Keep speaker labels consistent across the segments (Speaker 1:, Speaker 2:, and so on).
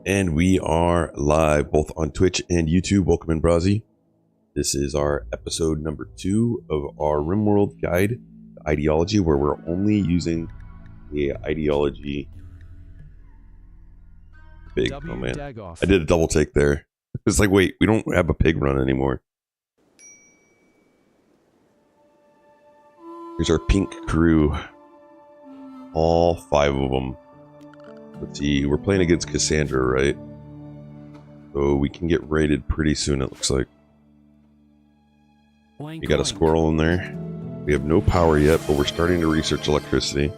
Speaker 1: And we are live both on Twitch and YouTube. Welcome in, Brazzy. This is our episode number 2 of our Rimworld guide to ideology, where we're only using the ideology. Pig. Oh man, I did a double take there. It's like, wait, we don't have a pig run anymore. Here's our pink crew. All 5 of them. Let's see, we're playing against Cassandra, right? So we can get raided pretty soon, it looks like. We got a squirrel in there. We have no power yet, but we're starting to research electricity.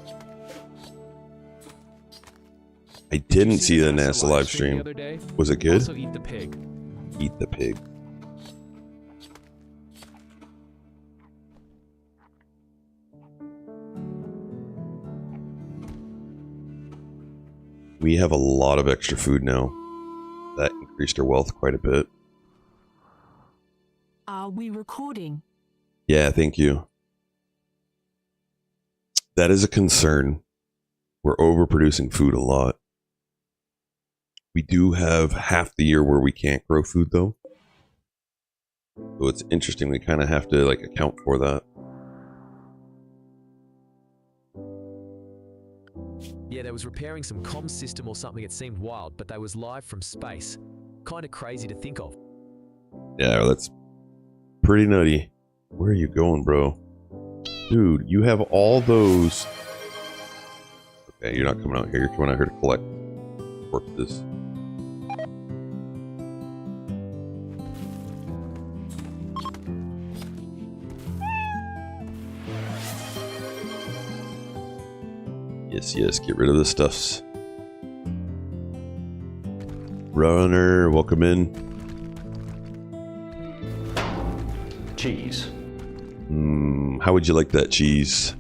Speaker 1: I didn't see the NASA live stream. Was it good?
Speaker 2: Also eat the pig.
Speaker 1: Eat the pig. We have a lot of extra food now. That increased our wealth quite a bit.
Speaker 3: Are we recording?
Speaker 1: Yeah, thank you. That is a concern. We're overproducing food a lot. We do have half the year where we can't grow food though. So it's interesting, we kind of have to like account for that.
Speaker 2: Yeah, they was repairing some comm system or something. It seemed wild, but they was live from space. Kind of crazy to think of.
Speaker 1: Yeah, that's pretty nutty. Where are you going, bro? Dude, you have all those... Okay, you're not coming out here. You're coming out here to collect corpses. Yes, yes, get rid of the stuffs. Runner, welcome in.
Speaker 4: Cheese.
Speaker 1: How would you like that cheese?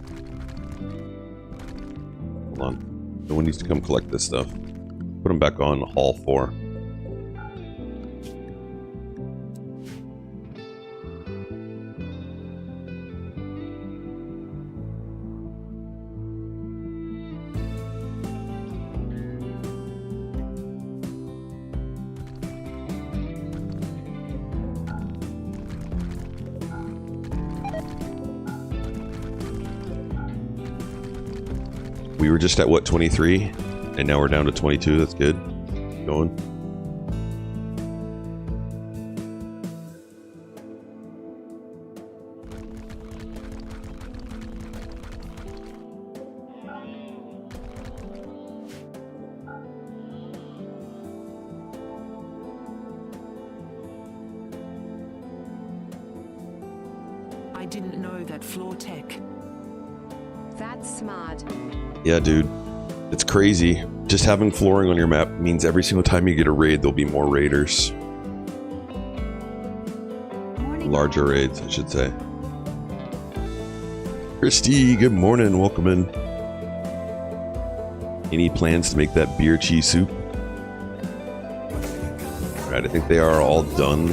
Speaker 1: Hold on. No one needs to come collect this stuff. Put them back on Hall 4. We were just at what, 23? And now we're down to 22. That's good. Keep going.
Speaker 3: I didn't know that floor tech.
Speaker 5: That's smart.
Speaker 1: Yeah, dude. It's crazy. Just having flooring on your map means every single time you get a raid, there'll be more raiders. Larger raids, I should say. Christy, good morning. Welcome in. Any plans to make that beer cheese soup? Alright, I think they are all done.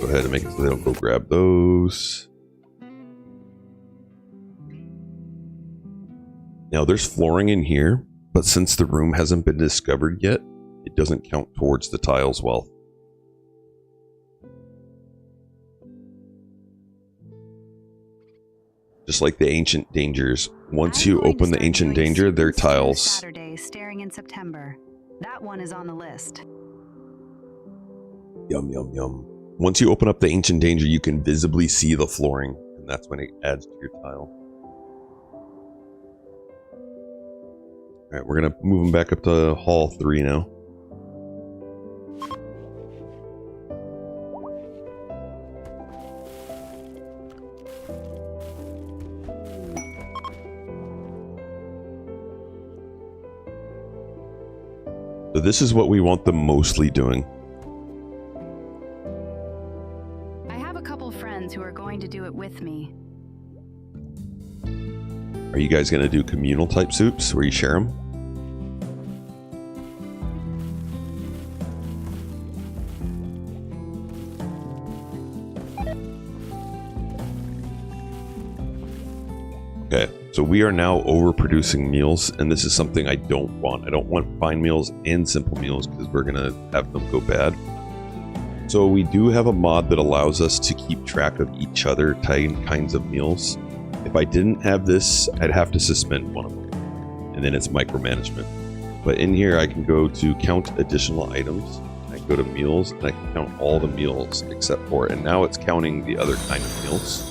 Speaker 1: Go ahead and make it so they don't go grab those. Now there's flooring in here, but since the room hasn't been discovered yet, it doesn't count towards the tile's wealth. Just like the ancient dangers. Once you open the ancient danger, they're tiles.
Speaker 5: Saturday, staring in September. That one is on the list.
Speaker 1: Yum, yum, yum. Once you open up the ancient danger, you can visibly see the flooring, and that's when it adds to your tile. Alright, we're gonna move them back up to Hall 3 now. So this is what we want them mostly doing.
Speaker 5: I have a couple friends who are going to do it with me.
Speaker 1: Are you guys gonna do communal type soups where you share them? Okay, So we are now overproducing meals, and this is something I don't want. I don't want fine meals and simple meals because we're gonna have them go bad. So we do have a mod that allows us to keep track of each other kinds of meals. If I didn't have this, I'd have to suspend one of them, and then it's micromanagement. But in here, I can go to count additional items. I go to meals, and I can count all the meals except for, and now it's counting the other kind of meals.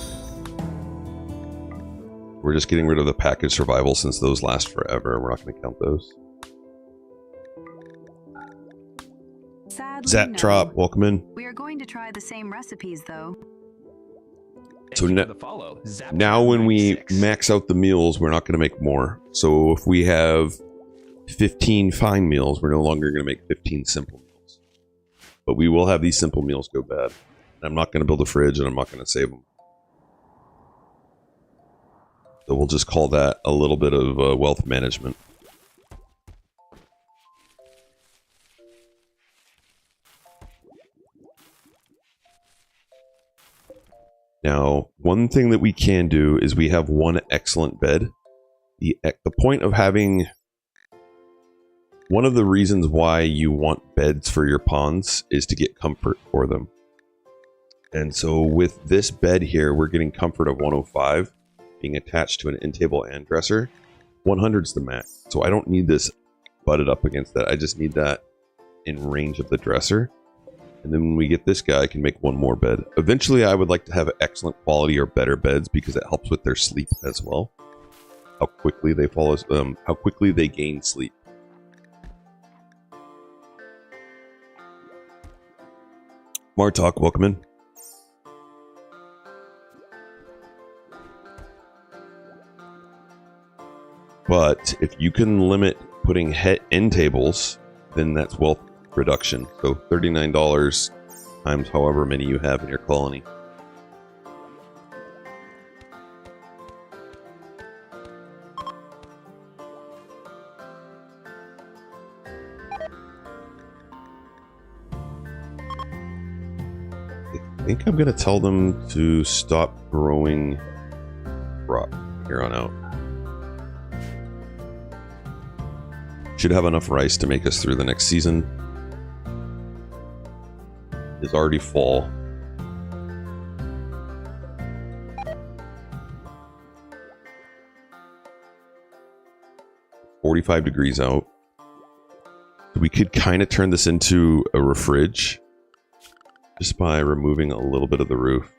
Speaker 1: We're just getting rid of the package survival since those last forever. We're not going to count those.
Speaker 5: Sadly,
Speaker 1: Zatrop,
Speaker 5: no.
Speaker 1: welcome in.
Speaker 5: We are going to try the same recipes, though.
Speaker 1: So now when we max out the meals, we're not going to make more. So if we have 15 fine meals, we're no longer going to make 15 simple meals. But we will have these simple meals go bad. I'm not going to build a fridge, and I'm not going to save them. So we'll just call that a little bit of wealth management. Now, one thing that we can do is we have one excellent bed. The point of having... One of the reasons why you want beds for your pawns is to get comfort for them. And so with this bed here, we're getting comfort of 105. Being attached to an end table and dresser. 100's the max. So I don't need this butted up against that. I just need that in range of the dresser. And then when we get this guy, I can make one more bed. Eventually, I would like to have excellent quality or better beds because it helps with their sleep as well. How quickly they how quickly they gain sleep. Martok, welcome in. But if you can limit putting end tables, then that's wealth reduction. So $39 times however many you have in your colony. I think I'm going to tell them to stop growing crop from here on out. Should have enough rice to make us through the next season. It's already fall. $45 degrees out. We could kind of turn this into a fridge just by removing a little bit of the roof.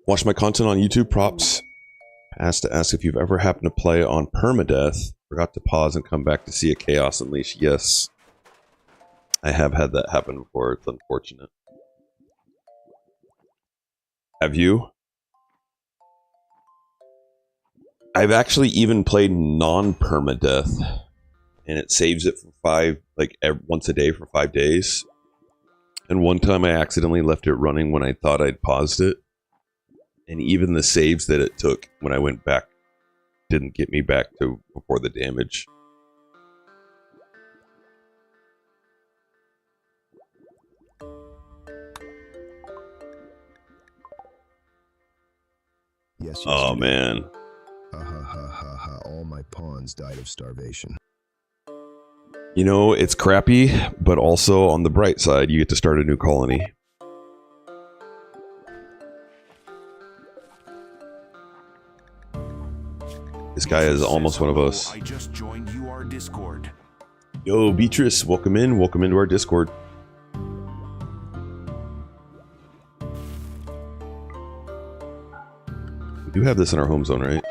Speaker 1: Watch my content on YouTube. Props. Asked to ask if you've ever happened to play on permadeath. Forgot to pause and come back to see a chaos unleash. Yes. I have had that happen before. It's unfortunate. Have you? I've actually even played non-permadeath. And it saves it for once a day for 5 days. And one time I accidentally left it running when I thought I'd paused it. And even the saves that it took when I went back didn't get me back to before the damage.
Speaker 6: Yes.
Speaker 1: Oh man.
Speaker 6: Ha ha ha ha ha! All my pawns died of starvation.
Speaker 1: You know, it's crappy, but also on the bright side, you get to start a new colony. This guy is almost one of us.
Speaker 7: I just joined our Discord.
Speaker 1: Yo, Beatrice, welcome in. Welcome into our Discord. We do have this in our home zone, right?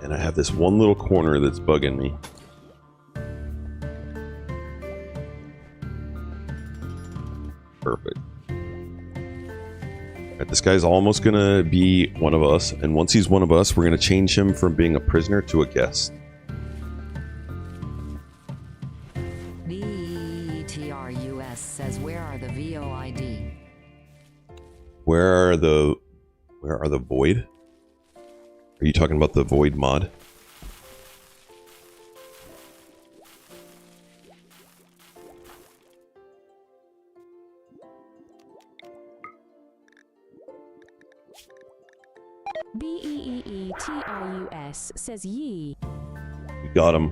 Speaker 1: And I have this one little corner that's bugging me. Perfect. Right, this guy's almost gonna be one of us, and once he's one of us, we're gonna change him from being a prisoner to a guest.
Speaker 8: VTRUS says, where are the VOID?
Speaker 1: Where are the void? Are you talking about the void mod?
Speaker 9: BEEETIUS says ye.
Speaker 1: We got him.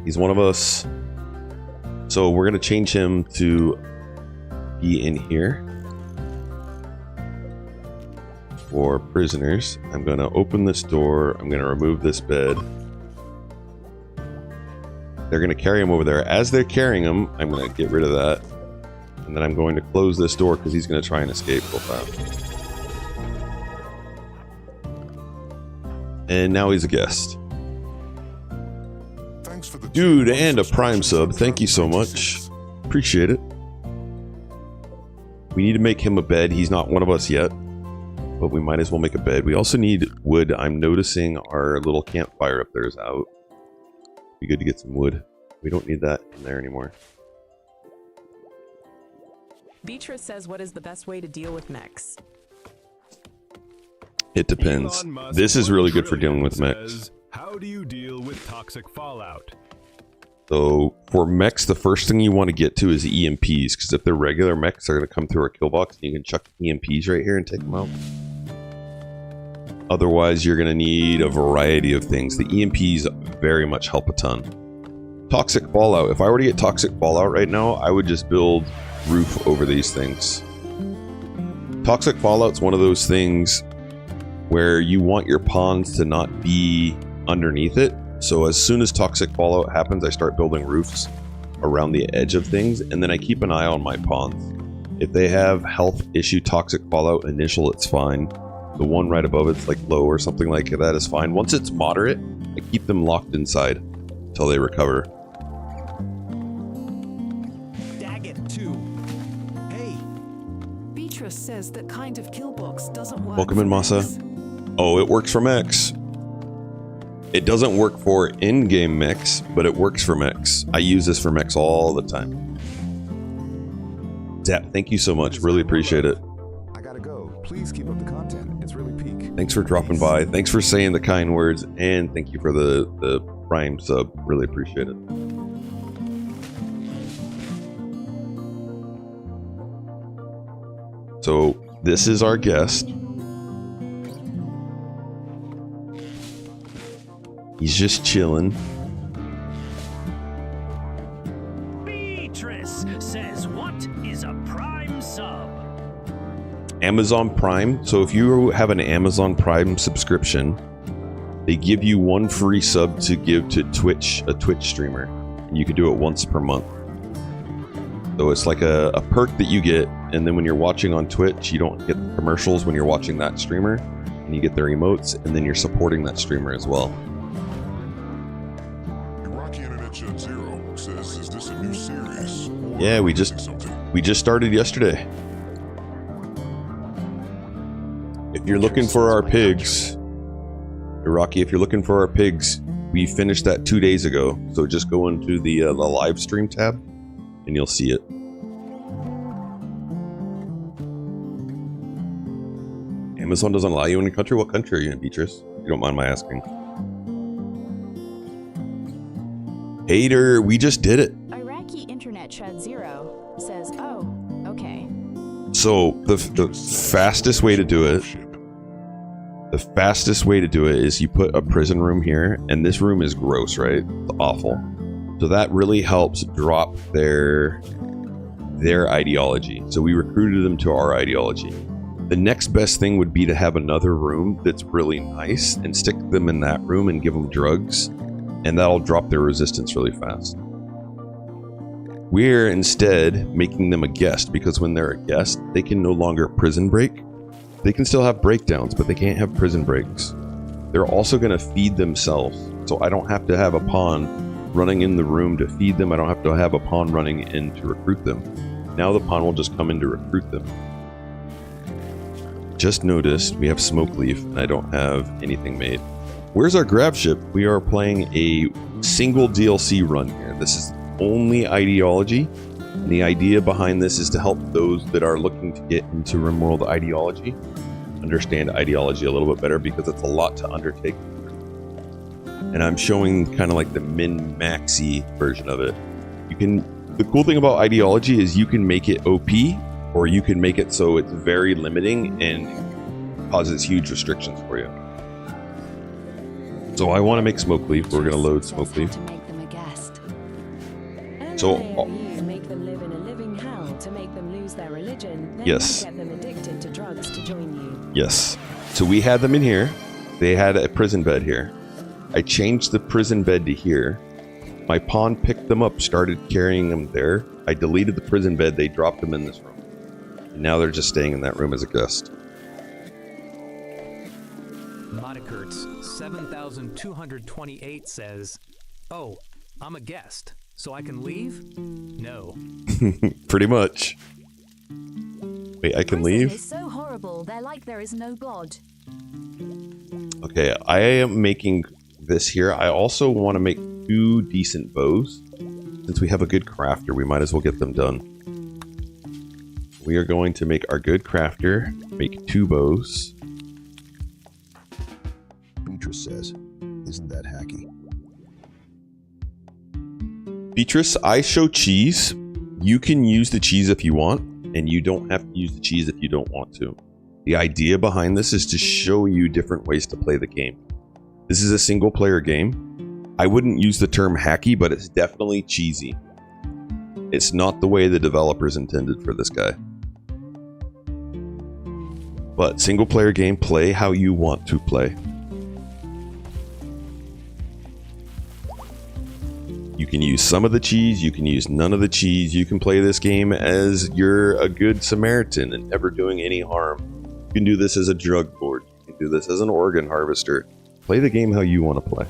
Speaker 1: He's one of us. So we're going to change him to be in here. For prisoners, I'm going to open this door. I'm going to remove this bed. They're going to carry him over there. As they're carrying him, I'm going to get rid of that. And then I'm going to close this door because he's going to try and escape real fast. And now he's a guest. Dude, and a Prime sub. Thank you so much. Appreciate it. We need to make him a bed. He's not one of us yet. But we might as well make a bed. We also need wood. I'm noticing our little campfire up there is out. Be good to get some wood. We don't need that in there anymore.
Speaker 10: Beatrice says, what is the best way to deal with mechs?
Speaker 1: It depends. This is really good for dealing with mechs.
Speaker 11: How do you deal with toxic fallout?
Speaker 1: So for mechs, the first thing you want to get to is EMPs, because if they're regular mechs, they're going to come through our kill box, and you can chuck EMPs right here and take them out. Otherwise, you're going to need a variety of things. The EMPs very much help a ton. Toxic fallout. If I were to get toxic fallout right now, I would just build roof over these things. Toxic fallout's one of those things where you want your pawns to not be underneath it. So as soon as toxic fallout happens, I start building roofs around the edge of things, and then I keep an eye on my pawns. If they have health issue toxic fallout initial, it's fine. The one right above it's like low or something like that is fine. Once it's moderate, I keep them locked inside until they recover.
Speaker 10: Daggett 2. Hey.
Speaker 3: Beatrice says that kind of kill box doesn't work.
Speaker 1: Welcome in, Masa. Oh, it works for mechs. It doesn't work for in-game mechs, but it works for mechs. I use this for mechs all the time. Zap, thank you so much. Really appreciate it.
Speaker 12: I gotta go. Please keep up the content. It's really peak.
Speaker 1: Thanks for dropping by. Thanks for saying the kind words, and thank you for the Prime sub. Really appreciate it. So this is our guest. He's just chilling.
Speaker 13: Beatrice says, what is a Prime sub?
Speaker 1: Amazon Prime. So if you have an Amazon Prime subscription, they give you one free sub to give to Twitch, a Twitch streamer. And you can do it once per month. So it's like a perk that you get, and then when you're watching on Twitch, you don't get the commercials when you're watching that streamer, and you get their emotes, and then you're supporting that streamer as well.
Speaker 14: Says, is this a new series?
Speaker 1: Yeah, we just started yesterday. If you're looking for our pigs, Rocky, if you're looking for our pigs, we finished that 2 days ago. So just go into the live stream tab, and you'll see it. Amazon doesn't allow you in a country. What country are you in, Beatrice? You don't mind my asking. Hater, we just did it.
Speaker 9: Iraqi internet Chad 0 says, oh, okay.
Speaker 1: So the fastest way to do it, is you put a prison room here, and this room is gross, right? It's awful. So that really helps drop their ideology. So we recruited them to our ideology. The next best thing would be to have another room that's really nice and stick them in that room and give them drugs. And that'll drop their resistance really fast. We're instead making them a guest, because when they're a guest, they can no longer prison break. They can still have breakdowns, but they can't have prison breaks. They're also going to feed themselves. So I don't have to have a pawn running in the room to feed them. I don't have to have a pawn running in to recruit them. Now the pawn will just come in to recruit them. Just noticed we have Smoke Leaf, and I don't have anything made. Where's our grab ship? We are playing a single DLC run here. This is only ideology. And the idea behind this is to help those that are looking to get into Rimworld ideology understand ideology a little bit better, because it's a lot to undertake. And I'm showing kind of like the min-maxy version of it. The cool thing about ideology is you can make it OP, or you can make it so it's very limiting and causes huge restrictions for you. So I want to make smoke leaf. We're going to load smoke leaf. So
Speaker 9: make them live in a living hell to make them lose their religion. Then
Speaker 1: yes.
Speaker 9: Get them addicted to drugs to join you.
Speaker 1: Yes. So we had them in here. They had a prison bed here. I changed the prison bed to here. My pawn picked them up, started carrying them there. I deleted the prison bed. They dropped them in this room. And now they're just staying in that room as a guest.
Speaker 2: Modikurtz 7228 says, "Oh, I'm a guest, so I can leave?" No.
Speaker 1: Pretty much. Wait, I can leave?
Speaker 15: It's so horrible. They're like there is no God.
Speaker 1: Okay, I am making this here. I also want to make 2 decent bows. Since we have a good crafter, we might as well get them done. We are going to make our good crafter make 2 bows.
Speaker 6: Beatrice says, isn't that hacky?
Speaker 1: Beatrice, I show cheese. You can use the cheese if you want, and you don't have to use the cheese if you don't want to. The idea behind this is to show you different ways to play the game. This is a single player game. I wouldn't use the term hacky, but it's definitely cheesy. It's not the way the developers intended for this guy. But single player game, play how you want to play. You can use some of the cheese, you can use none of the cheese. You can play this game as you're a good Samaritan and never doing any harm. You can do this as a drug lord. You can do this as an organ harvester. Play the game how you want to play.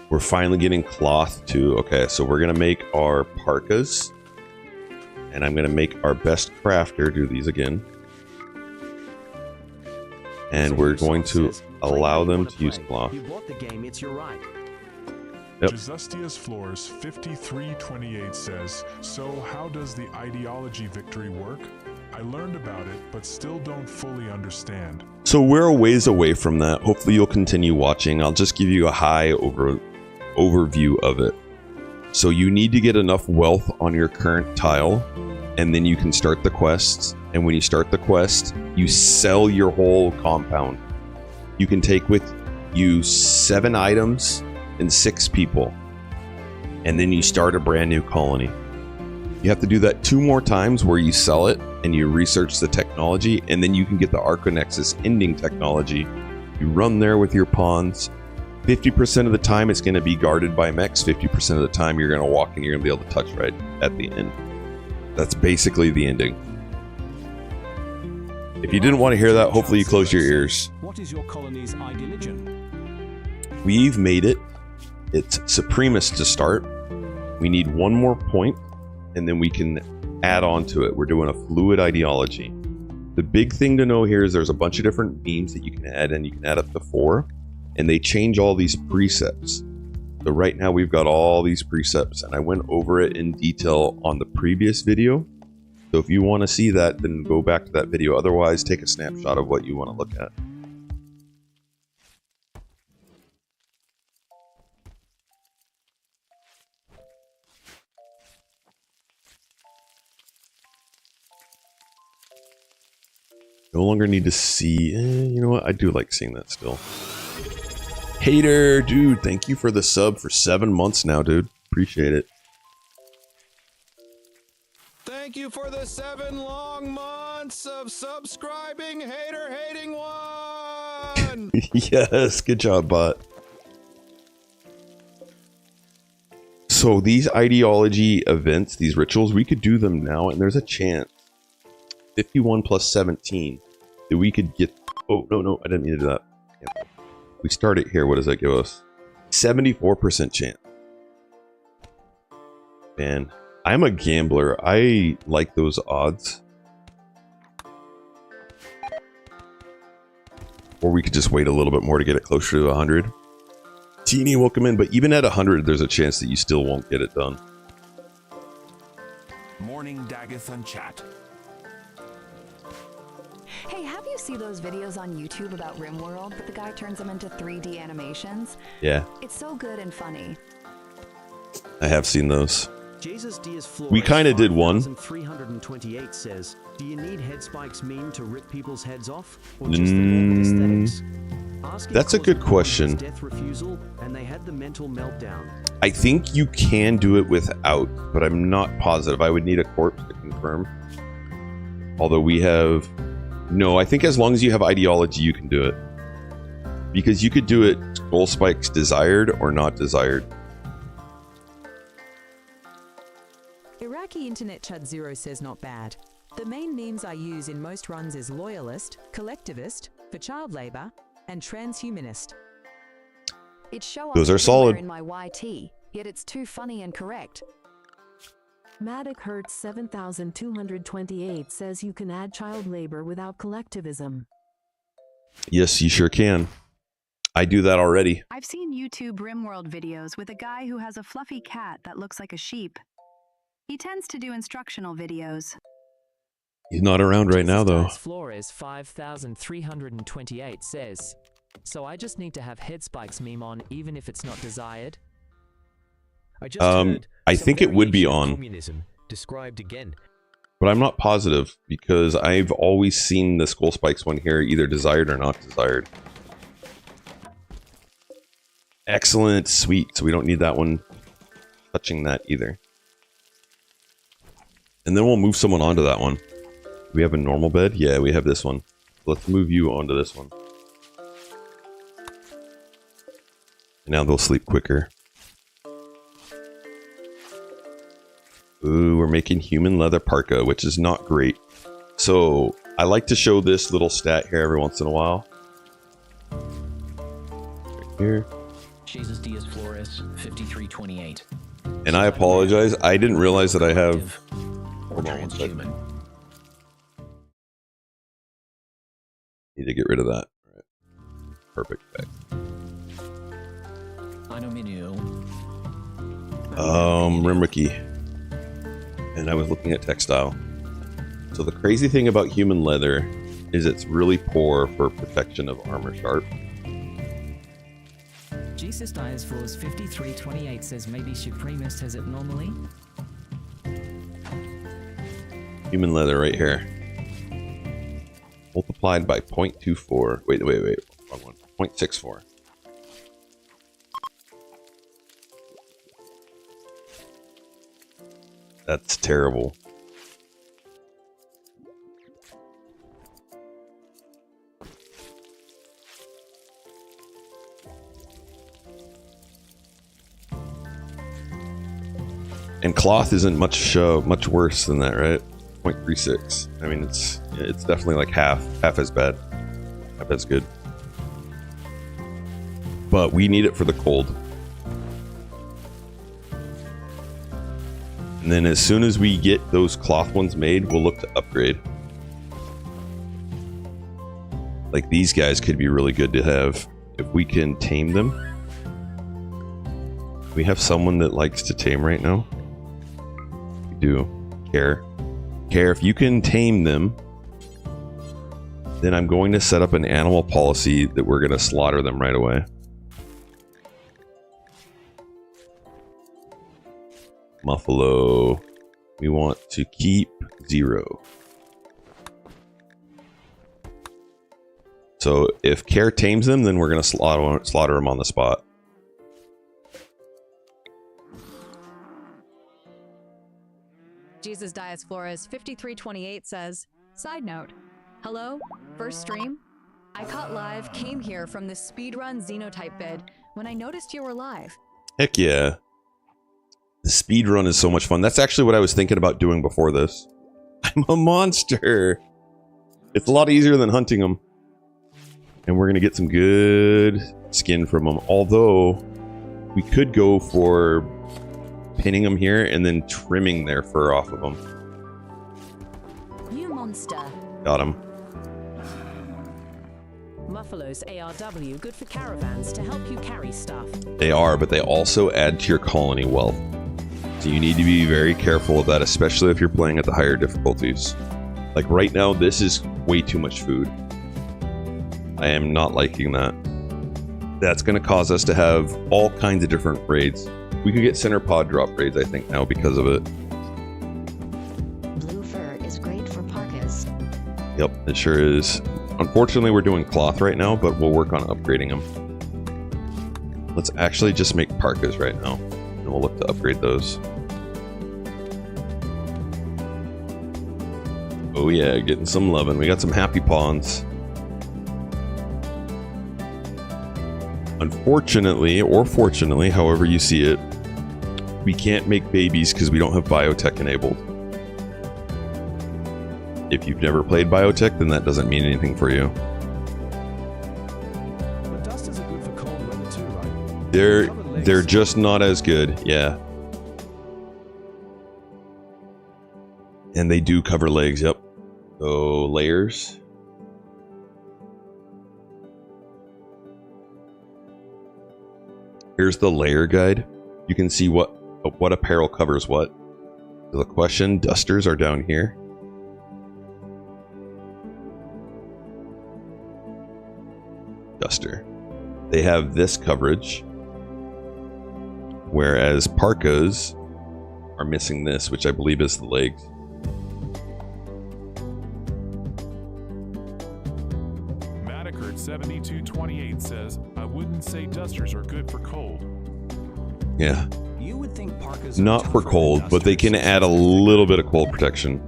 Speaker 1: We're finally getting cloth too. Okay, so we're gonna make our parkas. And I'm gonna make our best crafter do these again. And we're going to allow them to use cloth.
Speaker 13: You bought the game, it's your right.
Speaker 1: Yep.
Speaker 11: Justius Floors 5328 says, so how does the ideology victory work? I learned about it, but still don't fully understand.
Speaker 1: So we're a ways away from that. Hopefully you'll continue watching. I'll just give you a high overview of it. So you need to get enough wealth on your current tile, and then you can start the quests. And when you start the quest, you sell your whole compound. You can take with you 7 items and 6 people. And then you start a brand new colony. You have to do that 2 more times where you sell it and you research the technology, and then you can get the Arconexus ending technology. You run there with your pawns. 50% of the time it's going to be guarded by mechs. 50% of the time you're going to walk and you're going to be able to touch right at the end. That's basically the ending. If you didn't want to hear that, hopefully you close your ears.
Speaker 13: What is your colony's ideology?
Speaker 1: We've made it. It's Supremist to start. We need 1 more point, and then we can add on to it. We're doing a fluid ideology. The big thing to know here is there's a bunch of different beams that you can add, and you can add up to 4, and they change all these precepts. So right now we've got all these precepts, and I went over it in detail on the previous video. So if you want to see that, then go back to that video. Otherwise, take a snapshot of what you want to look at. No longer need to see. You know what? I do like seeing that still. Hater, dude, thank you for the sub for 7 months now, dude. Appreciate it.
Speaker 16: Thank you for the 7 long months of subscribing, hater hating one.
Speaker 1: Yes, good job, bot. So these ideology events, these rituals, we could do them now, and there's a chance. 51 plus 17 that we could get. Oh, no, I didn't mean to do that. We start it here. What does that give us? 74% chance. Man, I'm a gambler. I like those odds. Or we could just wait a little bit more to get it closer to 100. Teeny, welcome in. But even at 100, there's a chance that you still won't get it done.
Speaker 7: Morning Dagathon chat.
Speaker 5: Hey, have you seen those videos on YouTube about Rimworld, but the guy turns them into 3D animations?
Speaker 1: Yeah.
Speaker 5: It's so good and funny.
Speaker 1: I have seen those.
Speaker 13: Jesus Diaz Flores
Speaker 1: We kind of did one.
Speaker 13: 328 says, do you need head spikes meme to rip people's heads off? Or just the morbid aesthetics?
Speaker 1: That's a good question.
Speaker 13: Death refusal, and they had the mental meltdown.
Speaker 1: I think you can do it without, but I'm not positive. I would need a corpse to confirm. Although we have... No, I think as long as you have ideology, you can do it. Because you could do it skull spikes desired or not desired.
Speaker 10: Iraqi Internet Chud Zero says not bad. The main memes I use in most runs is loyalist, collectivist, for child labor, and transhumanist.
Speaker 3: It show up
Speaker 1: Those are solid.
Speaker 3: in my YT, yet it's too funny and correct.
Speaker 9: Matic Hertz 7228 says you can add child labor without collectivism.
Speaker 1: Yes, you sure can. I do that already.
Speaker 15: I've seen YouTube Rimworld videos with a guy who has a fluffy cat that looks like a sheep. He tends to do instructional videos.
Speaker 1: He's not around right now, though.
Speaker 2: Flores 5328 says, so I just need to have head spikes meme on even if it's not desired.
Speaker 1: I think it would be on.
Speaker 2: Communism described again.
Speaker 1: But I'm not positive because I've always seen the skull spikes one here either desired or not desired. Excellent, sweet. So we don't need that one touching that either. And then we'll move someone onto that one. Do we have a normal bed? Yeah, we have this one. Let's move you onto this one. And now they'll sleep quicker. Ooh, we're making human leather parka, which is not great. So I like to show this little stat here every once in a while. Right here.
Speaker 17: Jesus Diaz Flores 5328.
Speaker 1: And I apologize. I didn't realize that I have. Hold on one second. Need to get rid of that. All right. Perfect. Back. Rimricky. And I was looking at textile. So the crazy thing about human leather is it's really poor for protection of armor sharp.
Speaker 18: Jesus Diaz Flores 5328 says maybe Supremist has it normally.
Speaker 1: Human leather right here. Multiplied by 0.24. Wait. Wrong one. 0.64. That's terrible. And cloth isn't much worse than that, right? 0.36. I mean, it's definitely like half as bad. Half as good. But we need it for the cold. And then as soon as we get those cloth ones made, we'll look to upgrade. Like these guys could be really good to have if we can tame them. We have someone that likes to tame right now. We do. Care, if you can tame them, then I'm going to set up an animal policy that we're going to slaughter them right away. Muffalo. We want to keep 0. So if Care tames them, then we're going to slaughter them on the spot.
Speaker 5: Jesus Diaz Flores 5328 says, side note, hello, first stream? I caught live, came here from the speedrun Xenotype bed when I noticed you were live.
Speaker 1: Heck yeah. The speed run is so much fun. That's actually what I was thinking about doing before this. I'm a monster. It's a lot easier than hunting them. And we're going to get some good skin from them. Although, we could go for pinning them here and then trimming their fur off of them.
Speaker 15: You monster.
Speaker 1: Got him.
Speaker 10: Muffalo's ARW, good for caravans to help you carry stuff.
Speaker 1: They are, but they also add to your colony wealth. So you need to be very careful of that, especially if you're playing at the higher difficulties. Like right now, this is way too much food. I am not liking that. That's going to cause us to have all kinds of different raids. We could get center pod drop raids, I think, now because of it.
Speaker 8: Blue fur is great for parkas.
Speaker 1: Yep, it sure is. Unfortunately, we're doing cloth right now, but we'll work on upgrading them. Let's actually just make parkas right now, and we'll look to upgrade those. Oh yeah, getting some loving. We got some happy pawns. Unfortunately, or fortunately, however you see it, we can't make babies because we don't have biotech enabled. If you've never played biotech, then that doesn't mean anything for you.
Speaker 2: But dusters are good for cold weather too, right?
Speaker 1: They're just not as good, yeah. And they do cover legs, yep. So layers. Here's the layer guide. You can see what apparel covers what. So the question, dusters are down here. Duster. They have this coverage. Whereas parkas are missing this, which I believe is the legs.
Speaker 11: Maddockert7228 says, I wouldn't say dusters are good for cold.
Speaker 1: Yeah.
Speaker 13: You would think parkas
Speaker 1: Not for cold, but they can add a little bit of cold protection.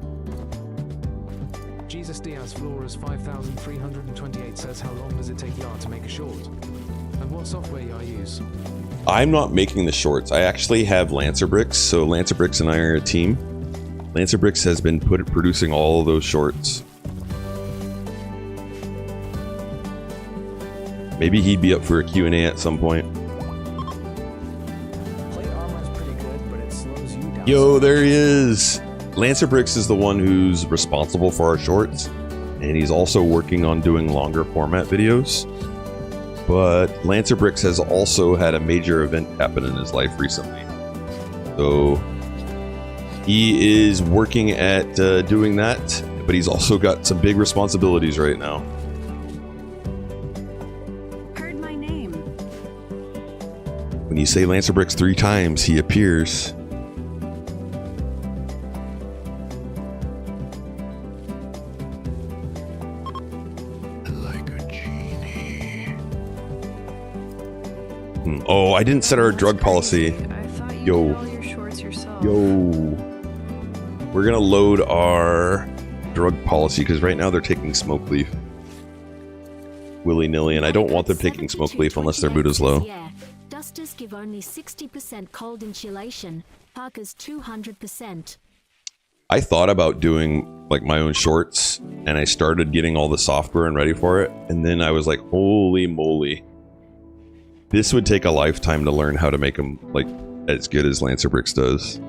Speaker 2: Jesus Diaz Flores 5328 says, how long does it take Yar to make a short? And what software I use?
Speaker 1: I'm not making the shorts. I actually have Lancer Bricks, so Lancer Bricks and I are a team. Lancer Bricks has been producing all of those shorts. Maybe he'd be up for a Q&A at some point.
Speaker 2: Plate armor is pretty good, but it slows you down.
Speaker 1: Yo, there he is! Lancer Bricks is the one who's responsible for our shorts, and he's also working on doing longer format videos. But Lancer Bricks has also had a major event happen in his life recently. So he is working at doing that, but he's also got some big responsibilities right now.
Speaker 15: Heard my name.
Speaker 1: When you say Lancer Bricks 3 times, he appears. Oh, I didn't set our drug policy. Yo. We're gonna load our drug policy because right now they're taking smoke leaf willy-nilly, and I don't want them taking smoke leaf unless their mood is low.
Speaker 19: Yeah, dusters give only 60% cold insulation, parkas 200%.
Speaker 1: I thought about doing like my own shorts, and I started getting all the software and ready for it, and then I was like, holy moly. This would take a lifetime to learn how to make them like as good as Lancer Bricks does.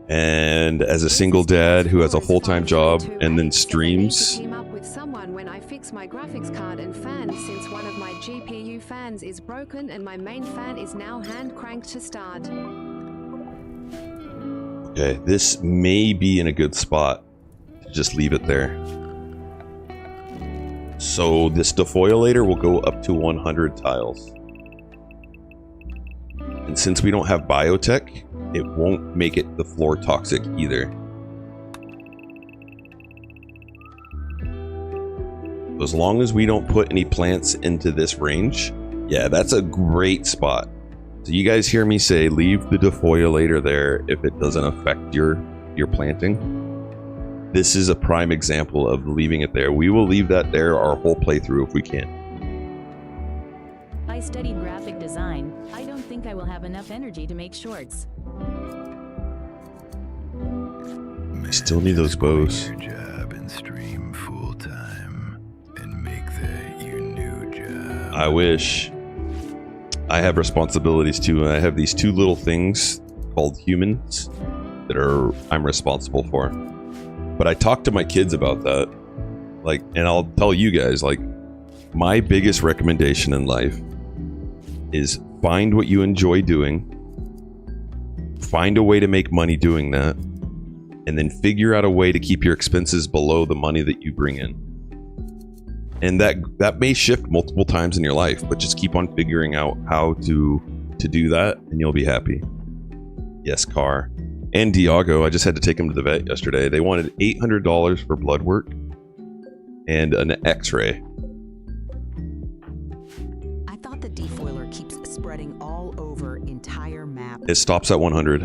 Speaker 1: And as a single dad who has a full-time job and then streams,
Speaker 3: team up with someone when I fix my graphics card and fan, since one of my GPU fans is broken and my main fan is now hand cranked to start.
Speaker 1: okay, this may be in a good spot to just leave it there. So this defoilator will go up to 100 tiles. And since we don't have biotech, it won't make it the floor toxic either. As long as we don't put any plants into this range, yeah, that's a great spot. So you guys hear me say, leave the defoilator there if it doesn't affect your planting. This is a prime example of leaving it there. We will leave that there our whole playthrough if we can.
Speaker 20: I studied graphic design. I don't think I will have enough energy to make shorts.
Speaker 1: I still need those bows.
Speaker 6: Job and stream full time and make that your new job.
Speaker 1: I wish. I have responsibilities too, and I have these 2 little things called humans that I'm responsible for. But I talk to my kids about that, like, and I'll tell you guys, like, my biggest recommendation in life is find what you enjoy doing, find a way to make money doing that, and then figure out a way to keep your expenses below the money that you bring in. And that may shift multiple times in your life, but just keep on figuring out how to to do that, and you'll be happy. Yes, Car. And Diago, I just had to take him to the vet yesterday. They wanted $800 for blood work and an x-ray.
Speaker 10: I thought the defoiler keeps spreading all over entire map.
Speaker 1: It stops at 100.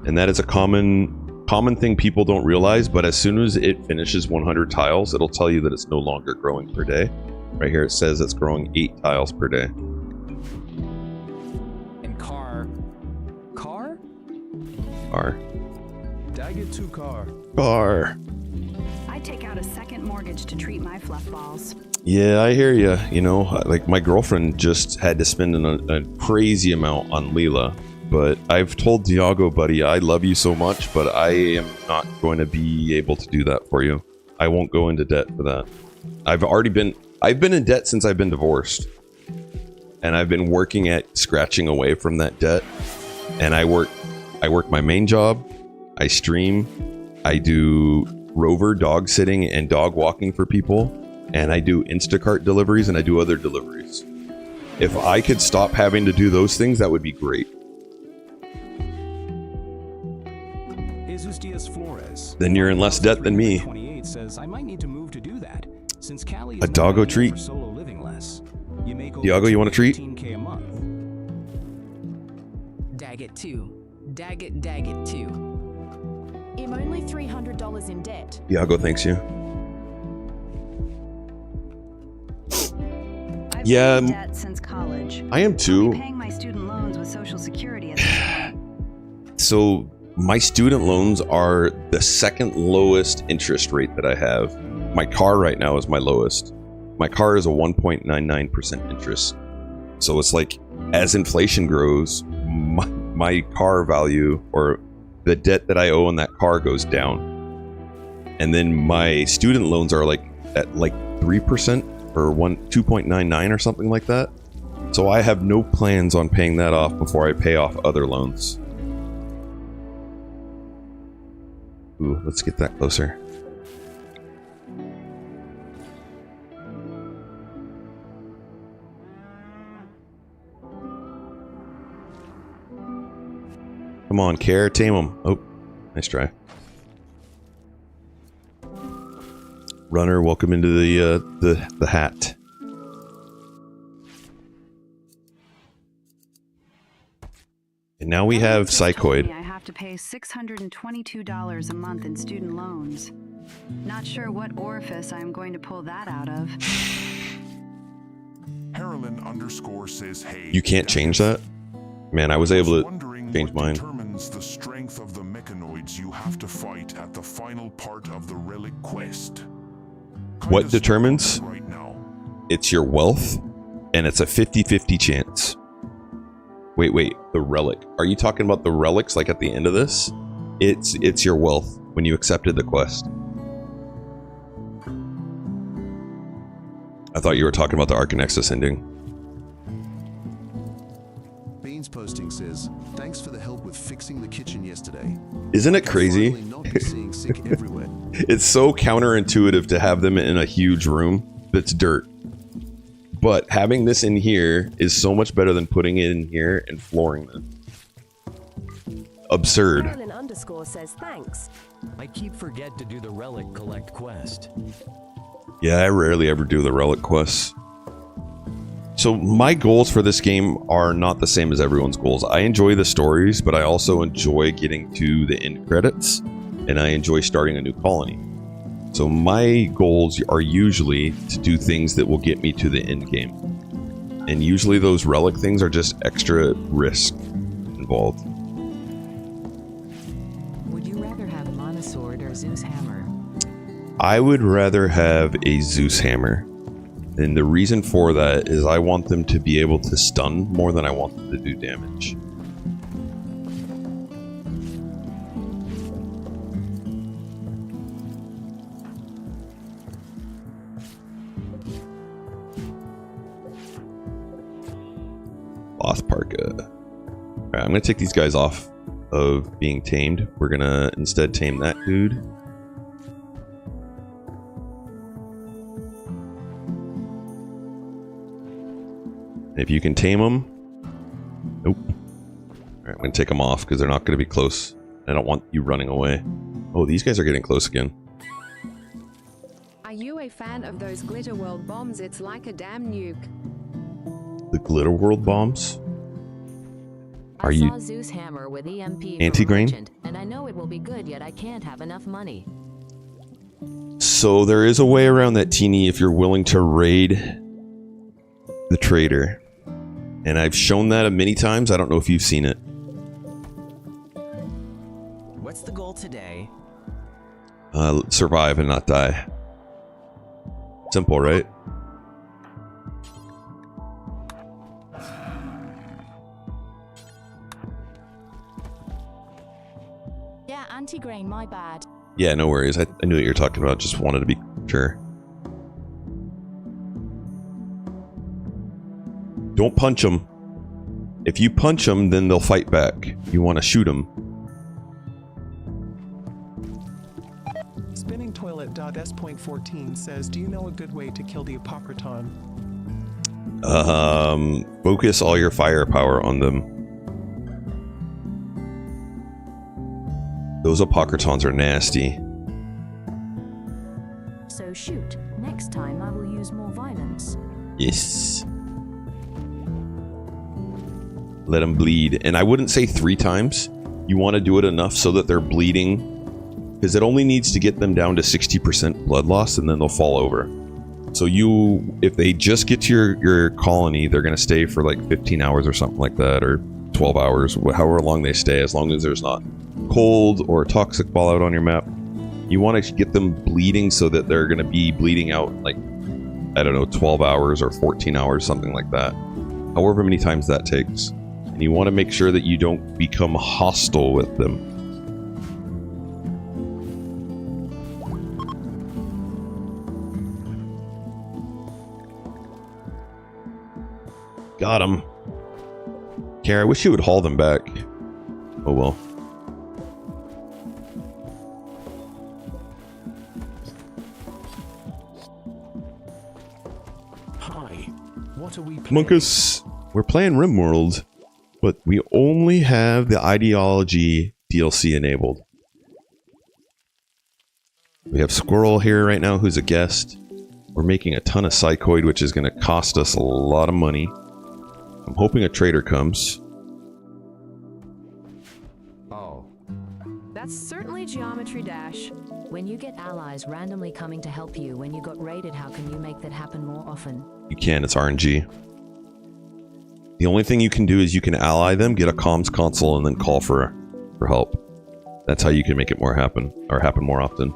Speaker 1: And that is a common thing people don't realize, but as soon as it finishes 100 tiles, it'll tell you that it's no longer growing per day. Right here it says it's growing 8 tiles per day.
Speaker 16: And car. Daggett 2 car.
Speaker 15: I take out a second mortgage to treat my fluff balls.
Speaker 1: Yeah, I hear you. You know, like my girlfriend just had to spend a crazy amount on Leela. But I've told Diago, buddy, I love you so much, but I am not going to be able to do that for you. I won't go into debt for that. I've been in debt since I've been divorced. And I've been working at scratching away from that debt. And I work my main job, I stream, I do rover dog sitting and dog walking for people, and I do Instacart deliveries and I do other deliveries. If I could stop having to do those things, that would be great.
Speaker 13: Jesus Diaz Flores.
Speaker 1: Then you're in less debt than me.
Speaker 13: 28 says I might need to move to do that since Cali is
Speaker 1: a doggo treat.
Speaker 13: For solo living less. You make
Speaker 1: Diago, you want a treat?
Speaker 13: $15K a month.
Speaker 21: Daggett 2. Daggett 2.
Speaker 20: I'm only $300 in debt.
Speaker 1: Diago thanks you.
Speaker 15: I've
Speaker 1: Yeah,
Speaker 15: been in debt since college.
Speaker 1: I am too.
Speaker 15: I'm paying my student loans with Social Security at this point.
Speaker 1: So my student loans are the second lowest interest rate that I have. My car right now is my lowest. My car is a 1.99% interest. So it's like, as inflation grows, my car value, or the debt that I owe on that car, goes down. And then my student loans are like at like 3% or 2.99 or something like that. So I have no plans on paying that off before I pay off other loans. Ooh, let's get that closer. Come on, Care, tame him. Oh, nice try. Runner, welcome into the hat. And now we have Psychoid.
Speaker 15: I have to pay $622 a month in student loans. Not sure what orifice I'm going to pull that out of.
Speaker 14: Heroin _ says, hey.
Speaker 1: You can't change that? Man, I was able to change mine.
Speaker 14: Determines the strength of the mechanoids you have to fight at the final part of the relic quest.
Speaker 1: What determines? Right now. It's your wealth, and it's a 50-50 chance. Wait, the relic. Are you talking about the relics like at the end of this? It's your wealth when you accepted the quest. I thought you were talking about the Arcanexus ending.
Speaker 12: Beans posting says, thanks for the help with fixing the kitchen yesterday.
Speaker 1: Isn't it crazy?
Speaker 12: Not be seeing sick everywhere.
Speaker 1: It's so counterintuitive to have them in a huge room that's dirt. But having this in here is so much better than putting it in here and flooring them. Absurd.
Speaker 21: __ says thanks. I keep forget to do the relic collect quest.
Speaker 1: Yeah, I rarely ever do the relic quests. So my goals for this game are not the same as everyone's goals. I enjoy the stories, but I also enjoy getting to the end credits, and I enjoy starting a new colony. So my goals are usually to do things that will get me to the end game. And usually those relic things are just extra risk involved.
Speaker 10: Would you rather have Monosword or Zeus Hammer?
Speaker 1: I would rather have a Zeus Hammer. And the reason for that is I want them to be able to stun more than I want them to do damage. Lost Parka. Alright, I'm gonna take these guys off of being tamed. We're gonna instead tame that dude. If you can tame them, going to take them off because they're not going to be close. I don't want you running away. Oh, these guys are getting close again.
Speaker 3: Are you a fan of those Glitter World bombs? It's like a damn nuke.
Speaker 1: The Glitter World bombs? Are
Speaker 8: I
Speaker 1: you
Speaker 8: saw Zeus hammer with EMP
Speaker 1: anti-grain?
Speaker 8: merchant, and I know it will be good, yet I can't have enough money.
Speaker 1: So there is a way around that, Teeny, if you're willing to raid the trader. And I've shown that many times. I don't know if you've seen it.
Speaker 21: What's the goal today?
Speaker 1: Survive and not die. Simple, right?
Speaker 20: Yeah, anti-grain, my bad.
Speaker 1: Yeah, no worries. I knew what you were talking about. Just wanted to be sure. Don't punch them. If you punch them, then they'll fight back. You want to shoot them.
Speaker 4: SpinningToilet.S.14 says, do you know a good way to kill the Apocryton?
Speaker 1: Focus all your firepower on them. Those Apocrytons are nasty.
Speaker 20: So shoot. Next time I will use more violence.
Speaker 1: Yes. Let them bleed. And I wouldn't say 3 times. You want to do it enough so that they're bleeding. Because it only needs to get them down to 60% blood loss and then they'll fall over. So if they just get to your colony, they're going to stay for like 15 hours or something like that. Or 12 hours, however long they stay. As long as there's not cold or toxic fallout on your map. You want to get them bleeding so that they're going to be bleeding out like, I don't know, 12 hours or 14 hours, something like that. However many times that takes. And you want to make sure that you don't become hostile with them. Got him. Kara, I wish you would haul them back. Oh well.
Speaker 4: Hi. What are we playing?
Speaker 1: Monkus, we're playing Rimworld, but we only have the ideology DLC enabled. We have Squirrel here right now who's a guest. We're making a ton of psychoid, which is going to cost us a lot of money. I'm hoping a trader comes.
Speaker 21: Oh.
Speaker 5: That's certainly Geometry Dash.
Speaker 8: When you get allies randomly coming to help you when you got raided, how can you make that happen more often?
Speaker 1: You can, it's RNG. The only thing you can do is you can ally them, get a comms console, and then call for help. That's how you can make it happen more often.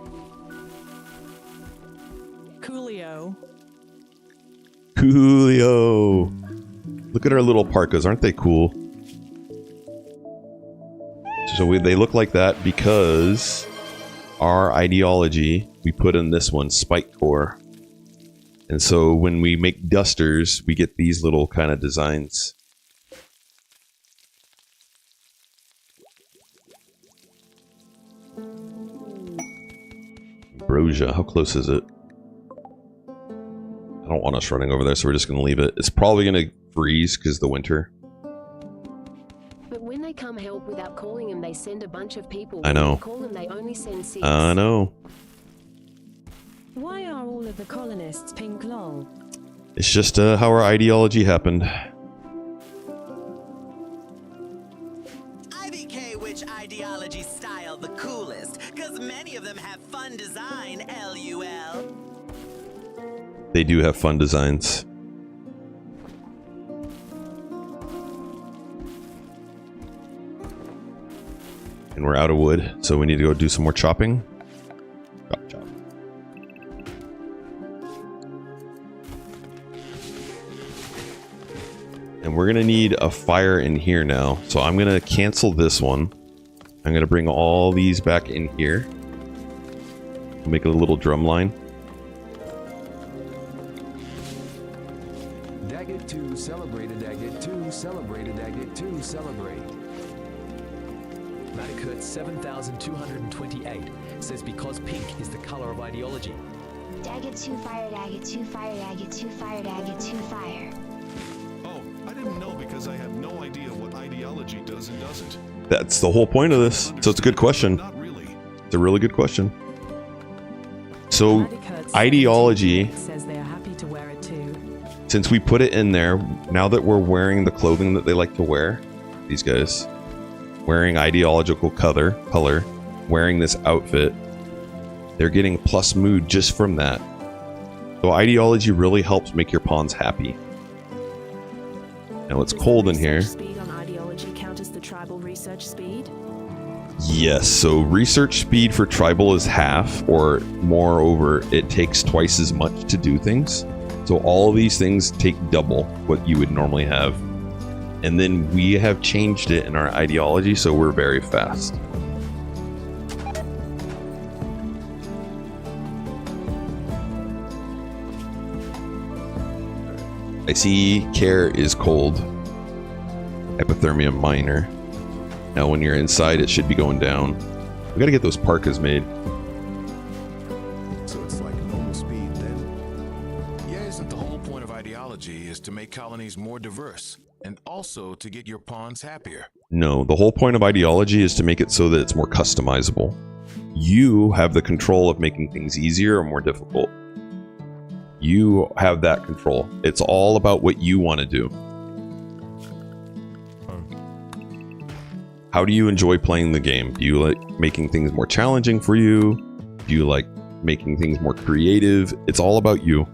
Speaker 1: Coolio! Look at our little parkas, aren't they cool? So they look like that because our ideology, we put in this one, Spike Core. And so when we make dusters, we get these little kind of designs. Ambrosia, how close is it? I don't want us running over there, so we're just going to leave it. It's probably going to freeze because the winter.
Speaker 19: But when they come help without calling them, they send a bunch of people.
Speaker 1: I know.
Speaker 19: When they call them, they only send 6.
Speaker 1: I know.
Speaker 19: Why are all of the colonists pink lol?
Speaker 1: It's just how our ideology happened.
Speaker 22: IBK which ideology style the coolest, because many of them have fun design, LUL.
Speaker 1: They do have fun designs. And we're out of wood, so we need to go do some more chopping. Chop, chop. And we're gonna need a fire in here now. So I'm gonna cancel this one. I'm gonna bring all these back in here. Make a little drum line.
Speaker 21: Daggett 2 celebrated, Daggett 2 celebrated, Daggett 2 celebrate.
Speaker 2: Maticurt 7228 says because pink is the color of ideology.
Speaker 23: Daggett 2 fire, Daggett 2 fire, Daggett 2 fire, Daggett 2 fire.
Speaker 4: Oh, I didn't know because I had no idea what ideology
Speaker 14: ideology does and doesn't.
Speaker 1: That's the whole point of this. So it's a good question. It's a really good question. So ideology,
Speaker 10: Says they are happy to wear it too.
Speaker 1: since we put it in there, now that we're wearing the clothing that they like to wear, these guys, wearing ideological color, wearing this outfit, they're getting plus mood just from that. So ideology really helps make your pawns happy. Now it's cold in here.
Speaker 7: Speed on ideology count as the tribal research speed?
Speaker 1: Yes, so research speed for tribal is half, or moreover, it takes twice as much to do things. So all of these things take double what you would normally have. And then we have changed it in our ideology, so we're very fast. I see care is cold. Hypothermia minor. Now when you're inside, it should be going down. We gotta get those parkas made.
Speaker 12: So it's like normal speed then?
Speaker 9: Yeah, isn't the whole point of ideology is to make colonies more diverse and also to get your pawns happier?
Speaker 1: No, the whole point of ideology is to make it so that it's more customizable. You have the control of making things easier or more difficult. You have that control. It's all about what you want to do. How do you enjoy playing the game? Do you like making things more challenging for you? Do you like making things more creative? It's all about you.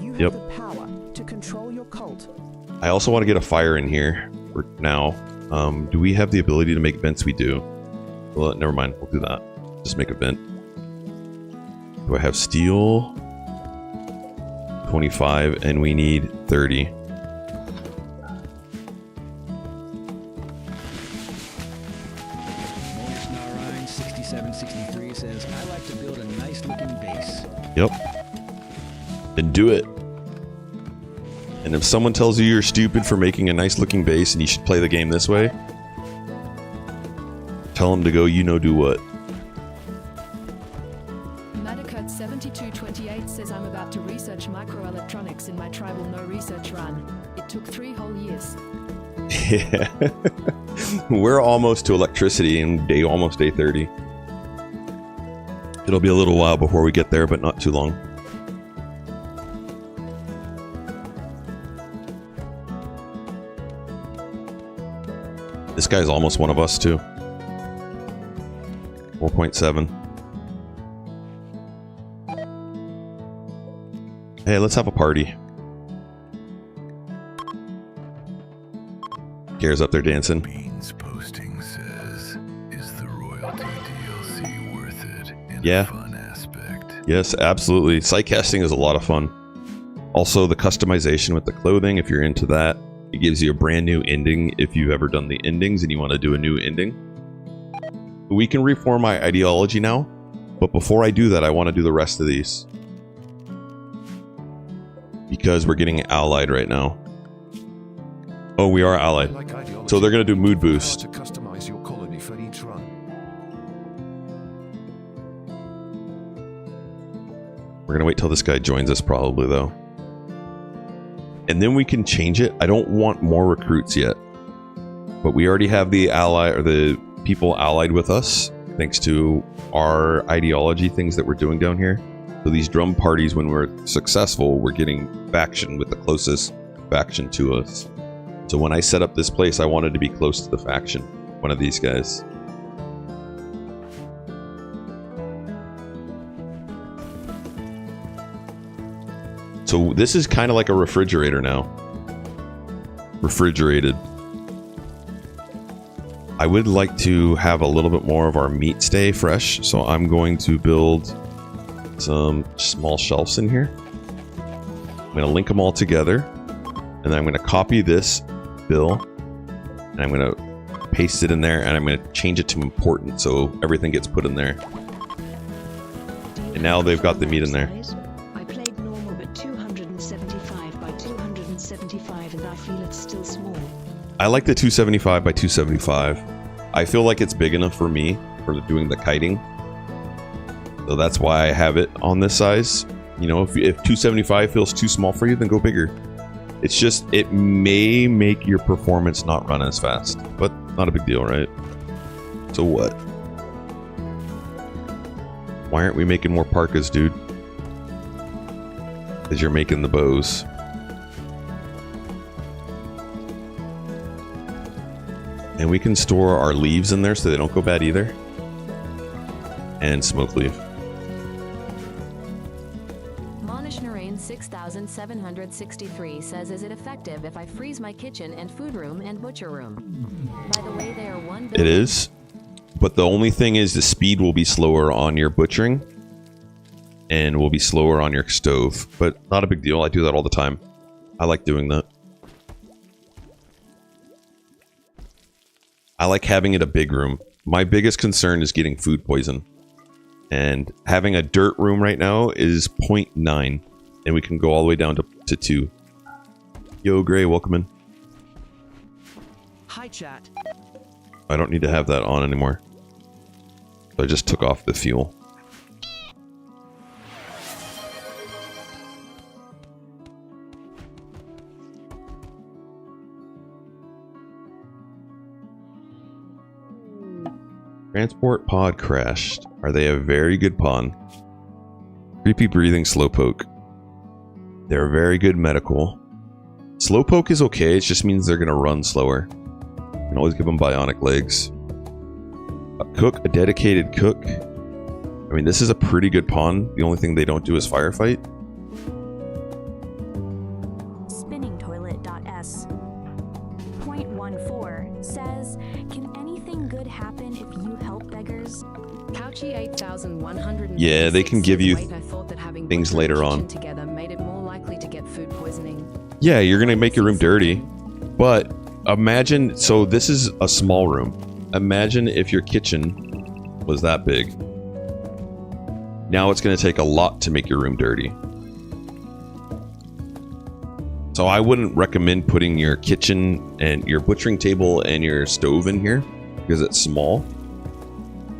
Speaker 4: You have the power to control your cult.
Speaker 1: I also want to get a fire in here for now. Do we have the ability to make vents? We do. Well, never mind. We'll do that. Just make a vent. Do I have steel? 25, and we need 30.
Speaker 18: Narine 6763 says, I like to build a nice looking base.
Speaker 1: Yep. Then do it. And if someone tells you you're stupid for making a nice looking base and you should play the game this way, tell them to go, you know, do what?
Speaker 7: Madakurt 7228 says I'm about to research microelectronics in my tribal no research run. It took 3 whole years.
Speaker 1: Yeah. We're almost to electricity in almost day 30. It'll be a little while before we get there, but not too long. This guy's almost one of us too. 4.7. Hey, let's have a party. Gare's up there dancing.
Speaker 6: Beans posting says, is the royalty DLC worth it in
Speaker 1: Yeah.
Speaker 6: a fun aspect?
Speaker 1: Yes, absolutely. Site casting is a lot of fun. Also, the customization with the clothing, if you're into that, it gives you a brand new ending if you've ever done the endings and you want to do a new ending. We can reform my ideology now, but before I do that, I want to do the rest of these. Because we're getting allied right now. Oh, we are allied. So they're going to do mood boost.
Speaker 12: To customize your colony for each run.
Speaker 1: We're going to wait till this guy joins us probably, though. And then we can change it. I don't want more recruits yet. But we already have the ally, or the people allied with us, thanks to our ideology things that we're doing down here. So these drum parties, when we're successful, we're getting faction with the closest faction to us. So when I set up this place, I wanted to be close to the faction, one of these guys. So this is kind of like a refrigerator now. Refrigerated. I would like to have a little bit more of our meat stay fresh, so I'm going to build some small shelves in here. I'm going to link them all together, and then I'm going to copy this bill, and I'm going to paste it in there, and I'm going to change it to important, so everything gets put in there. And now they've got the meat in there.
Speaker 23: I played normal, but 275 by 275, and I feel it's still small.
Speaker 1: I like the 275 by 275. I feel like it's big enough for me for doing the kiting. So that's why I have it on this size. You know, if 275 feels too small for you, then go bigger. It's just, it may make your performance not run as fast, but not a big deal, right? So what? Why aren't we making more parkas, dude? Because you're making the bows. And we can store our leaves in there so they don't go bad either. And smoke leaf.
Speaker 8: Monish Narain 6763 says, is it effective if I freeze my kitchen and food room and butcher room? By the way, they are one...
Speaker 1: It is. But the only thing is the speed will be slower on your butchering. And will be slower on your stove. But not a big deal. I do that all the time. I like doing that. I like having it a big room. My biggest concern is getting food poison. And having a dirt room right now is 0.9. And we can go all the way down to 2. Yo, Gray, welcome in.
Speaker 13: Hi, chat.
Speaker 1: I don't need to have that on anymore. So I just took off the fuel. Transport pod crashed. Are they a very good pawn? Creepy breathing slowpoke. They're very good medical. Slowpoke is okay, it just means they're gonna run slower. You can always give them bionic legs. A cook, a dedicated cook. I mean, this is a pretty good pawn. The only thing they don't do is firefight.
Speaker 19: Spinningtoilet.s. Point 14 says, can anything good happen if you help beggars?
Speaker 3: Couchy 8100.
Speaker 1: Yeah, they can give you things later on.
Speaker 3: Together made it more likely to get food poisoning.
Speaker 1: Yeah, you're gonna make your room dirty. But imagine, so this is a small room. Imagine if your kitchen was that big. Now it's gonna take a lot to make your room dirty. So I wouldn't recommend putting your kitchen and your butchering table and your stove in here because it's small.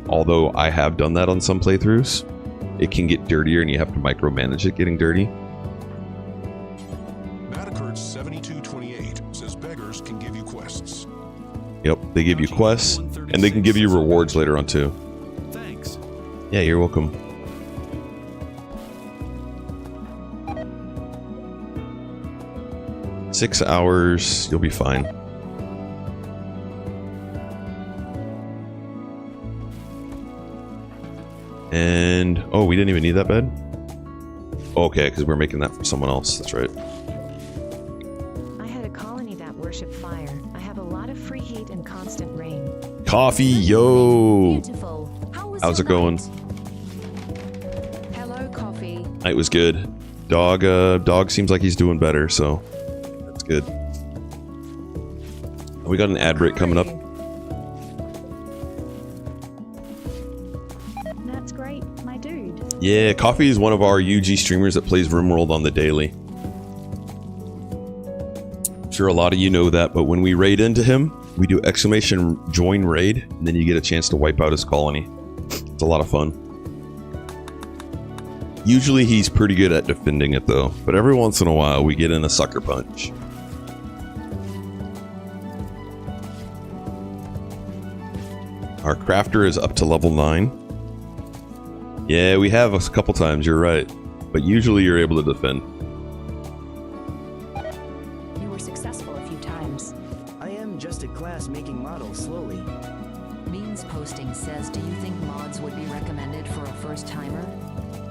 Speaker 1: Although I have done that on some playthroughs. It can get dirtier and you have to micromanage it getting dirty.
Speaker 14: Mattacurt7228 says beggars can give you quests.
Speaker 1: Yep, they give you quests and they can give you rewards later on too.
Speaker 13: Thanks.
Speaker 1: Yeah, you're welcome. Six hours, you'll be fine. And oh, we didn't even need that bed? Okay, because we're making that for someone else. That's right.
Speaker 20: I had a colony that worshipped fire. I have a lot of free heat and constant rain.
Speaker 1: Coffee, yo!
Speaker 20: Beautiful.
Speaker 1: How's it going?
Speaker 3: Hello, Coffee.
Speaker 1: Night was good. Dog seems like he's doing better, so that's good. We got an ad break coming up.
Speaker 20: That's great, my dude.
Speaker 1: Yeah, Coffee is one of our UG streamers that plays Rimworld on the daily. I'm sure a lot of you know that, but when we raid into him, we do exclamation join raid, and then you get a chance to wipe out his colony. It's a lot of fun. Usually he's pretty good at defending it though, but every once in a while we get in a sucker punch. Our crafter is up to level 9. Yeah, we have a couple times, you're right. But usually you're able to defend.
Speaker 20: You were successful a few times.
Speaker 13: I am just a class making models slowly.
Speaker 8: Means posting says, do you think mods would be recommended for a first timer?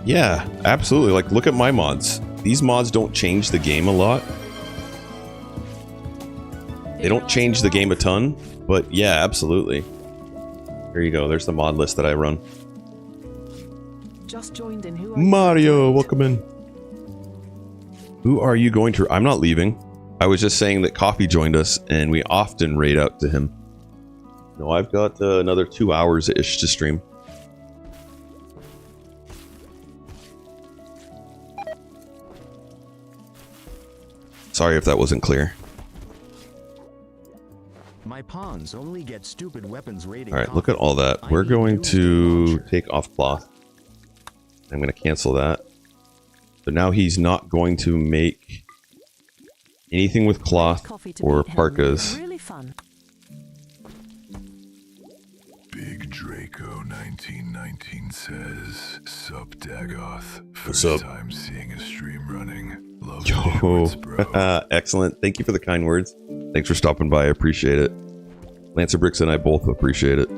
Speaker 1: Yeah, absolutely. Like, look at my mods. These mods don't change the game a lot. They don't change the game a ton, but yeah, absolutely. Here you go. There's the mod list that I run.
Speaker 20: Just joined in. Who
Speaker 1: Mario, welcome in. Who are you going to... I'm not leaving. I was just saying that Coffee joined us, and we often raid out to him. No, I've got another 2 hours-ish to stream. Sorry if that wasn't clear.
Speaker 13: My pawns only get stupid weapons rating.
Speaker 1: Alright, look at all that. We're going to take off cloth. I'm going to cancel that. So now he's not going to make Anything with cloth or parkas.
Speaker 7: Really fun.
Speaker 6: Big Draco 1919 says, Sup Dagoth.
Speaker 1: What's
Speaker 6: First
Speaker 1: up?
Speaker 6: time seeing a stream running. Love
Speaker 1: Yo,
Speaker 6: the shorts, bro.
Speaker 1: excellent. Thank you for the kind words. Thanks for stopping by. I appreciate it. Lancer Bricks and I both appreciate it.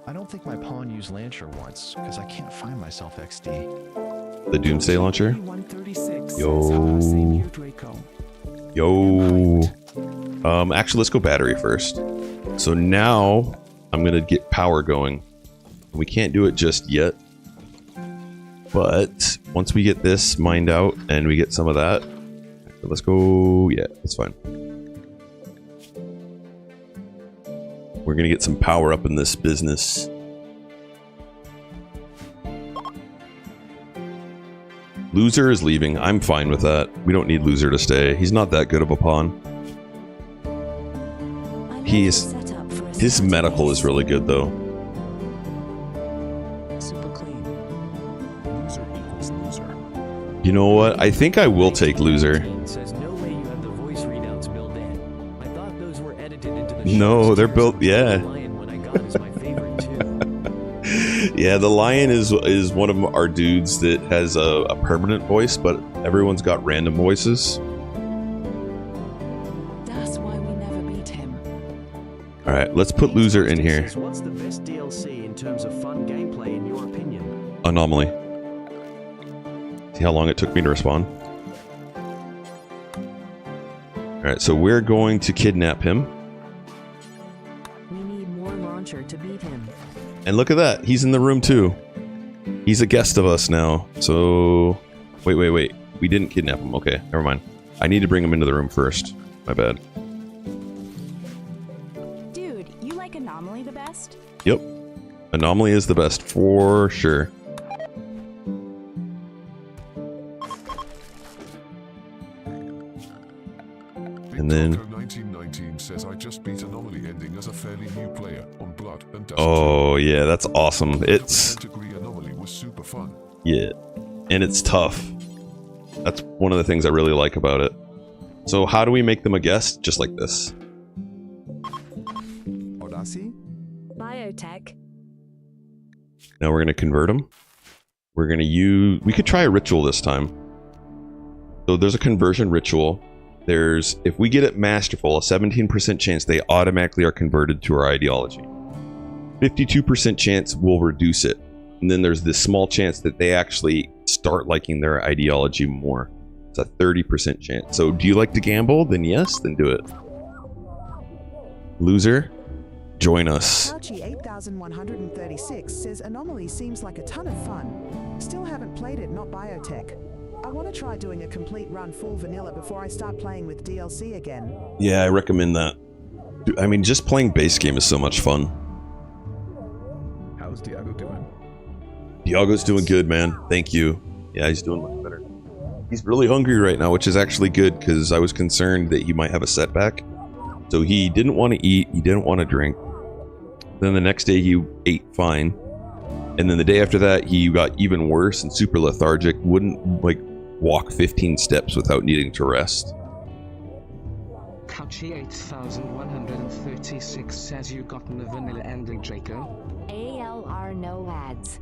Speaker 11: I don't think my pawn used Lancer once, because I can't find myself XD.
Speaker 1: The Doomsday Launcher.
Speaker 4: 136
Speaker 1: Yo.
Speaker 4: says, same here, Draco.
Speaker 1: Yo. Actually, let's go battery first. So now I'm gonna get power going. We can't do it just yet, but once we get this mined out and we get some of that, let's go. Yeah, that's fine. We're gonna get some power up in this business. Loser is leaving. I'm fine with that. We don't need Loser to stay. He's not that good of a pawn. His medical is really good though.
Speaker 11: Super clean. Loser equals loser.
Speaker 1: You know what? I think I will take Loser.
Speaker 21: Says no way you have the voice readouts built in. I thought those were edited into the
Speaker 1: No, they're built. Yeah.
Speaker 21: Lion when I got is my favorite too.
Speaker 1: Yeah, the lion is one of our dudes that has a permanent voice, but everyone's got random voices.
Speaker 7: That's why we never beat him.
Speaker 1: All right, let's put Loser in here.
Speaker 13: What's the best DLC in terms of fun gameplay in your opinion?
Speaker 1: Anomaly. See how long it took me to respond? All right, so we're going to kidnap him.
Speaker 8: We need more launcher to beat him.
Speaker 1: And look at that. He's in the room too. He's a guest of us now. So, wait. We didn't kidnap him. Okay, never mind. I need to bring him into the room first. My bad.
Speaker 19: Dude, you like Anomaly the best?
Speaker 1: Yep. Anomaly is the best for sure. And then
Speaker 14: 1919 says I just beat Anomaly ending as a fairly new player on Blood and Dust.
Speaker 1: oh yeah, that's awesome. It's
Speaker 14: Degree Anomaly was super fun.
Speaker 1: yeah, and it's tough. That's one of the things I really like about it. So how do we make them a guest? Just like this.
Speaker 4: Audacy?
Speaker 5: Biotech.
Speaker 1: Now we're gonna convert them. We're gonna use. We could try a ritual this time. So there's a conversion ritual. There's, if we get it masterful, a 17% chance they automatically are converted to our ideology. 52% chance we'll reduce it. And then there's this small chance that they actually start liking their ideology more. It's a 30% chance. So do you like to gamble? Then yes, then do it. Loser, join us.
Speaker 16: Archie 8136 says Anomaly seems like a ton of fun. Still haven't played it, not biotech. I want to try doing a complete run full vanilla before I start playing with DLC again.
Speaker 1: Yeah, I recommend that. Dude, I mean, just playing base game is so much fun.
Speaker 11: How's Diago doing?
Speaker 1: Diago's doing good, man. Thank you. Yeah, he's doing much better. He's really hungry right now, which is actually good because I was concerned that he might have a setback. So he didn't want to eat, he didn't want to drink. Then the next day he ate fine. And then the day after that he got even worse and super lethargic, wouldn't like walk 15 steps without needing to rest.
Speaker 17: Couchy 8136 says you gotten the vanilla ending, Draco.
Speaker 8: ALR no ads.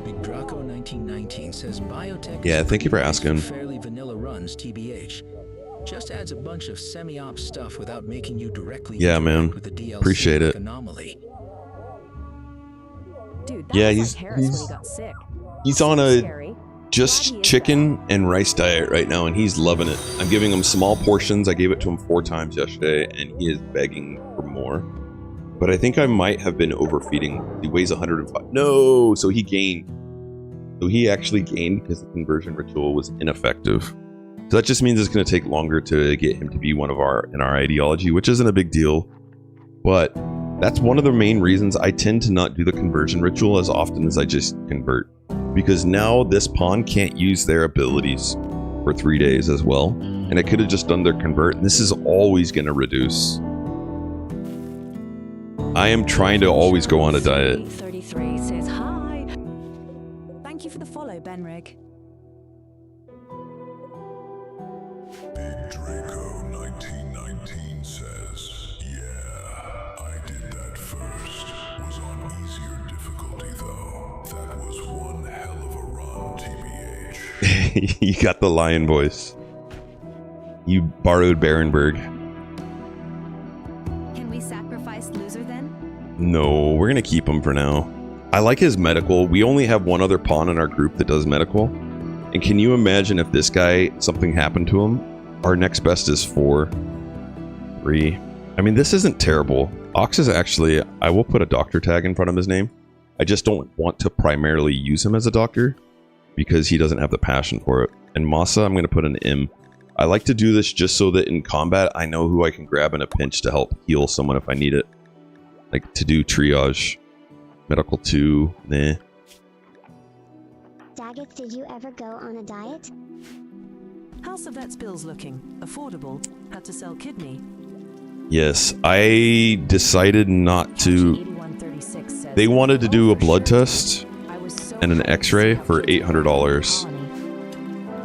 Speaker 24: Big Draco 1919 says biotech.
Speaker 1: Yeah, thank you for asking.
Speaker 24: Fairly vanilla runs, TBH. Just adds a bunch of semi-op stuff without making you directly.
Speaker 1: Yeah, man.
Speaker 24: With the DLC
Speaker 1: Appreciate it.
Speaker 24: Anomaly.
Speaker 5: Dude,
Speaker 1: Yeah, he's on a just chicken and rice diet right now, and he's loving it. I'm giving him small portions. I gave it to him 4 times yesterday, and he is begging for more. But I think I might have been overfeeding. He weighs 105. No, so he gained. So he actually gained because the conversion ritual was ineffective. So that just means it's going to take longer to get him to be one of our in our ideology, which isn't a big deal. But that's one of the main reasons I tend to not do the conversion ritual as often as I just convert. Because now this pawn can't use their abilities for 3 days as well. And I could have just done their convert, and this is always going to reduce. I am trying to always go on a diet.
Speaker 5: 33 says hi.
Speaker 7: Thank you for the follow, Benrig.
Speaker 14: Big Draco 1919 says, yeah, I did that first. Was on easier difficulty though. That was one hell of a run, TBH.
Speaker 1: You got the lion voice. You borrowed Barenberg.
Speaker 7: Can we sacrifice loser then?
Speaker 1: No, we're gonna keep him for now. I like his medical. We only have one other pawn in our group that does medical. And can you imagine if this guy, something happened to him? Our next best is 4. 3. I mean, this isn't terrible. Ox is actually, I will put a doctor tag in front of his name. I just don't want to primarily use him as a doctor because he doesn't have the passion for it. And Masa, I'm going to put an M. I like to do this just so that in combat, I know who I can grab in a pinch to help heal someone if I need it. Like to do triage. Medical 2, nah.
Speaker 2: Daggett, did you ever go on a diet?
Speaker 7: How's the vet's bills looking? Affordable? Had to sell kidney?
Speaker 1: Yes, I decided not to. They wanted to do a blood test and an x-ray for $800.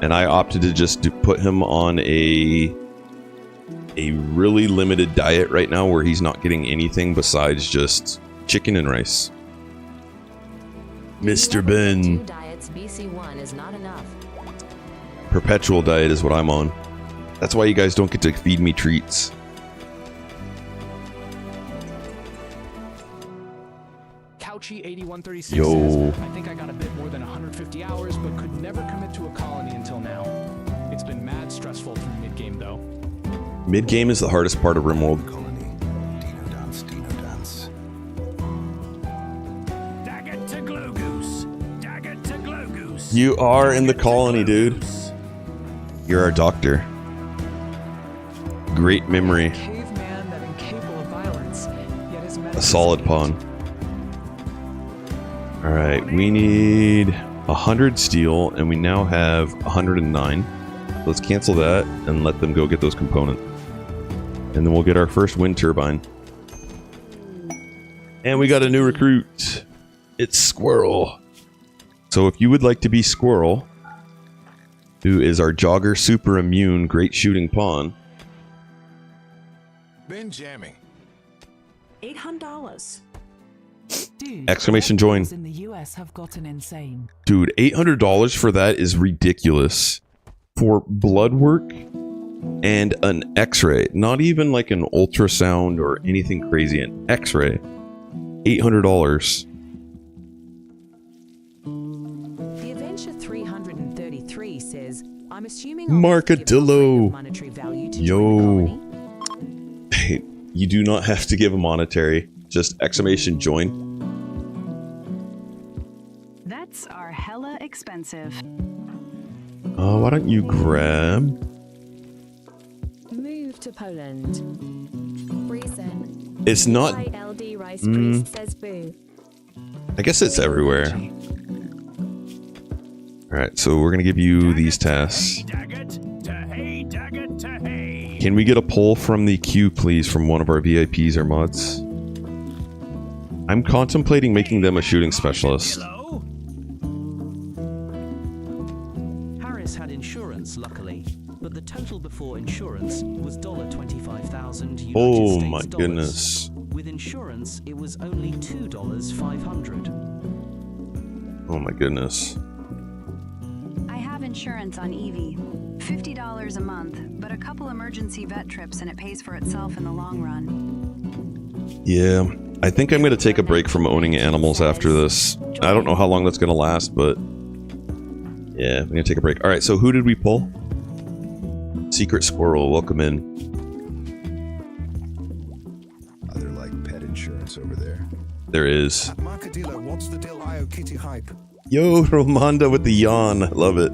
Speaker 1: And I opted to just put him on a really limited diet right now where he's not getting anything besides just chicken and rice. Mr. Ben.
Speaker 8: Diets BC1 is not enough.
Speaker 1: Perpetual diet is what I'm on. That's why you guys don't get to feed me treats.
Speaker 4: Couchy8136
Speaker 1: Yo.
Speaker 4: says, I think I got a bit more than 150 hours, but could never commit to a colony until now. It's been mad stressful through mid-game, though.
Speaker 1: Mid-game is the hardest part of Rimworld.
Speaker 10: Daggett to Glogoose. Daggett to Glogoose.
Speaker 1: You are in the colony, dude. You're our doctor. Great memory.
Speaker 4: Caveman that incapable of violence, yet his
Speaker 1: A solid pawn. Alright, we need 100 steel, and we now have 109. Let's cancel that and let them go get those components. And then we'll get our first wind turbine. And we got a new recruit. It's Squirrel. So if you would like to be Squirrel, who is our jogger super immune great shooting pawn.
Speaker 9: Been jamming.
Speaker 7: $800.
Speaker 15: Dude,
Speaker 1: Exclamation join.
Speaker 15: in the US have gotten insane.
Speaker 1: Dude, $800 for that is ridiculous. For blood work and an x-ray. Not even like an ultrasound or anything crazy. An x-ray. $800.
Speaker 5: The Adventure 333 says, I'm assuming
Speaker 1: Marcadillo.
Speaker 5: monetary value to
Speaker 1: Yo. You do not have to give a monetary. Just exclamation join.
Speaker 22: Vets are hella expensive.
Speaker 1: Why don't you grab...
Speaker 5: Move to Poland. Reason.
Speaker 1: It's not...
Speaker 5: ILD Rice Priest says boo.
Speaker 1: I guess it's everywhere. Alright, so we're gonna give you these tasks. Can we get a poll from the queue, please, from one of our VIPs or mods? I'm contemplating making them a shooting specialist.
Speaker 24: Harris had insurance, luckily, but the total before insurance was $25,000 United
Speaker 1: Oh
Speaker 24: States
Speaker 1: my
Speaker 24: dollars.
Speaker 1: goodness.
Speaker 24: With insurance, it was only $2,500.
Speaker 1: Oh my goodness.
Speaker 22: I have insurance on Eevee. $50 a month, but a couple emergency vet trips and it pays for itself in the long run.
Speaker 1: Yeah, I think I'm gonna take a break from owning animals after this. I don't know how long that's gonna last, but yeah, I'm gonna take a break. Alright, so who did we pull? Secret Squirrel, welcome in.
Speaker 12: Other like pet insurance over there.
Speaker 1: There is.
Speaker 12: Marcadillo, what's the deal IO kitty hype?
Speaker 1: Yo, Romonda with the yawn. I love it.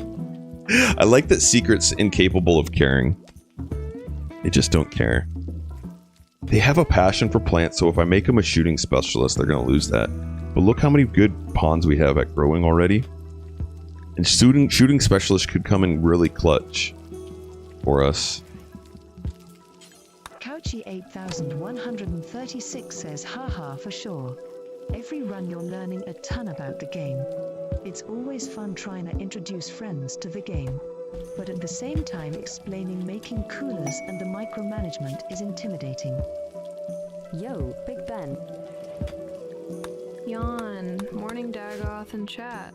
Speaker 1: I like that Secret's incapable of caring. They just don't care. They have a passion for plants, so if I make them a shooting specialist, they're going to lose that. But look how many good pawns we have at growing already. And shooting specialist could come in really clutch for us.
Speaker 7: Couchy 8136 says, haha, for sure. Every run you're learning a ton about the game. It's always fun trying to introduce friends to the game. But at the same time explaining making coolers and the micromanagement is intimidating.
Speaker 8: Yo, Big Ben.
Speaker 3: Yawn. Morning Dagoth and chat.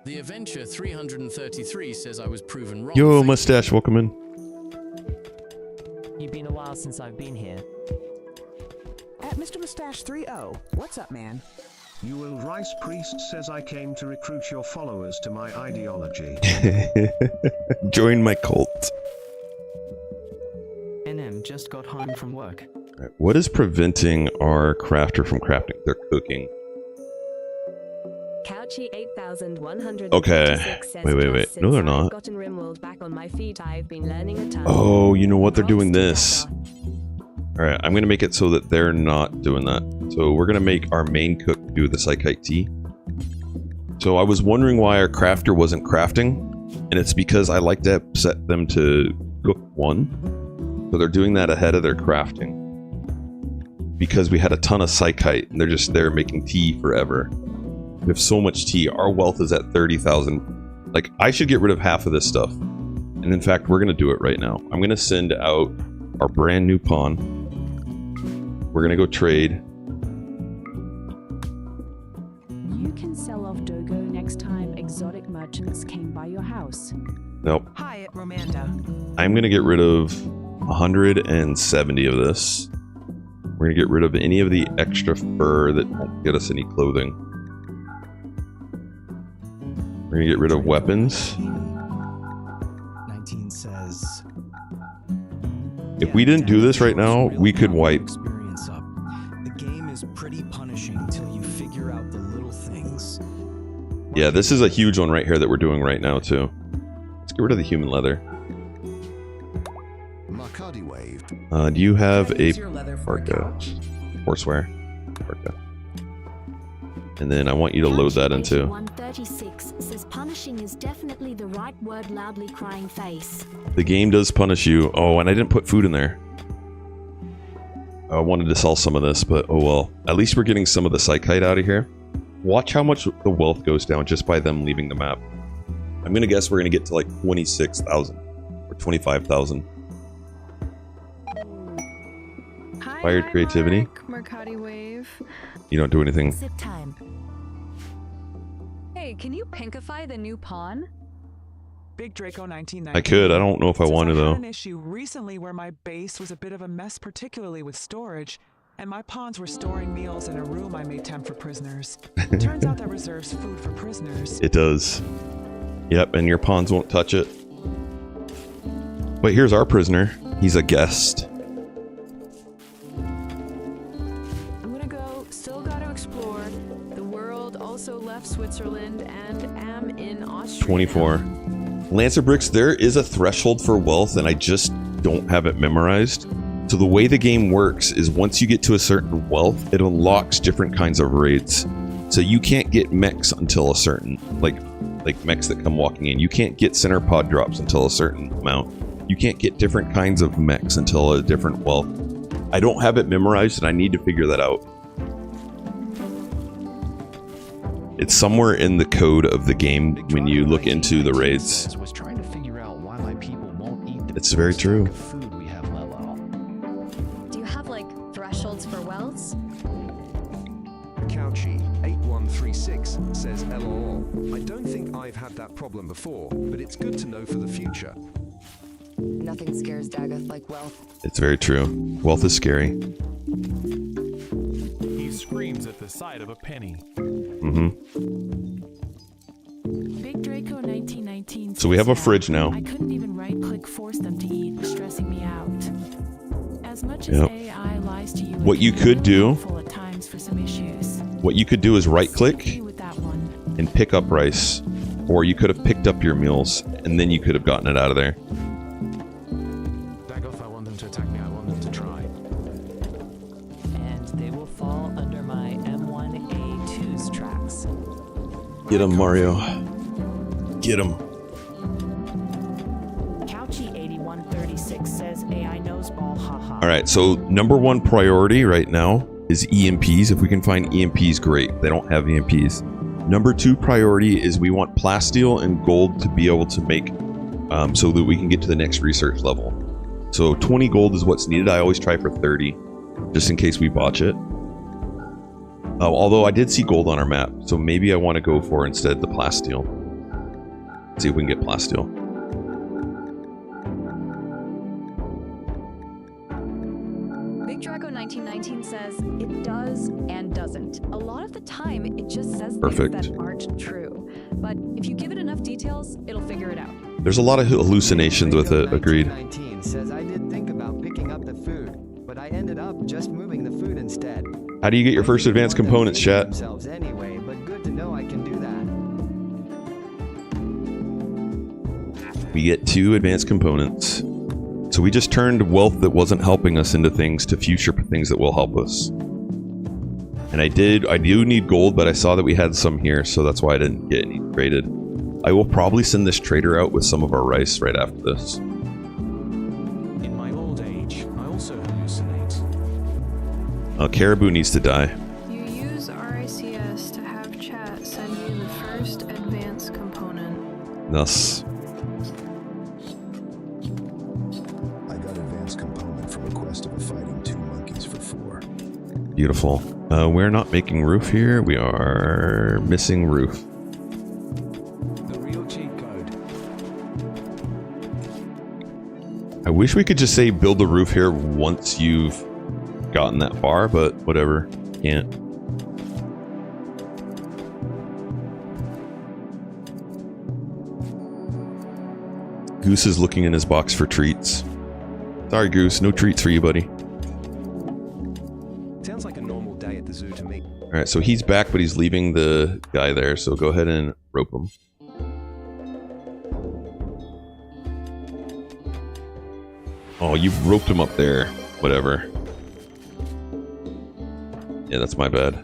Speaker 18: The Adventure 333 says I was proven wrong.
Speaker 1: Yo, Mustache, welcome in.
Speaker 21: You've been a while since I've been here.
Speaker 16: At Mr. Mustache 30, what's up, man?
Speaker 20: Ewell Rice Priest says I came to recruit your followers to my ideology.
Speaker 1: Join my cult.
Speaker 21: NM just got home from work.
Speaker 1: Right, what is preventing our crafter from crafting? They're cooking.
Speaker 8: Couchy 8100.
Speaker 1: Okay. Wait. No, they're not.
Speaker 8: Gotten Rimworld back on my feet. I've been learning a ton.
Speaker 1: Oh, you know what? They're doing this. Alright, I'm going to make it so that they're not doing that. So we're going to make our main cook do the Psychite tea. So I was wondering why our crafter wasn't crafting. And it's because I like to set them to cook 1. So they're doing that ahead of their crafting. Because we had a ton of Psychite and they're just there making tea forever. We have so much tea. Our wealth is at 30,000. Like, I should get rid of half of this stuff. And in fact, we're going to do it right now. I'm going to send out our brand new pawn. We're going to go trade.
Speaker 19: You can sell off Dogo next time exotic merchants came by your house.
Speaker 1: Nope.
Speaker 16: Hi, at Romanda.
Speaker 1: I'm going to get rid of 170 of this. We're going to get rid of any of the extra fur that won't get us any clothing. We're going to get rid of weapons.
Speaker 11: 19 says...
Speaker 1: If we didn't do this right now, we could wipe.
Speaker 11: The game is pretty punishing till you figure out the little things.
Speaker 1: Yeah, this is a huge one right here that we're doing right now, too. Let's get rid of the human leather.
Speaker 12: Makadi wave.
Speaker 1: Do you have a parka? Horseware. Parka. And then I want you to load that into.
Speaker 2: 136 says punishing is definitely the right word, loudly crying face.
Speaker 1: The game does punish you. Oh, and I didn't put food in there. I wanted to sell some of this, but oh well. At least we're getting some of the Psychite out of here. Watch how much the wealth goes down just by them leaving the map. I'm gonna guess we're gonna get to like 26,000 or 25,000. Fired creativity.
Speaker 3: Mercati wave.
Speaker 1: You don't do anything.
Speaker 5: Zip time. Hey, can you pinkify the new pawn?
Speaker 23: Big Draco 1990.
Speaker 1: I could. I don't know if I want to
Speaker 23: I
Speaker 1: though.
Speaker 23: had an issue recently where my base was a bit of a mess, particularly with storage, and my pawns were storing meals in a room I made temp for prisoners. It turns out that reserves food for prisoners.
Speaker 1: It does. Yep, and your pawns won't touch it. But here's our prisoner. He's a guest.
Speaker 8: I'm gonna go. Still gotta explore. The world also left Switzerland and am in Austria.
Speaker 1: 24. Lancer bricks, there is a threshold for wealth and I just don't have it memorized. So the way the game works is once you get to a certain wealth, it unlocks different kinds of raids. So you can't get mechs until a certain, like mechs that come walking in. You can't get center pod drops until a certain amount. You can't get different kinds of mechs until a different wealth. I don't have it memorized and I need to figure that out. It's somewhere in the code of the game when you look into the raids.
Speaker 11: Was trying to figure out why my people won't eat the
Speaker 1: It's very true.
Speaker 11: food we have level.
Speaker 5: Do you have like thresholds for wealths?
Speaker 12: Couchy 8136 says LOL. I don't think I've had that problem before, but it's good to know for the future.
Speaker 8: Nothing scares Dagoth like wealth.
Speaker 1: It's very true. Wealth is scary.
Speaker 10: He screams at the sight of a penny.
Speaker 7: Big Draco 1919.
Speaker 1: So we have a fridge now.
Speaker 7: I couldn't even right-click force them to eat, stressing me out. As much as
Speaker 1: Yep.
Speaker 7: AI lies to you,
Speaker 1: What you could do,
Speaker 7: full at times for some issues.
Speaker 1: what you could do is right-click and pick up rice, or you could have picked up your meals, and then you could have gotten it out of there.
Speaker 4: Dagoth, I want them to attack me. I want them to try.
Speaker 21: And they will fall under my M1A2's tracks.
Speaker 1: Get him, Mario. Get him.
Speaker 7: Couchy 8136 says AI knows ball, haha.
Speaker 1: Alright, so number one priority right now is EMPs. If we can find EMPs, great. They don't have EMPs. Number 2 priority is we want plasteel and gold to be able to make so that we can get to the next research level. So 20 gold is what's needed. I always try for 30, just in case we botch it. Although I did see gold on our map, so maybe I want to go for instead the plasteel. See if we can get plasteel.
Speaker 5: Big Draco 1919 says it does and doesn't. A lot of the time, it just says
Speaker 1: Perfect.
Speaker 5: things that aren't true. But if you give it enough details, it'll figure it out.
Speaker 1: There's a lot of hallucinations with it. Agreed.
Speaker 21: 19 says I did think about picking up the food, but I ended up just moving the food instead.
Speaker 1: How do you get your first advanced components, chat?
Speaker 21: Themselves anyway, but good to know I can do that.
Speaker 1: We get 2 advanced components. So we just turned wealth that wasn't helping us into things to future things that will help us. And I do need gold, but I saw that we had some here, so that's why I didn't get any traded. I will probably send this trader out with some of our rice right after this.
Speaker 4: In my old age, I also hallucinate.
Speaker 1: Caribou needs to die.
Speaker 3: You use RICS to have chat send you the first advanced component.
Speaker 1: Thus.
Speaker 11: I got advanced component from a quest of fighting 2 monkeys for 4.
Speaker 1: Beautiful. We're not making roof here. We are missing roof.
Speaker 4: The real cheat code.
Speaker 1: I wish we could just say build the roof here once you've gotten that far, but whatever. Can't. Goose is looking in his box for treats. Sorry, Goose. No treats for you, buddy.
Speaker 12: Sounds like a normal day at the zoo to me.
Speaker 1: Alright, so he's back, but he's leaving the guy there, so go ahead and rope him. Oh, you roped him up there. Whatever. Yeah, that's my bad.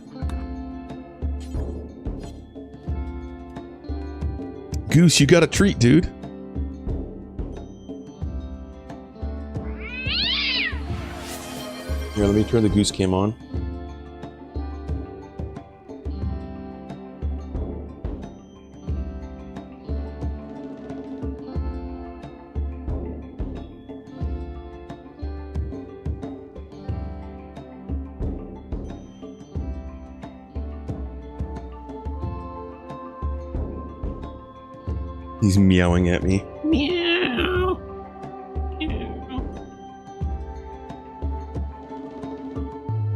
Speaker 1: Goose, you got a treat, dude. Here, let me turn the goose cam on. He's meowing at me. Meow.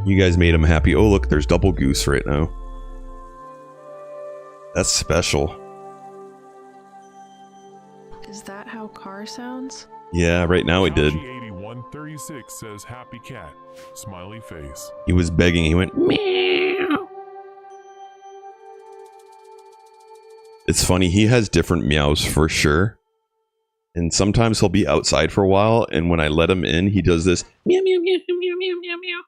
Speaker 1: You guys made him happy. Oh, look, there's double goose right now. That's special.
Speaker 3: Is that how car sounds?
Speaker 1: Yeah, right now it did.
Speaker 6: 8136 says happy cat. Smiley face.
Speaker 1: He was begging. He went, meow. It's funny. He has different meows for sure. And sometimes he'll be outside for a while. And when I let him in, he does this meow, meow, meow, meow, meow, meow, meow.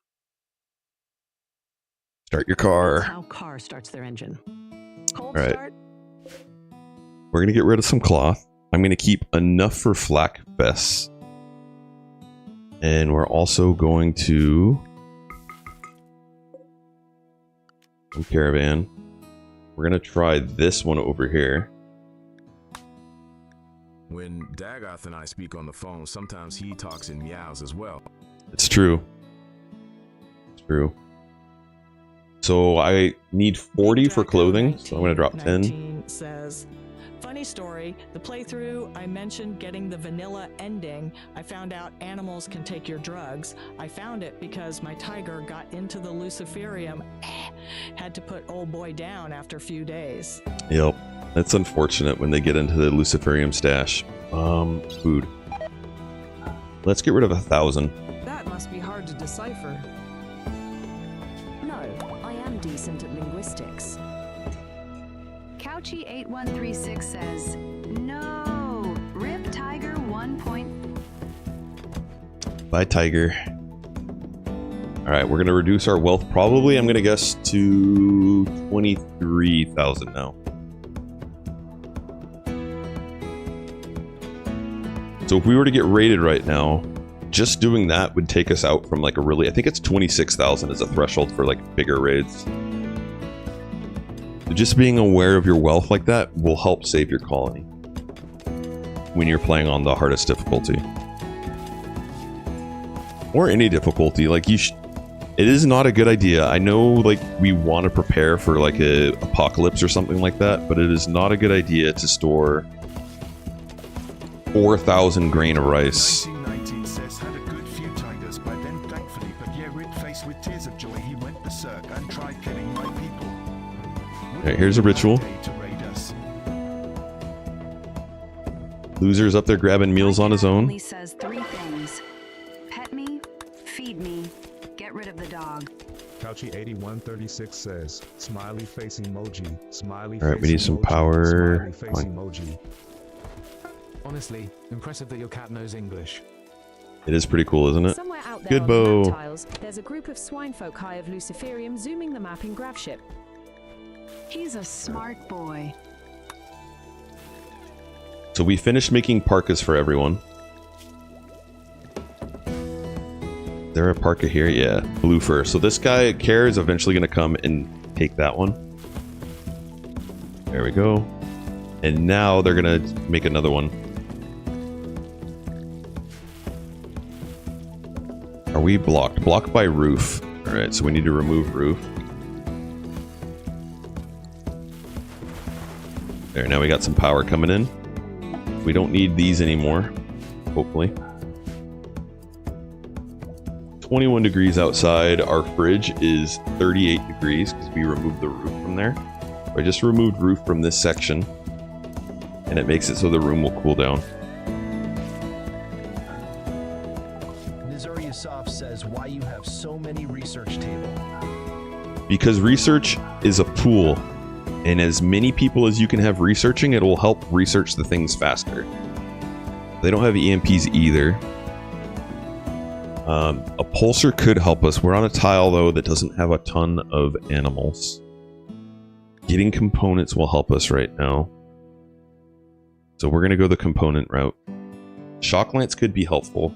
Speaker 1: Start your car.
Speaker 13: That's how car starts their engine. Cold
Speaker 1: All right.
Speaker 13: start.
Speaker 1: We're going to get rid of some cloth. I'm going to keep enough for flak vests. And we're also going to... caravan. We're going to try this one over here.
Speaker 9: When Dagoth and I speak on the phone, sometimes he talks in meows as well.
Speaker 1: It's true. It's true. So I need 40 for clothing, so I'm going to drop 10.
Speaker 13: Says, funny story, the playthrough, I mentioned getting the vanilla ending. I found out animals can take your drugs. I found it because my tiger got into the luciferium. Had to put old boy down after a few days.
Speaker 1: Yep. That's unfortunate when they get into the luciferium stash. Food. Let's get rid of 1,000.
Speaker 13: That must be hard to decipher.
Speaker 2: No, I am decent at linguistics.
Speaker 22: Couchy8136 says, no, rip tiger 1 point.
Speaker 1: Bye, tiger. Alright, we're going to reduce our wealth probably, I'm going to guess, to 23,000 now. So if we were to get raided right now, just doing that would take us out from like a really... I think it's 26,000 as a threshold for like bigger raids. So just being aware of your wealth like that will help save your colony when you're playing on the hardest difficulty. Or any difficulty. Like, it is not a good idea. I know, like, we want to prepare for like a apocalypse or something like that, but it is not a good idea to store 4,000 grain of rice.
Speaker 10: 1919 says had a good few tigers by then, thankfully, but yeah, rid faced with tears of joy, he went berserk and tried killing my people.
Speaker 1: Alright, here's a ritual. Loser's up there grabbing meals on his own.
Speaker 22: Only says 3 things: pet me, feed me, get rid of the dog.
Speaker 20: Couchy8136 says, smiley face emoji, smiley face.
Speaker 1: Alright, we need some power.
Speaker 20: Smiley face emoji.
Speaker 4: Honestly, impressive that your cat knows English.
Speaker 1: It is pretty cool, isn't it?
Speaker 14: Somewhere out there
Speaker 1: Good
Speaker 14: on the
Speaker 1: bow.
Speaker 14: map tiles, there's a group of swine folk high of Luciferium zooming the map in GravShip.
Speaker 22: He's a smart boy.
Speaker 1: So we finished making parkas for everyone. Is there a parka here? Yeah, blue fur. So this guy, Care, is eventually going to come and take that one. There we go. And now they're going to make another one. Are we blocked? Blocked by roof. Alright, so we need to remove roof. There, now we got some power coming in. We don't need these anymore, hopefully. 21 degrees outside. Our fridge is 38 degrees because we removed the roof from there. I just removed roof from this section, and it makes it so the room will cool down.
Speaker 11: Nizuriusov says why you have so many research tables.
Speaker 1: Because research is a pool, and as many people as you can have researching, it will help research the things faster. They don't have EMPs either. A pulsar could help us. We're on a tile, though, that doesn't have a ton of animals. Getting components will help us right now. So we're going to go the component route. Shock lance could be helpful,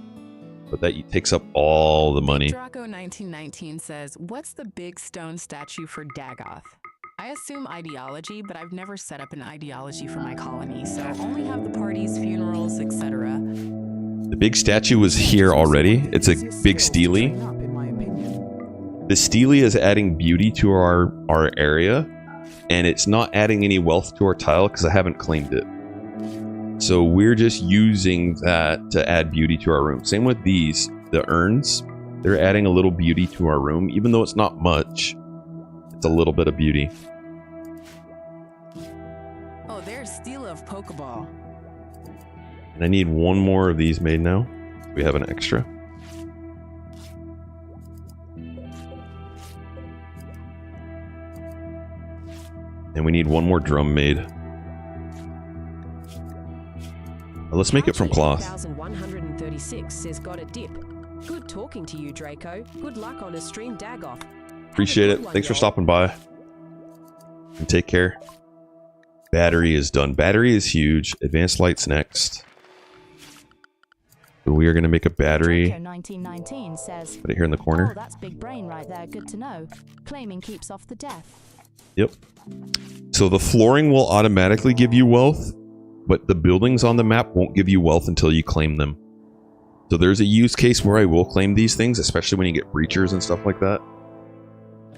Speaker 1: but that takes up all the money.
Speaker 8: Draco1919 says, what's the big stone statue for Dagoth? I assume ideology, but I've never set up an ideology for my colony, so only have the parties, funerals, etc.
Speaker 1: The big statue was here already. It's a big steely. The steely is adding beauty to our area, and it's not adding any wealth to our tile because I haven't claimed it. So we're just using that to add beauty to our room. Same with these, the urns. They're adding a little beauty to our room, even though it's not much. It's a little bit of beauty.
Speaker 8: Oh, there's Steel of Pokeball.
Speaker 1: And I need one more of these made now. We have an extra. And we need one more drum made. Well, let's make it from cloth.
Speaker 14: 1136 says got a dip. Good talking to you, Draco. Good luck on a stream Dagoth.
Speaker 1: Appreciate it. Thanks for stopping by. And take care. Battery is done. Battery is huge. Advanced lights next. So we are going to make a battery.
Speaker 19: 1919 says,
Speaker 1: put it here in the corner.
Speaker 19: Oh, that's big brain right there. Good to know. Claiming keeps off the death.
Speaker 1: Yep. So the flooring will automatically give you wealth, but the buildings on the map won't give you wealth until you claim them. So there's a use case where I will claim these things, especially when you get breachers and stuff like that.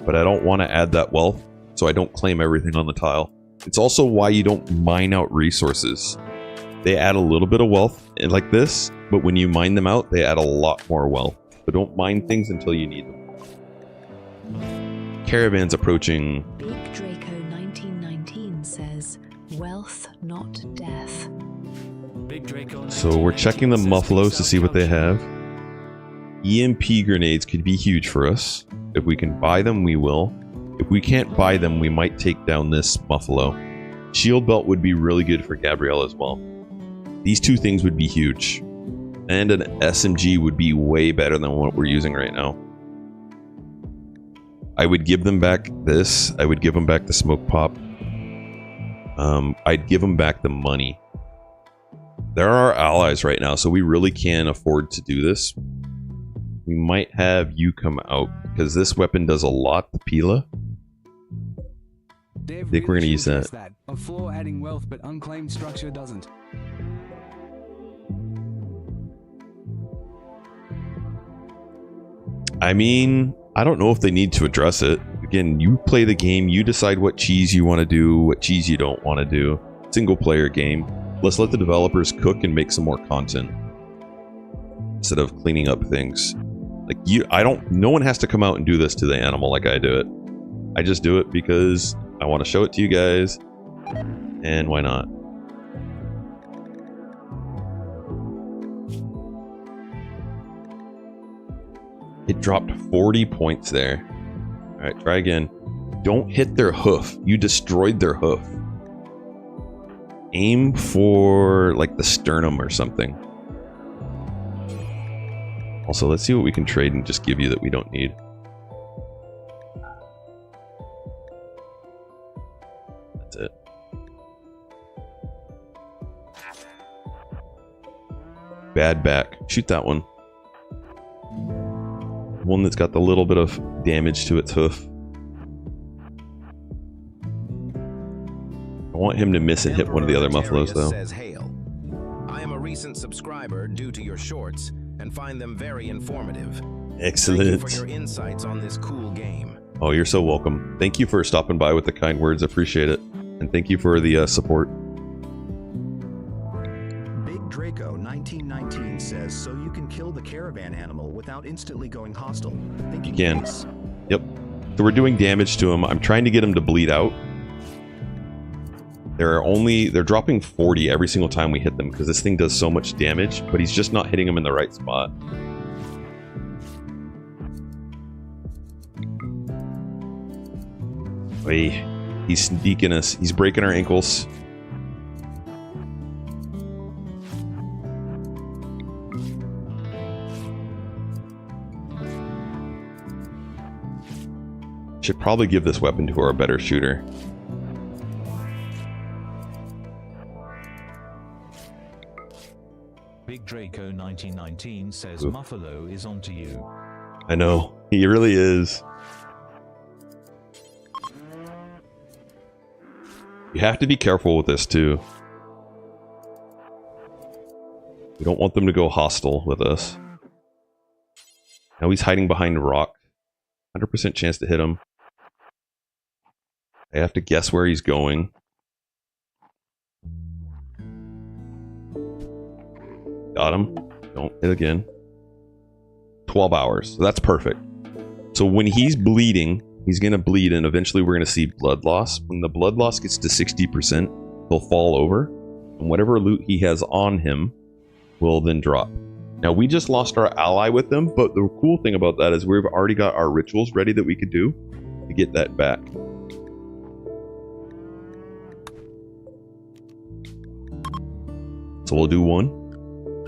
Speaker 1: But I don't want to add that wealth, so I don't claim everything on the tile. It's also why you don't mine out resources. They add a little bit of wealth like this, but when you mine them out, they add a lot more wealth. So don't mine things until you need them. Caravan's approaching.
Speaker 22: Big Draco 1919 says, wealth, not death.
Speaker 10: Big Draco.
Speaker 1: So we're checking the muffaloes to see what they have. EMP grenades could be huge for us. If we can buy them, we will. If we can't buy them, we might take down this muffalo. Shield belt would be really good for Gabrielle as well. These two things would be huge. And an SMG would be way better than what we're using right now. I would give them back this. I would give them back the smoke pop. I'd give them back the money. They're our allies right now, so we really can afford to do this. We might have you come out, because this weapon does a lot, the Pila.
Speaker 4: They've
Speaker 1: I think we're gonna use that.
Speaker 4: A floor adding wealth, but unclaimed structure doesn't.
Speaker 1: I mean, I don't know if they need to address it. Again, you play the game, you decide what cheese you want to do, what cheese you don't want to do. Single player game. Let's let the developers cook and make some more content instead of cleaning up things. Like no one has to come out and do this to the animal like I do it. I just do it because I want to show it to you guys, and why not? It dropped 40 points there. All right, try again. Don't hit their hoof. You destroyed their hoof. Aim for like the sternum or something. Also, let's see what we can trade and just give you that we don't need. That's it. Bad back. Shoot that one. One that's got the little bit of damage to its hoof. I want him to miss and hit one of the other muffaloes, though.
Speaker 15: Says, Hail. I am a recent subscriber due to your shorts and find them very informative.
Speaker 1: Excellent.
Speaker 15: Thank you for your insights on this cool game.
Speaker 1: Oh, you're so welcome. Thank you for stopping by with the kind words. Appreciate it. And thank you for the support.
Speaker 17: Big Draco 1919 says, so you can kill the caravan animal without instantly going hostile.
Speaker 1: You can. Yep. So we're doing damage to him. I'm trying to get him to bleed out. They're dropping 40 every single time we hit them because this thing does so much damage, but he's just not hitting them in the right spot. Wait, he's sneaking us. He's breaking our ankles. Should probably give this weapon to our better shooter.
Speaker 18: Big Draco 1919 says
Speaker 1: Ooh.
Speaker 18: Muffalo is onto you.
Speaker 1: I know, he really is. You have to be careful with this too. We don't want them to go hostile with us. Now he's hiding behind a rock. 100% chance to hit him. I have to guess where he's going. Got him. Don't hit again. 12 hours. So that's perfect. So when he's bleeding, he's going to bleed and eventually we're going to see blood loss. When the blood loss gets to 60%, he'll fall over. And whatever loot he has on him will then drop. Now we just lost our ally with them, but the cool thing about that is we've already got our rituals ready that we could do to get that back. So we'll do one.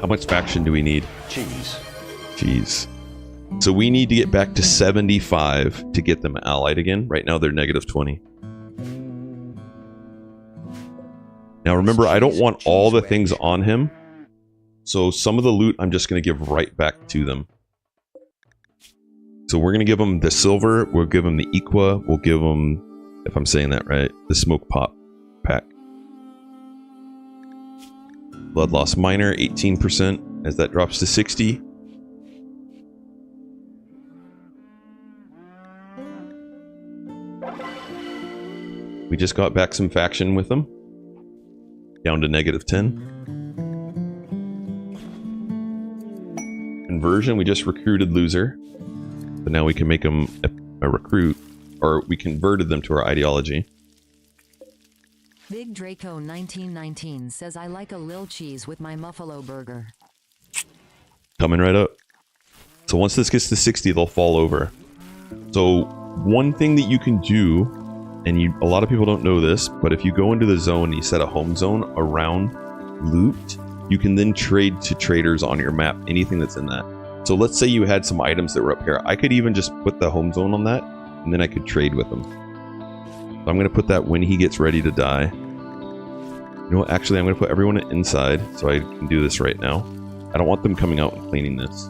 Speaker 1: How much faction do we need? Cheese. So we need to get back to 75 to get them allied again. Right now they're negative 20. Now remember, I don't want all the things on him. So some of the loot I'm just going to give right back to them. So we're going to give them the silver. We'll give them the Equa. We'll give them, if I'm saying that right, the smoke pop pack. Blood loss minor, 18%, as that drops to 60. We just got back some faction with them. Down to negative 10. Conversion, we just recruited loser. But now we can make them a recruit, or we converted them to our ideology.
Speaker 24: Big Draco 1919 says I like a lil cheese with my Muffalo burger.
Speaker 1: Coming right up. So once this gets to 60, they'll fall over. So one thing that you can do, and a lot of people don't know this, but if you go into the zone and you set a home zone around loot, you can then trade to traders on your map, anything that's in that. So let's say you had some items that were up here. I could even just put the home zone on that, and then I could trade with them. So I'm going to put that when he gets ready to die. You know what? Actually, I'm going to put everyone inside, so I can do this right now. I don't want them coming out and cleaning this.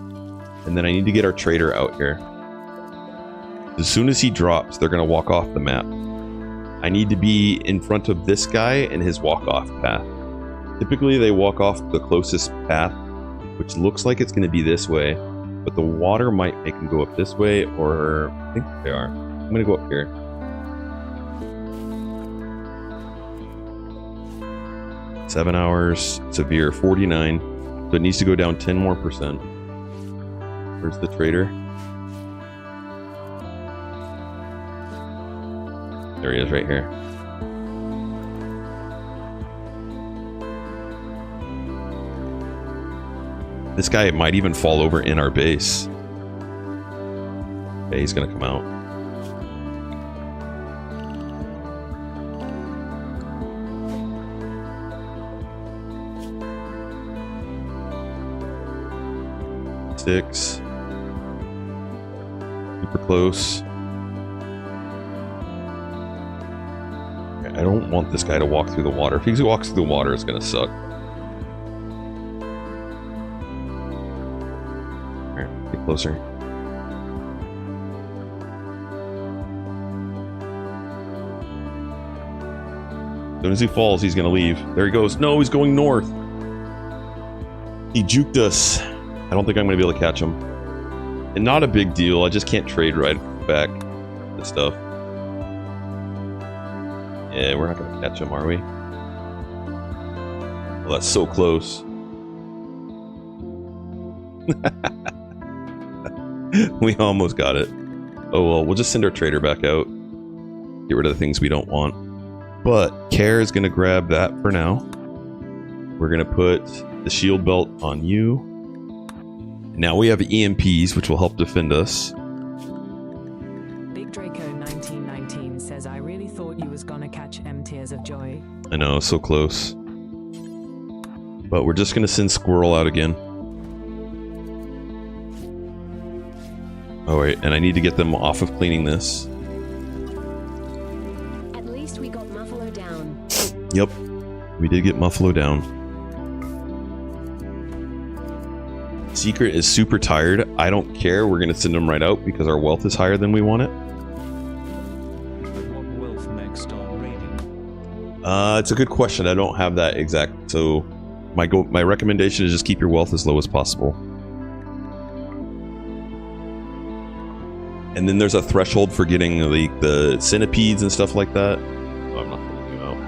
Speaker 1: And then I need to get our trader out here. As soon as he drops, they're going to walk off the map. I need to be in front of this guy and his walk-off path. Typically, they walk off the closest path, which looks like it's going to be this way, but the water might make them go up this way, or I think they are. I'm going to go up here. Seven hours, severe, 49. So it needs to go down 10 more %. Where's the trader? There he is, right here. This guy might even fall over in our base. Okay, he's gonna come out. Six. Super close. I don't want this guy to walk through the water. If he walks through the water, it's gonna suck. Alright, get closer. As soon as he falls, he's gonna leave. There he goes. No, he's going north. He juked us. I don't think I'm gonna be able to catch him. And not a big deal. I just can't trade right back this stuff. Yeah, we're not gonna catch him, are we? Well, that's so close. We almost got it. Oh well, we'll just send our trader back out. Get rid of the things we don't want. But Care is gonna grab that for now. We're gonna put the shield belt on you. Now we have EMPs, which will help defend us.
Speaker 8: Big Draco 1919 says, I really thought you was gonna catch Tears of Joy.
Speaker 1: I know, so close. But we're just gonna send Squirrel out again. Oh wait, and I need to get them off of cleaning this.
Speaker 14: At least we got Muffalo down.
Speaker 1: Yep, we did get Muffalo down. Secret is super tired. I don't care. We're going to send him right out because our wealth is higher than we want it.
Speaker 18: What wealth next on rating?
Speaker 1: It's a good question. I don't have that exact. So my recommendation is just keep your wealth as low as possible. And then there's a threshold for getting the centipedes and stuff like that. Oh, I'm not putting you out.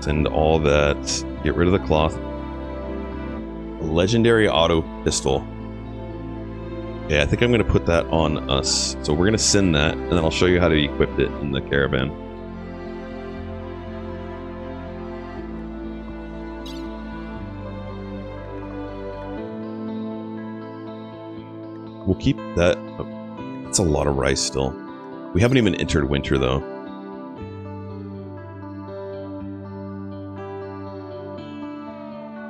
Speaker 1: Send all that. Get rid of the cloth. Legendary auto pistol. Okay, I think I'm going to put that on us. So we're going to send that, and then I'll show you how to equip it in the caravan. We'll keep that. Oh, that's a lot of rice still. We haven't even entered winter though.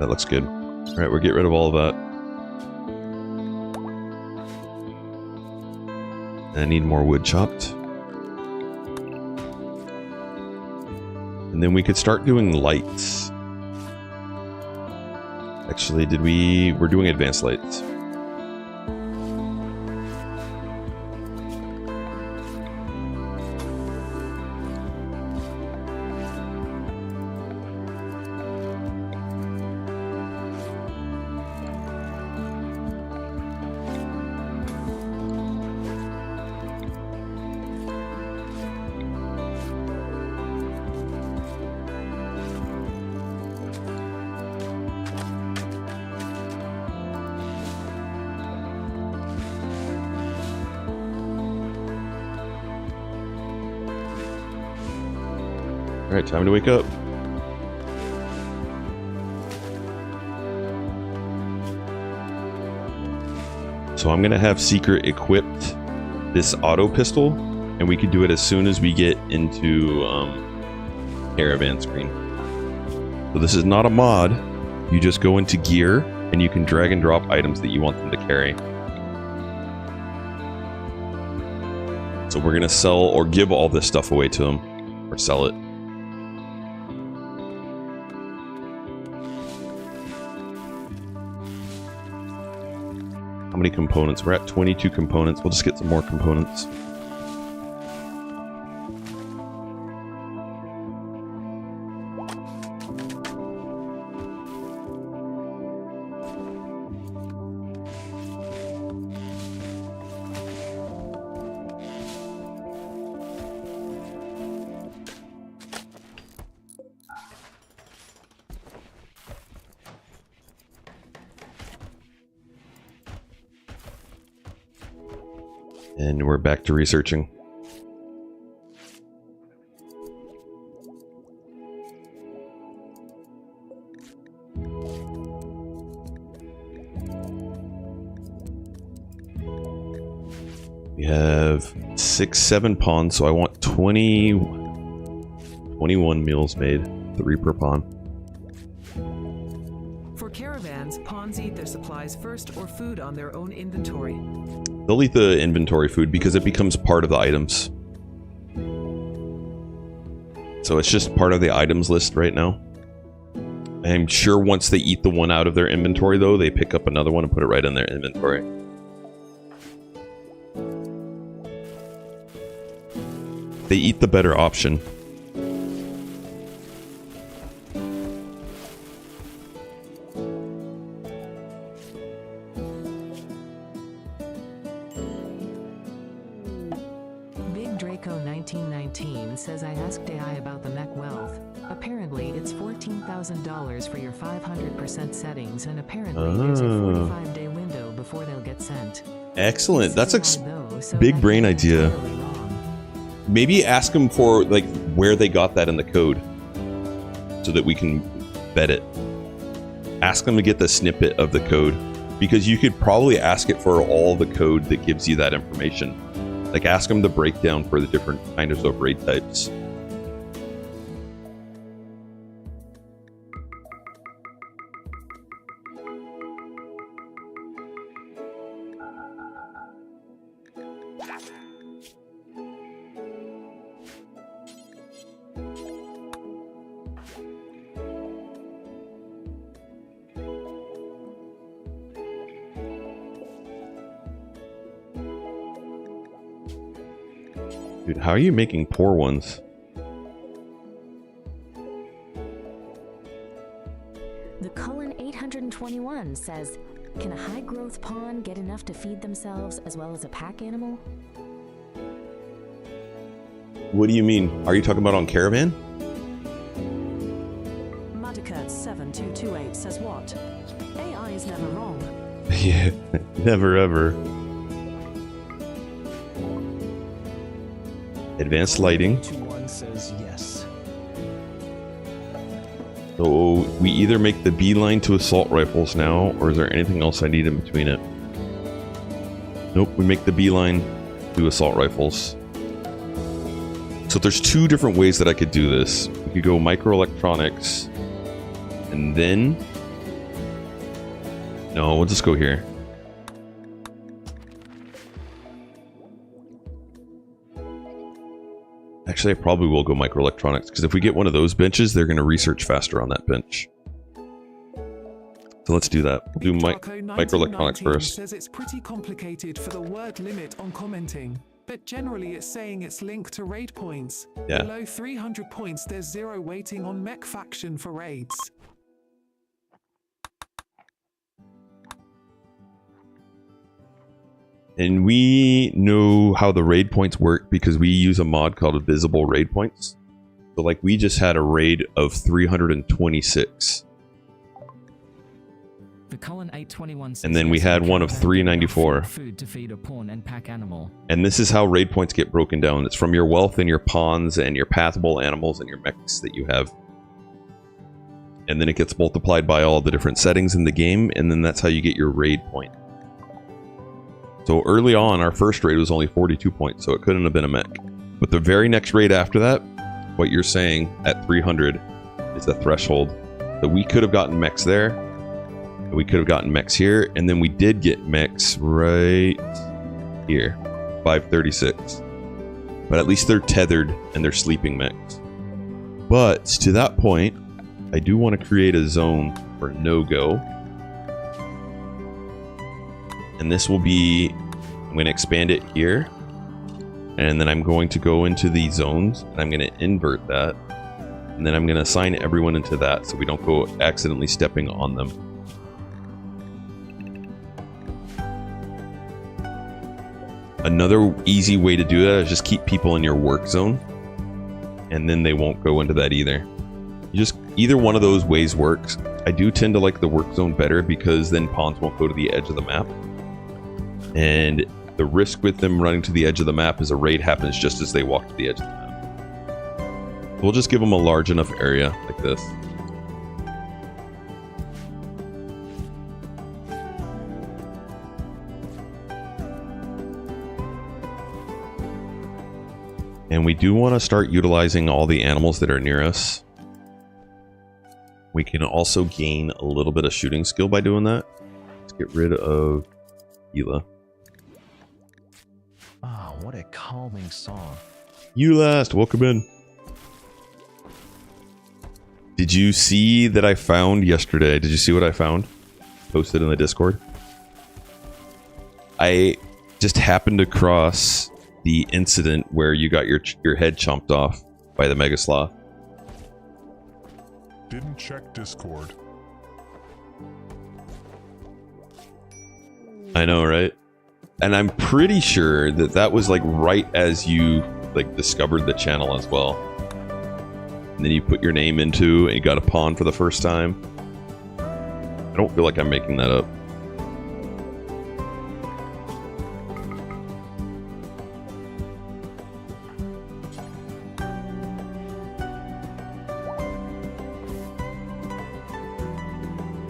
Speaker 1: That looks good. All right, we'll get rid of all of that. I need more wood chopped. And then we could start doing lights. Actually, we're doing advanced lights. Alright, time to wake up. So I'm gonna have Secret equipped this auto pistol, and we could do it as soon as we get into caravan screen. So this is not a mod. You just go into gear and you can drag and drop items that you want them to carry. So we're gonna sell or give all this stuff away to them, or sell it. How many components? We're at 22 components. We'll just get some more components. And we're back to researching. We have 7 pawns, so I want 21 meals made, 3 per pawn.
Speaker 5: For caravans, pawns eat their supplies first or food on their own inventory.
Speaker 1: They'll eat the inventory food because it becomes part of the items. So it's just part of the items list right now. I'm sure once they eat the one out of their inventory, though, they pick up another one and put it right in their inventory. They eat the better option.
Speaker 24: Big Draco 1919 says I asked AI about the mech wealth. Apparently it's $14,000 for your 500% settings, and apparently there's a 45-day window before they'll get sent.
Speaker 1: Excellent. That's a big brain idea. Maybe ask them for like where they got that in the code so that we can vet it. Ask them to get the snippet of the code, because you could probably ask it for all the code that gives you that information. Like ask them the breakdown for the different kinds of raid types. Dude, how are you making poor ones?
Speaker 2: The Cullen 821 says, can a high-growth pawn get enough to feed themselves as well as a pack animal?
Speaker 1: What do you mean? Are you talking about on Caravan?
Speaker 14: Muddicut 7228 says what? AI is never wrong.
Speaker 1: Yeah, never ever. Advanced lighting.
Speaker 4: 21 says yes.
Speaker 1: So we either make the beeline to assault rifles now, or is there anything else I need in between it? Nope, we make the beeline to assault rifles. So there's 2 different ways that I could do this. We could go microelectronics, and then... No, we'll just go here. Actually, I probably will go microelectronics, because if we get one of those benches, they're going to research faster on that bench. So let's do that. We'll do microelectronics first.
Speaker 5: Says it's pretty complicated for the word limit on commenting, but generally it's saying it's linked to raid points.
Speaker 1: Yeah.
Speaker 5: Below 300 points, there's 0 weighting on mech faction for raids.
Speaker 1: And we know how the raid points work because we use a mod called Visible Raid Points. So like we just had a raid of 326.
Speaker 7: The Cullen 821
Speaker 1: and then we had one of 394.
Speaker 7: Food to feed a pawn and pack animal.
Speaker 1: And this is how raid points get broken down. It's from your wealth and your pawns and your pathable animals and your mechs that you have. And then it gets multiplied by all the different settings in the game, and then that's how you get your raid point. So early on, our first raid was only 42 points, so it couldn't have been a mech. But the very next raid after that, what you're saying at 300 is the threshold. So we could have gotten mechs there, and we could have gotten mechs here, and then we did get mechs right here, 536. But at least they're tethered and they're sleeping mechs. But to that point, I do want to create a zone for no-go. And this will be, I'm going to expand it here. And then I'm going to go into the zones and I'm going to invert that. And then I'm going to assign everyone into that so we don't go accidentally stepping on them. Another easy way to do that is just keep people in your work zone. And then they won't go into that either. Either one of those ways works. I do tend to like the work zone better because then pawns won't go to the edge of the map. And the risk with them running to the edge of the map is a raid happens just as they walk to the edge of the map. We'll just give them a large enough area like this. And we do want to start utilizing all the animals that are near us. We can also gain a little bit of shooting skill by doing that. Let's get rid of Gila.
Speaker 11: Ah, what a calming song.
Speaker 1: You last, welcome in. Did you see that I found yesterday? Did you see what I found? Posted in the Discord. I just happened across the incident where you got your head chomped off by the Mega Sloth.
Speaker 6: Didn't check Discord.
Speaker 1: I know, right? And I'm pretty sure that that was like right as you like discovered the channel as well. And then you put your name into and you got a pawn for the first time. I don't feel like I'm making that up.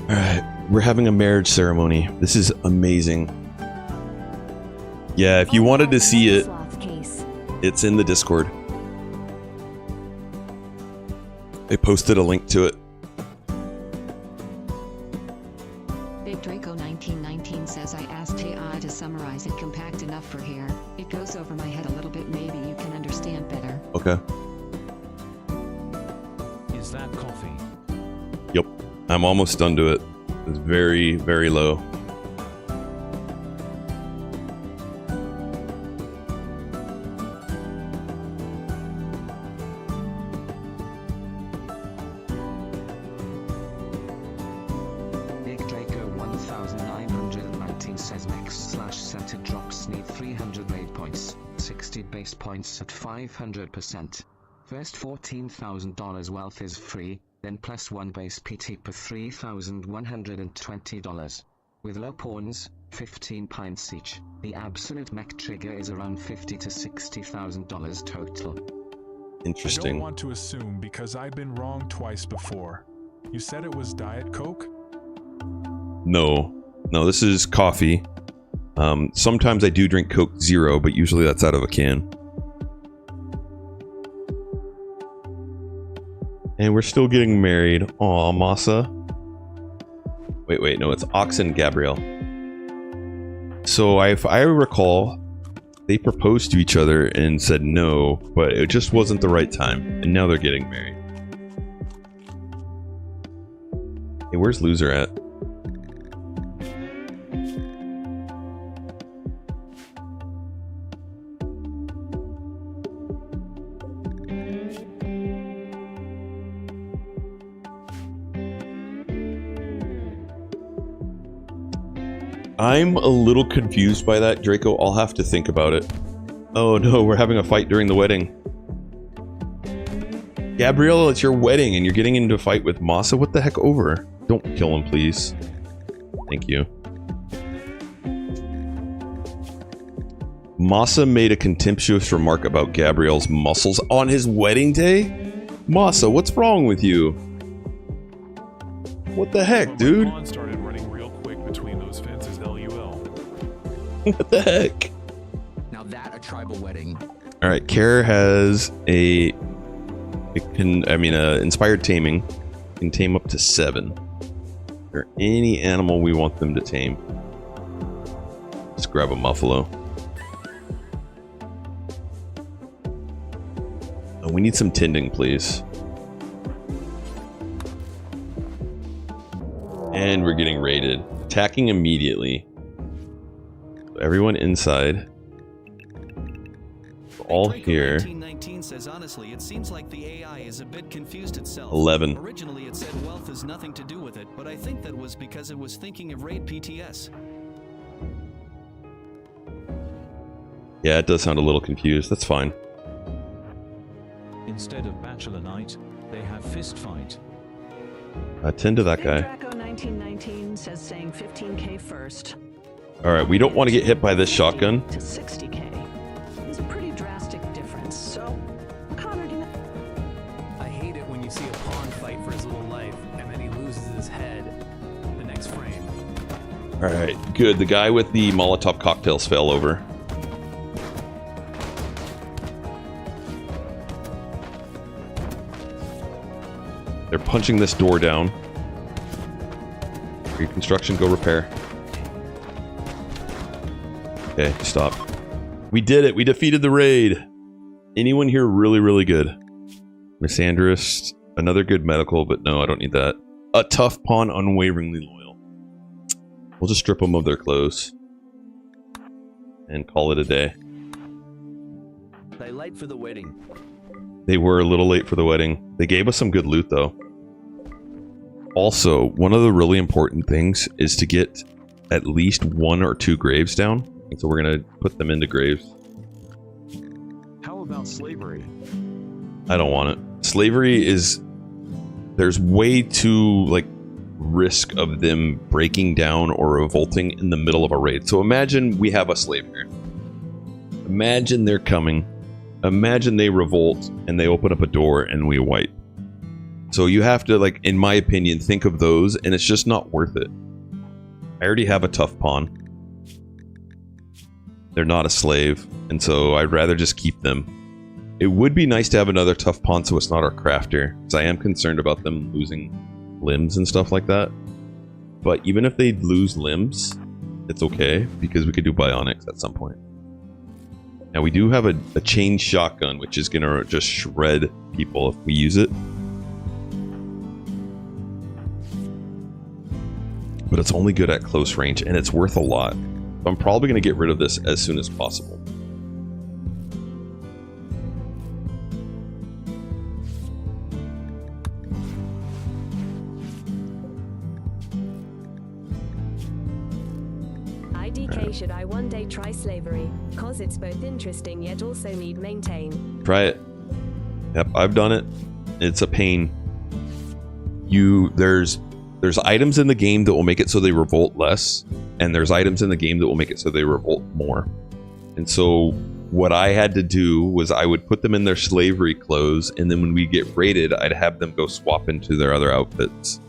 Speaker 1: Alright, we're having a marriage ceremony. This is amazing. Yeah, if you wanted to see it, it's in the Discord. I posted a link to it.
Speaker 12: Big Draco 1919 says I asked AI to summarize it compact enough for here. It goes over my head a little bit, maybe you can understand better.
Speaker 1: Okay.
Speaker 18: Is that coffee?
Speaker 1: Yep. I'm almost done to it. It's very, very low.
Speaker 16: Big Draco 1919 says next/center drops need 300 raid points, 60 base points at 500%. First $14,000 wealth is free, then plus 1 base PT per $3,120. With low pawns, 15 pints each, the absolute mech trigger is around $50,000 to $60,000 total.
Speaker 1: Interesting.
Speaker 6: I don't want to assume because I've been wrong twice before. You said it was Diet Coke?
Speaker 1: No, this is coffee. Sometimes I do drink Coke Zero, but usually that's out of a can. And we're still getting married. Aw, Masa. Wait, no, it's Ox and Gabrielle. So if I recall, they proposed to each other and said no, but it just wasn't the right time. And now they're getting married. Hey, where's Loser at? I'm a little confused by that, Draco. I'll have to think about it. Oh no, we're having a fight during the wedding. Gabrielle, it's your wedding and you're getting into a fight with Masa? What the heck over? Don't kill him, please. Thank you. Masa made a contemptuous remark about Gabrielle's muscles on his wedding day? Masa, what's wrong with you? What the heck, dude?
Speaker 6: Started running real quick between those fences, LUL.
Speaker 1: What the heck?
Speaker 21: Now that a tribal wedding.
Speaker 1: All right, Kara has inspired taming. Can tame up to 7. Or any animal we want them to tame. Let's grab a muffalo. Oh, we need some tending, please. And we're getting raided. Attacking immediately. Everyone inside. We're all here.
Speaker 3: 1919 says honestly, it seems like the AI is a bit confused itself.
Speaker 1: 11.
Speaker 3: Originally it said wealth has nothing to do with it, but I think that was because it was thinking of raid PTS.
Speaker 1: Yeah, it does sound a little confused. That's fine.
Speaker 18: Instead of bachelor night, they have fist fight.
Speaker 1: Attend to that guy.
Speaker 14: Draco 1919 says saying 15k first.
Speaker 1: Alright, we don't want to get hit by this shotgun.
Speaker 14: To 60k is a pretty drastic difference. So, Connor, do you know?
Speaker 4: I hate it when you see a pawn fight for his little life, and then he loses his head the next frame.
Speaker 1: Alright, good. The guy with the Molotov cocktails fell over. They're punching this door down. Reconstruction, go repair. Okay, stop. We did it. We defeated the raid. Anyone here really, really good? Misandrist. Another good medical, but no, I don't need that. A tough pawn, unwaveringly loyal. We'll just strip them of their clothes. And call it a day.
Speaker 3: They late for the wedding.
Speaker 1: They were a little late for the wedding. They gave us some good loot, though. Also, one of the really important things is to get at least 1 or 2 graves down. And so we're going to put them into graves.
Speaker 11: How about slavery?
Speaker 1: I don't want it. Slavery is... There's way too, like, risk of them breaking down or revolting in the middle of a raid. So imagine we have a slave here. Imagine they're coming. Imagine they revolt and they open up a door and we wipe. So you have to, like, in my opinion, think of those, and it's just not worth it. I already have a tough pawn. They're not a slave, and so I'd rather just keep them. It would be nice to have another tough pawn so it's not our crafter, because I am concerned about them losing limbs and stuff like that. But even if they lose limbs, it's okay, because we could do bionics at some point. Now we do have a chain shotgun, which is going to just shred people if we use it. But it's only good at close range, and it's worth a lot. I'm probably going to get rid of this as soon as possible.
Speaker 14: IDK, should I one day try slavery? Cause it's both interesting yet also need maintain.
Speaker 1: Try it. Yep, I've done it. It's a pain. There's items in the game that will make it so they revolt less, and there's items in the game that will make it so they revolt more. And so what I had to do was I would put them in their slavery clothes, and then when we get raided, I'd have them go swap into their other outfits.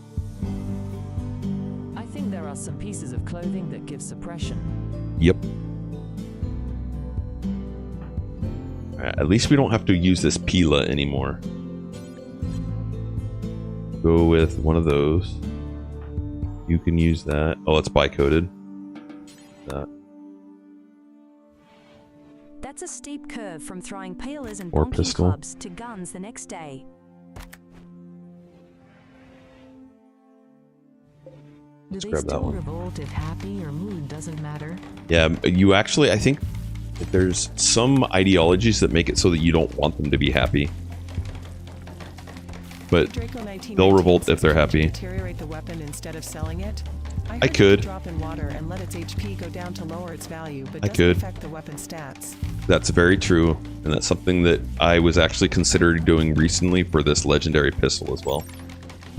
Speaker 7: I think there are some pieces of clothing that give suppression.
Speaker 1: Yep. At least we don't have to use this Pila anymore. Go with one of those. You can use that. Oh, it's bi-coded. That.
Speaker 19: That's a steep curve from throwing peelers and
Speaker 1: Or
Speaker 19: bonking
Speaker 1: pistol.
Speaker 19: clubs to guns the next day.
Speaker 24: Do they
Speaker 1: grab that
Speaker 24: still
Speaker 1: one.
Speaker 24: revolt if happy or mood doesn't matter?
Speaker 1: Yeah, you actually, I think there's some ideologies that make it so that you don't want them to be happy. But they'll revolt if they're happy.
Speaker 9: Deteriorate the weapon instead of selling it.
Speaker 1: I could.
Speaker 9: Drop in water and let its HP go down to lower its value, but
Speaker 1: I
Speaker 9: doesn't
Speaker 1: could.
Speaker 9: affect the weapon stats.
Speaker 1: That's very true, and that's something that I was actually considering doing recently for this legendary pistol as well.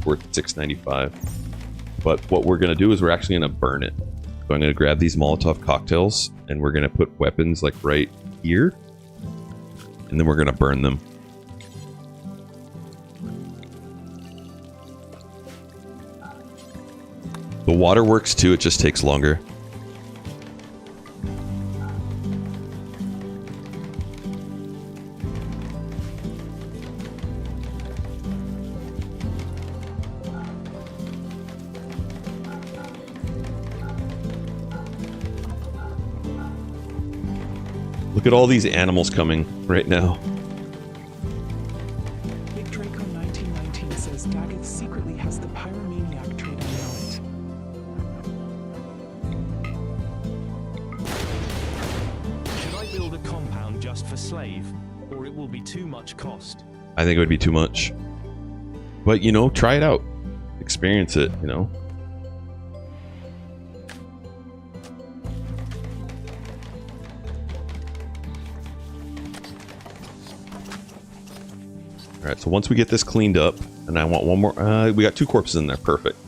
Speaker 1: Worth $6.95. But what we're going to do is we're actually going to burn it. So I'm going to grab these Molotov cocktails, and we're going to put weapons like right here, and then we're going to burn them. The water works too, it just takes longer. Look at all these animals coming right now.
Speaker 5: Big Draco 1919 says Daggett secretly has the pyromaniac trait. I know it.
Speaker 18: just for slave, or it will be too much cost.
Speaker 1: I think it would be too much. But, you know, try it out. Experience it, you know. Alright, so once we get this cleaned up, and I want one more... we got 2 corpses in there. Perfect.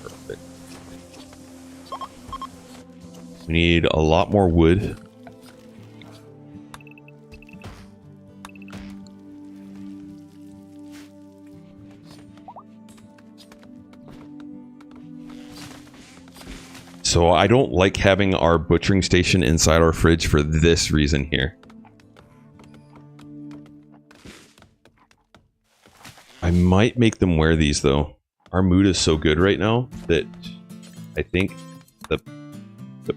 Speaker 1: Perfect. We need a lot more wood. So I don't like having our butchering station inside our fridge for this reason here. I might make them wear these though. Our mood is so good right now that I think the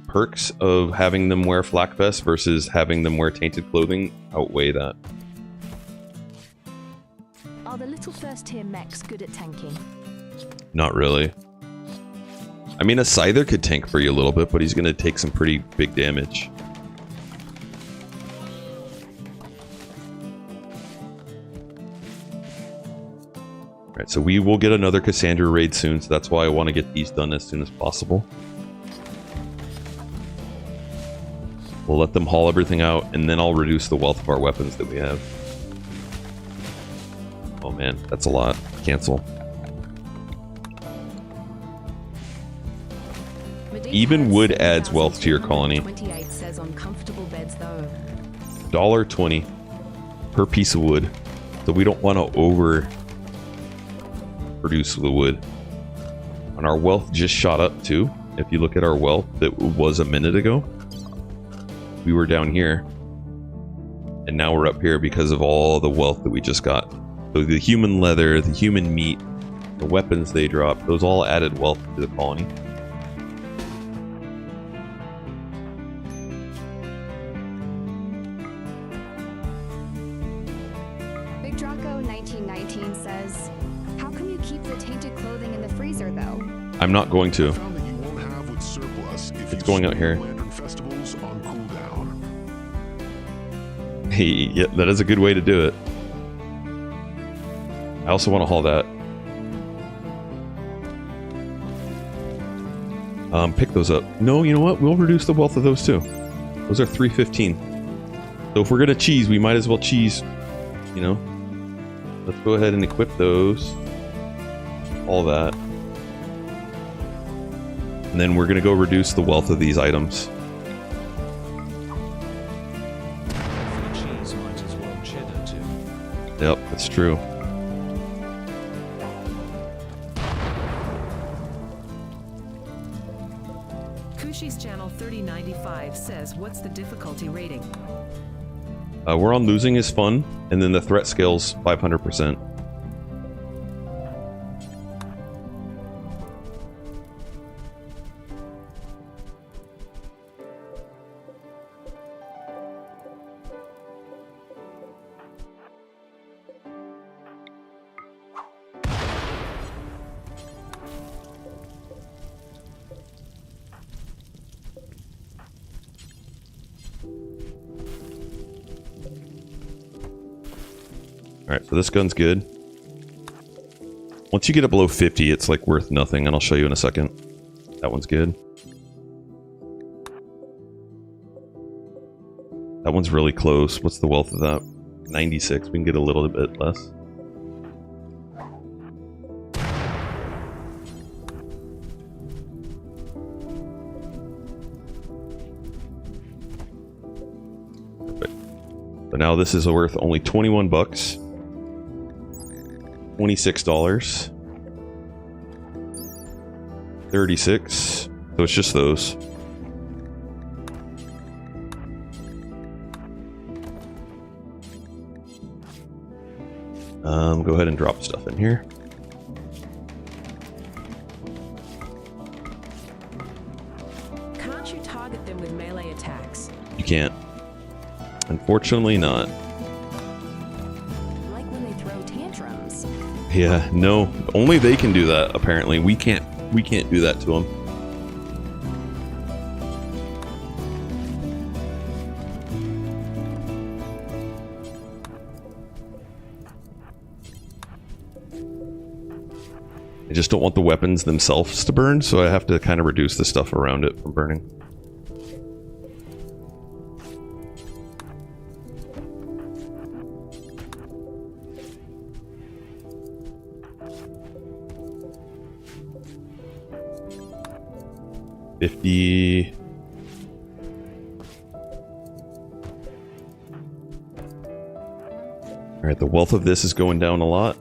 Speaker 1: perks of having them wear flak vests versus having them wear tainted clothing outweigh that.
Speaker 2: Are the little first-tier mechs good at tanking?
Speaker 1: Not really. I mean, a Scyther could tank for you a little bit, but he's going to take some pretty big damage. Alright, so we will get another Cassandra raid soon, so that's why I want to get these done as soon as possible. We'll let them haul everything out, and then I'll reduce the wealth of our weapons that we have. Oh man, that's a lot. Cancel. Even wood adds wealth to your colony.
Speaker 8: 28 says on comfortable beds though.
Speaker 1: $1.20 per piece of wood. So we don't want to over produce the wood. And our wealth just shot up too. If you look at our wealth that was a minute ago, we were down here. And now we're up here because of all the wealth that we just got. So the human leather, the human meat, the weapons they drop, those all added wealth to the colony. I'm not going to. It's going out here. Hey, yeah, that is a good way to do it. I also want to haul that. Pick those up. No, you know what? We'll reduce the wealth of those too. Those are 315. So if we're gonna cheese, we might as well cheese. You know. Let's go ahead and equip those. All that. And then we're going to go reduce the wealth of these items.
Speaker 18: For cheese, might as well cheddar too.
Speaker 1: Yep, that's true.
Speaker 9: Kushi's channel 3095 says, what's the difficulty rating?
Speaker 1: We're on losing is fun, and then the threat scale's 500%. Alright, so this gun's good. Once you get it below 50, it's like worth nothing, and I'll show you in a second. That one's good. That one's really close. What's the wealth of that? 96. We can get a little bit less. Perfect. So now this is worth only 21 bucks. $26. 36. So it's just those. Go ahead and drop stuff in here.
Speaker 14: Can't you target them with melee attacks?
Speaker 1: You can't. Unfortunately not.
Speaker 2: Like when they throw tantrums.
Speaker 1: Yeah, no. Only they can do that, apparently. We can't do that to them. I just don't want the weapons themselves to burn, so I have to kind of reduce the stuff around it from burning. $50. Alright, the wealth of this is going down a lot.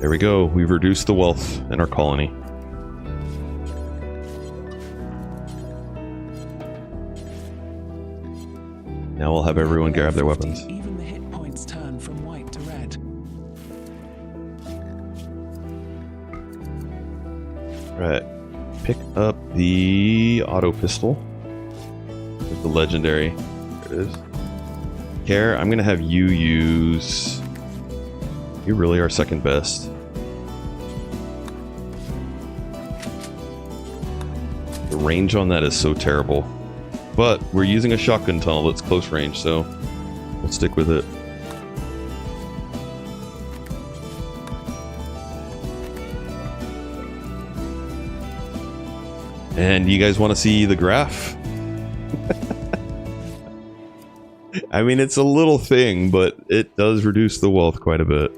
Speaker 1: There we go. We've reduced the wealth in our colony. Now we'll have everyone grab their weapons.
Speaker 5: Even the hit points turn from white to red.
Speaker 1: Right. Pick up the auto pistol. With the legendary. There it is. Care, I'm gonna have you use... You really are second best. The range on that is so terrible. But we're using a shotgun tunnel that's close range, so we'll stick with it. And you guys want to see the graph? I mean, it's a little thing, but it does reduce the wealth quite a bit.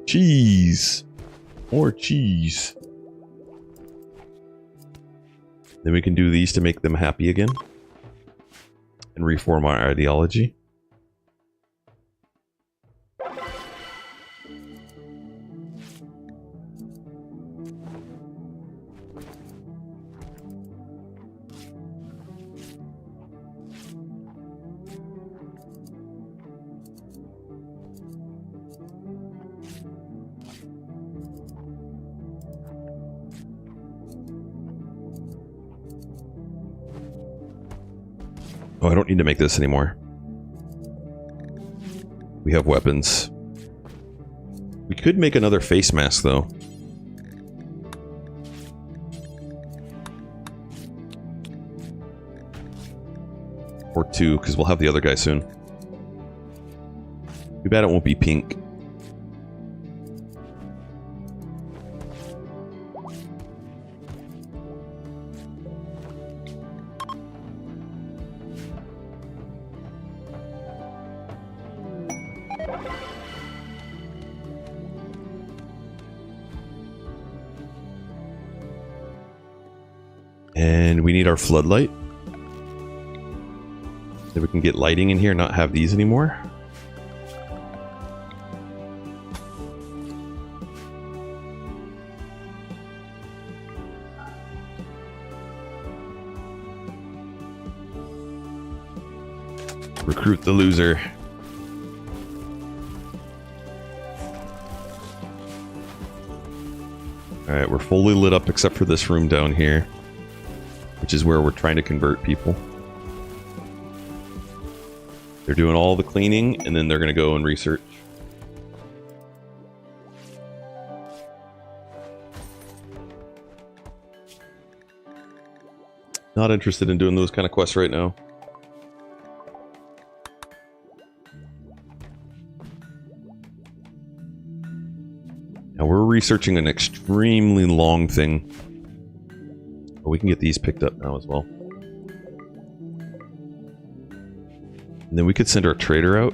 Speaker 1: Cheese! More cheese. Then we can do these to make them happy again. And reform our ideology. Oh, I don't need to make this anymore. We have weapons. We could make another face mask, though. Or two, because we'll have the other guy soon. Too bad it won't be pink. And we need our floodlight. So we can get lighting in here, not have these anymore. Recruit the loser. Alright, we're fully lit up except for this room down here, which is where we're trying to convert people. They're doing all the cleaning, and then they're going to go and research. Not interested in doing those kind of quests right now. Now we're researching an extremely long thing. But we can get these picked up now as well. And then we could send our trader out.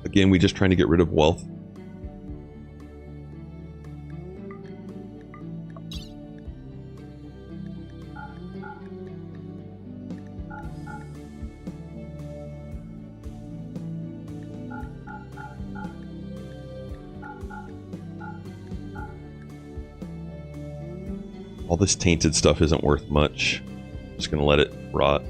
Speaker 1: Again, we just trying to get rid of wealth. All this tainted stuff isn't worth much. I'm just gonna let it rot.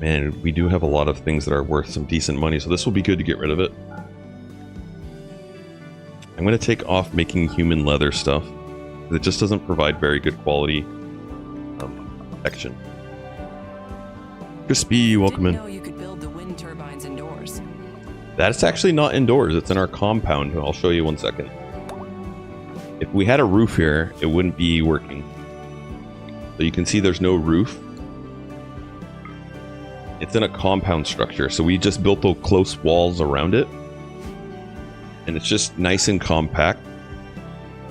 Speaker 1: Man, we do have a lot of things that are worth some decent money, so this will be good to get rid of it. I'm going to take off making human leather stuff. It just doesn't provide very good quality protection. Crispy, welcome in.
Speaker 14: Didn't know you could build the wind turbines indoors.
Speaker 1: That's actually not indoors. It's in our compound. I'll show you one second. If we had a roof here, it wouldn't be working. So you can see there's no roof. It's in a compound structure. So we just built those close walls around it. And it's just nice and compact.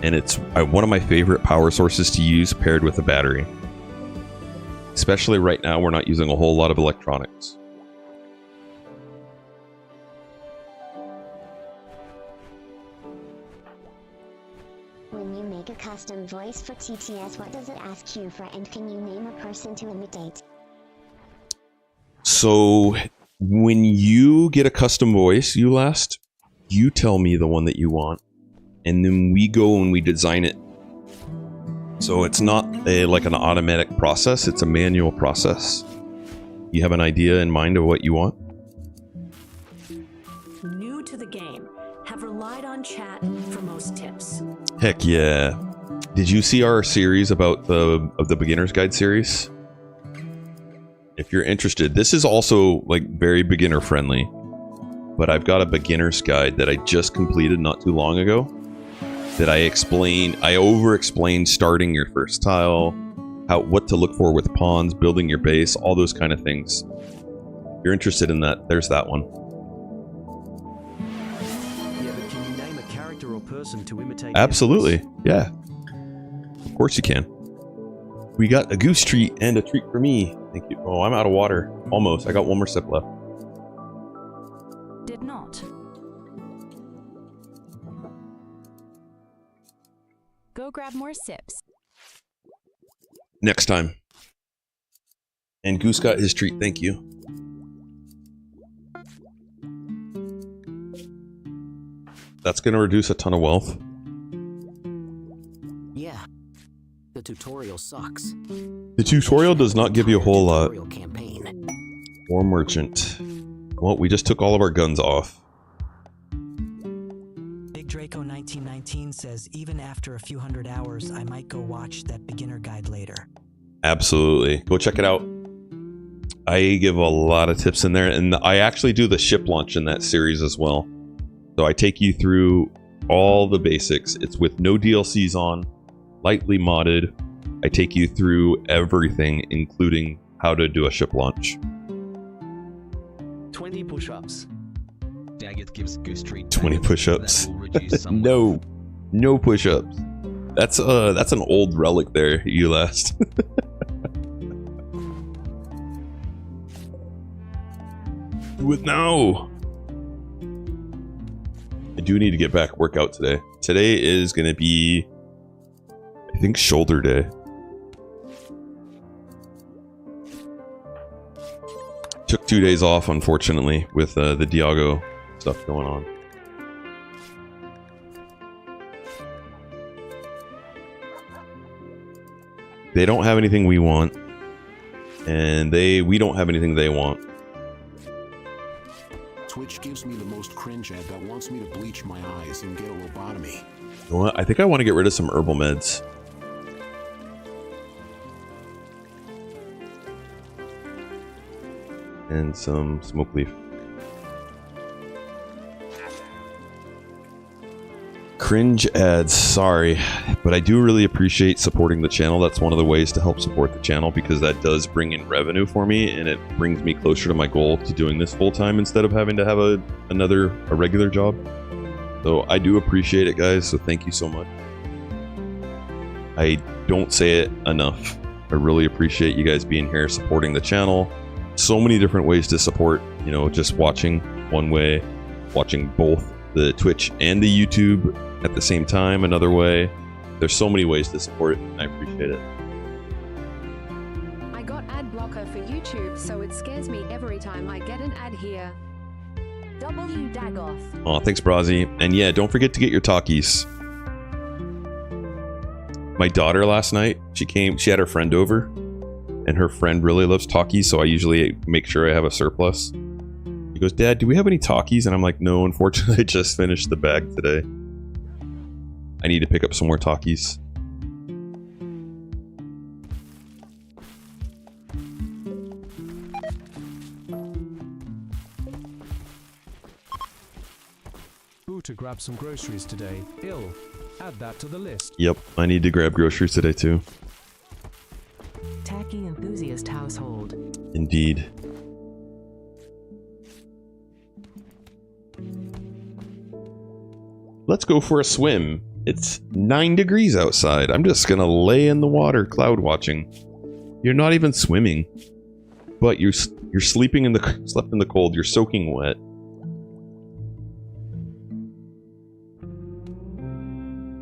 Speaker 1: And it's one of my favorite power sources to use paired with a battery. Especially right now, we're not using a whole lot of electronics.
Speaker 13: When you make a custom voice for TTS, what does it ask you for, and can you name a person to imitate?
Speaker 1: So when you get a custom voice, you tell me the one that you want, and then we go and we design it. So it's not like an automatic process, it's a manual process. You have an idea in mind of what you want?
Speaker 2: New to the game, have relied on chat for most tips.
Speaker 1: Heck yeah. Did you see our series about the beginner's guide series? If you're interested, this is also like very beginner friendly, but I've got a beginner's guide that I just completed not too long ago that I over-explained starting your first tile, what to look for with pawns, building your base, all those kind of things. If you're interested in that, there's that one.
Speaker 3: Yeah, but can you name a character or person to imitate?
Speaker 1: Absolutely, yeah. Of course you can. We got a goose treat and a treat for me. Thank you. Oh, I'm out of water. Almost. I got one more sip left.
Speaker 2: Did not. Go grab more sips.
Speaker 1: Next time. And Goose got his treat. Thank you. That's going to reduce a ton of wealth.
Speaker 20: Yeah. The tutorial sucks.
Speaker 1: The tutorial does not give you a whole lot.
Speaker 20: Campaign.
Speaker 1: War merchant. Well, we just took all of our guns off.
Speaker 22: Big Draco 1919 says, even after a few hundred hours, I might go watch that beginner guide later.
Speaker 1: Absolutely. Go check it out. I give a lot of tips in there, and I actually do the ship launch in that series as well. So I take you through all the basics. It's with no DLCs on, lightly modded. I take you through everything, including how to do a ship launch.
Speaker 3: 20 push-ups.
Speaker 21: Daggett gives Goose treat.
Speaker 1: 20 push-ups. No push-ups. That's an old relic there, you last. Do it now. I do need to get back workout today. Today is going to be, I think, shoulder day. Took 2 days off, unfortunately, with the Diago stuff going on. They don't have anything we want, and we don't have anything they want.
Speaker 23: Twitch gives me the most cringe ad that wants me to bleach my eyes and get a lobotomy.
Speaker 1: You know what? I think I want to get rid of some herbal meds. And some smoke leaf. Cringe ads, sorry, but I do really appreciate supporting the channel. That's one of the ways to help support the channel, because that does bring in revenue for me, and it brings me closer to my goal to doing this full time instead of having to have a regular job. So I do appreciate it, guys, so thank you so much. I don't say it enough. I really appreciate you guys being here, supporting the channel. So many different ways to support, you know, just watching one way, watching both the Twitch and the YouTube at the same time another way. There's so many ways to support it, and I appreciate it.
Speaker 25: I got ad blocker for YouTube, so it scares me every time I get an ad here. W Dagoth.
Speaker 1: Oh, thanks, Brazzy. And yeah, don't forget to get your Takis. My daughter last night, she had her friend over, and her friend really loves Takis, so I usually make sure I have a surplus. He goes, Dad, do we have any Takis? And I'm like, no, unfortunately, I just finished the bag today. I need to pick up some more Takis.
Speaker 4: Who to grab some groceries today? Ill. Add that to the list.
Speaker 1: Yep, I need to grab groceries today too.
Speaker 24: Tacky enthusiast household.
Speaker 1: Indeed. Let's go for a swim. It's 9 degrees outside. I'm just gonna lay in the water cloud watching. You're not even swimming, but you're sleeping in the slept in the cold. You're soaking wet.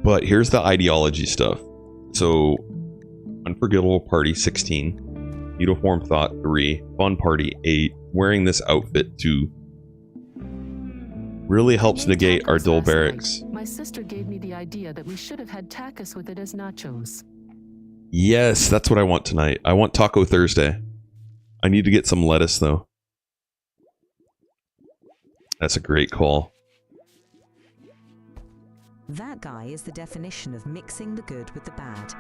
Speaker 1: But here's the ideology stuff. So, Unforgettable Party 16, Uniform Thought 3, Fun Party 8, wearing this outfit 2. Really helps negate our dull barracks.
Speaker 9: My sister gave me the idea that we should have had tacos with it as nachos.
Speaker 1: Yes, that's what I want tonight. I want Taco Thursday. I need to get some lettuce though. That's a great call.
Speaker 2: That guy is the definition of mixing the good with the bad.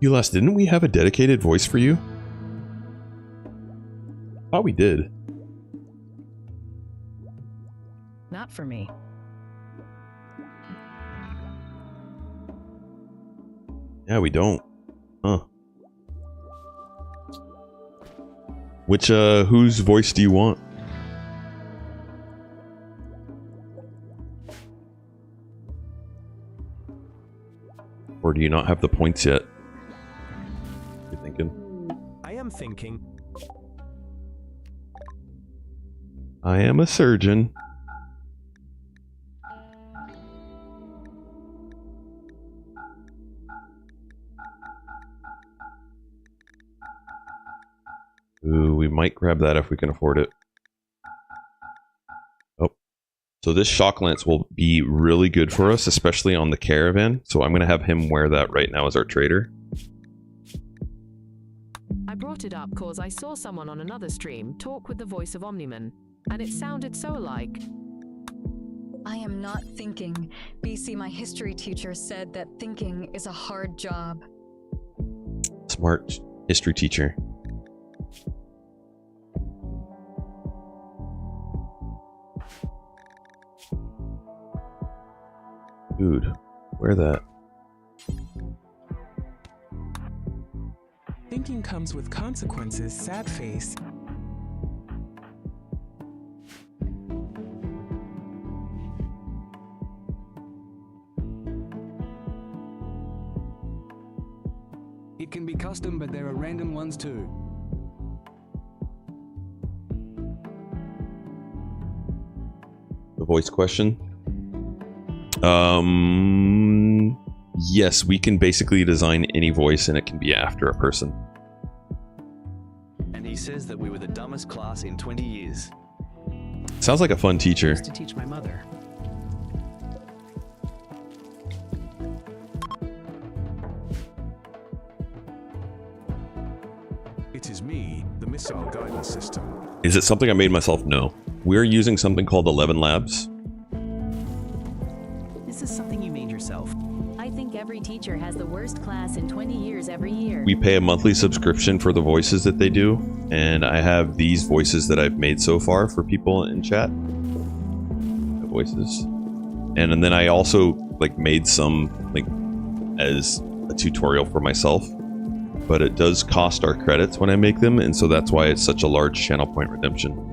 Speaker 1: Ulas, didn't we have a dedicated voice for you? Thought we did.
Speaker 14: Not for me.
Speaker 1: Yeah, we don't. Huh. Which, whose voice do you want? Or do you not have the points yet? You're thinking?
Speaker 4: I am thinking.
Speaker 1: I am a surgeon. Ooh, we might grab that if we can afford it. Oh. So this shock lance will be really good for us, especially on the caravan. So I'm going to have him wear that right now as our trader.
Speaker 14: I brought it up cause I saw someone on another stream talk with the voice of Omniman, and it sounded so alike.
Speaker 10: I am not thinking. BC, my history teacher, said that thinking is a hard job.
Speaker 1: Smart history teacher. Dude, wear that.
Speaker 5: Thinking comes with consequences, sad face.
Speaker 4: It can be custom, but there are random ones too.
Speaker 1: The voice question? Yes, we can basically design any voice and it can be after a person.
Speaker 3: And he says that we were the dumbest class in 20 years.
Speaker 1: Sounds like a fun teacher.
Speaker 14: I used to teach my mother.
Speaker 6: It is me, the missile guidance system.
Speaker 1: Is it something I made myself? No. We're using something called 11 Labs.
Speaker 14: This is something you made yourself.
Speaker 2: I think every teacher has the worst class in 20 years every year.
Speaker 1: We pay a monthly subscription for the voices that they do, and I have these voices that I've made so far for people in chat. The voices. And then I also like made some like as a tutorial for myself, but it does cost our credits when I make them, and so that's why it's such a large channel point redemption.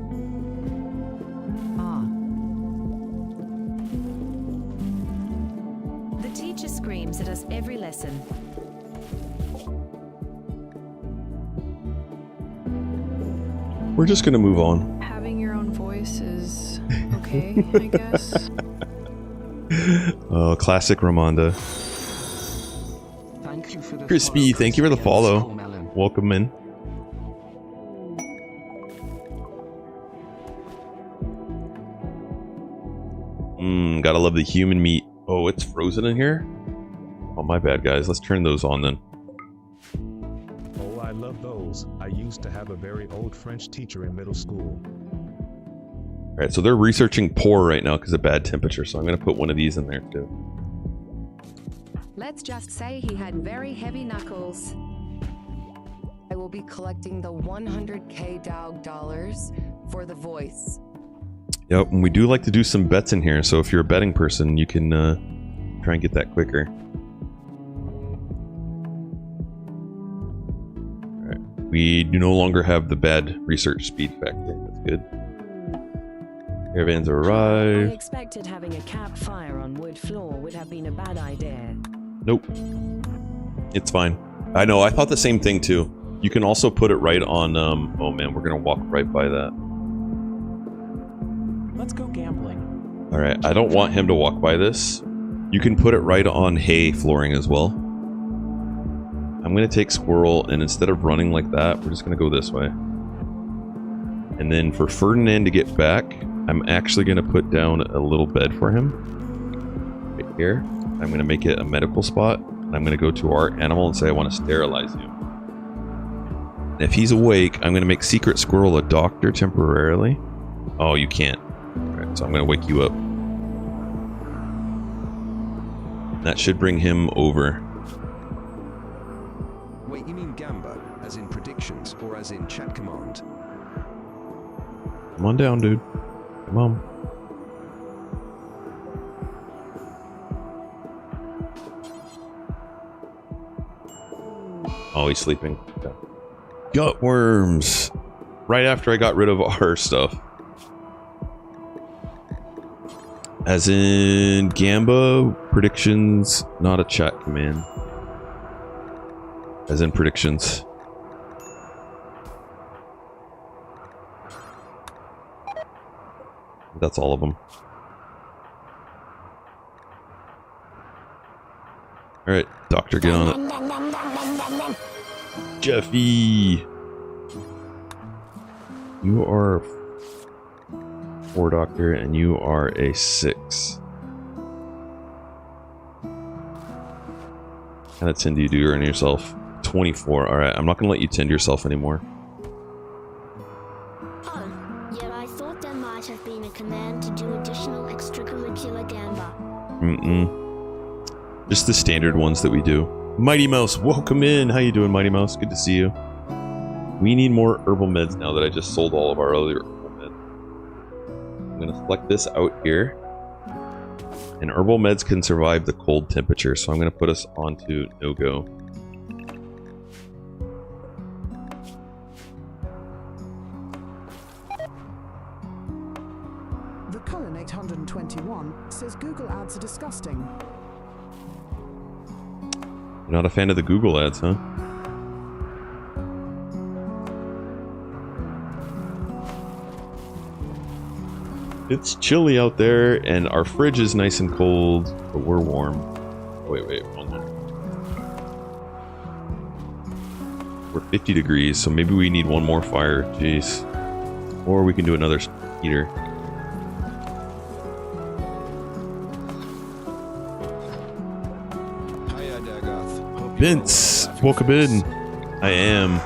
Speaker 9: Screams at us every lesson.
Speaker 1: We're just gonna move on.
Speaker 12: Having your own voice is okay, I guess.
Speaker 1: Oh, classic Ramonda.
Speaker 12: Thank you for the
Speaker 1: Crispy, thank you for the follow. Welcome in. Gotta love the human meat. Oh, it's frozen in here? Oh, my bad, guys. Let's turn those on then.
Speaker 6: Oh, I love love those. I used to have a very old French teacher in middle school.
Speaker 1: Alright, so they're researching poor right now because of bad temperature, so I'm going to put one of these in there too.
Speaker 25: Let's just say he had very heavy knuckles.
Speaker 8: I will be collecting the 100k dog dollars for the voice.
Speaker 1: Yep, and we do like to do some bets in here, so if you're a betting person, you can try and get that quicker. Alright, we do no longer have the bad research speed factor. That's good. Caravans
Speaker 2: I
Speaker 1: arrive.
Speaker 2: expected having a campfire on wood floor would have been a bad idea.
Speaker 1: Nope. It's fine. I know, I thought the same thing too. You can also put it right on, oh man, we're gonna walk right by that.
Speaker 4: Let's go gambling.
Speaker 1: Alright, I don't want him to walk by this. You can put it right on hay flooring as well. I'm gonna take squirrel, and instead of running like that, we're just gonna go this way. And then for Ferdinand to get back, I'm actually gonna put down a little bed for him. Right here. I'm gonna make it a medical spot. And I'm gonna go to our animal and say I want to sterilize you. And if he's awake, I'm gonna make Secret Squirrel a doctor temporarily. Oh, you can't. Alright, so I'm gonna wake you up. That should bring him over.
Speaker 7: Wait, you mean Gamba, as in predictions, or as in chat command?
Speaker 1: Come on down, dude. Come on. Oh, he's sleeping. Okay. Gut worms. Right after I got rid of our stuff. As in Gamba predictions, not a chat command. As in predictions. That's all of them. Alright, doctor, get on it. Jeffy! You are a 4 doctor, and you are a 6. What kind of tend do you do on yourself? 24. Alright, I'm not going to let you tend yourself anymore.
Speaker 13: Yeah, I thought there might have been a command to do additional extracurricular Gamba.
Speaker 1: Just the standard ones that we do. Mighty Mouse, welcome in! How you doing, Mighty Mouse? Good to see you. We need more herbal meds now that I just sold all of our other herbal meds. I'm going to select this out here. And herbal meds can survive the cold temperature, so I'm going to put us onto no-go.
Speaker 5: The Colon 821 says Google ads are disgusting.
Speaker 1: You're not a fan of the Google ads, huh? It's chilly out there, and our fridge is nice and cold, but we're warm. Wait, hold on. We're 50 degrees, so maybe we need one more fire. Jeez. Or we can do another heater. Vince, welcome in. I am.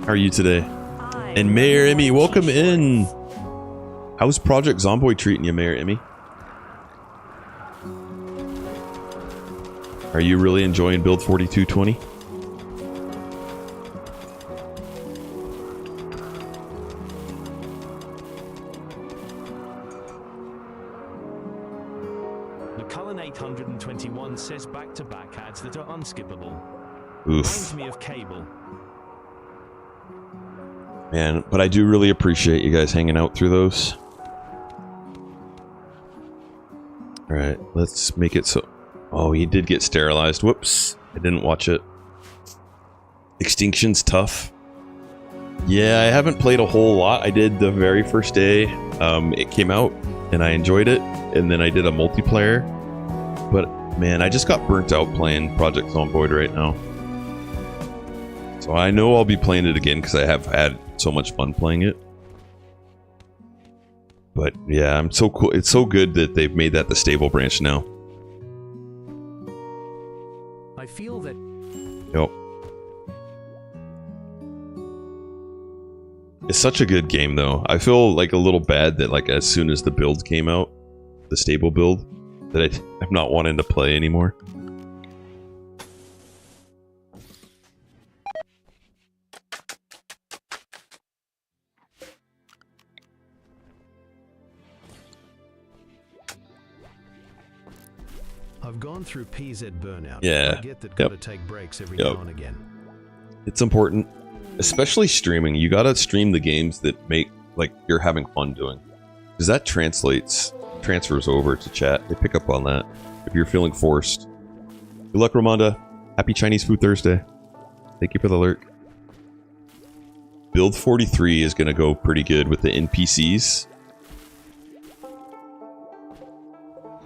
Speaker 1: How are you today? And Mayor Emmy, welcome in. How's Project Zomboid treating you, Mayor Emmy? Are you really enjoying Build 4220?
Speaker 18: The Cullen 821 says back-to-back ads that are unskippable.
Speaker 1: Oof.
Speaker 18: Reminds me of cable.
Speaker 1: Man, but I do really appreciate you guys hanging out through those. Alright, let's make it so... Oh, he did get sterilized. Whoops. I didn't watch it. Extinction's tough. Yeah, I haven't played a whole lot. I did the very first day it came out, and I enjoyed it. And then I did a multiplayer. But, man, I just got burnt out playing Project Zomboid right now. So I know I'll be playing it again because I have had so much fun playing it. But yeah, I'm so cool. It's so good that they've made that the stable branch now.
Speaker 4: I feel that...
Speaker 1: Yep. It's such a good game though. I feel like a little bad that like as soon as the build came out, the stable build, that I'm not wanting to play anymore.
Speaker 7: I've gone through PZ burnout.
Speaker 1: Yeah.
Speaker 7: I get that gotta take breaks every now and again.
Speaker 1: It's important, especially streaming. You gotta stream the games that make like you're having fun doing, because that transfers over to chat. They pick up on that if you're feeling forced. Good luck, Ramonda. Happy Chinese Food Thursday. Thank you for the lurk. Build 43 is gonna go pretty good with the NPCs.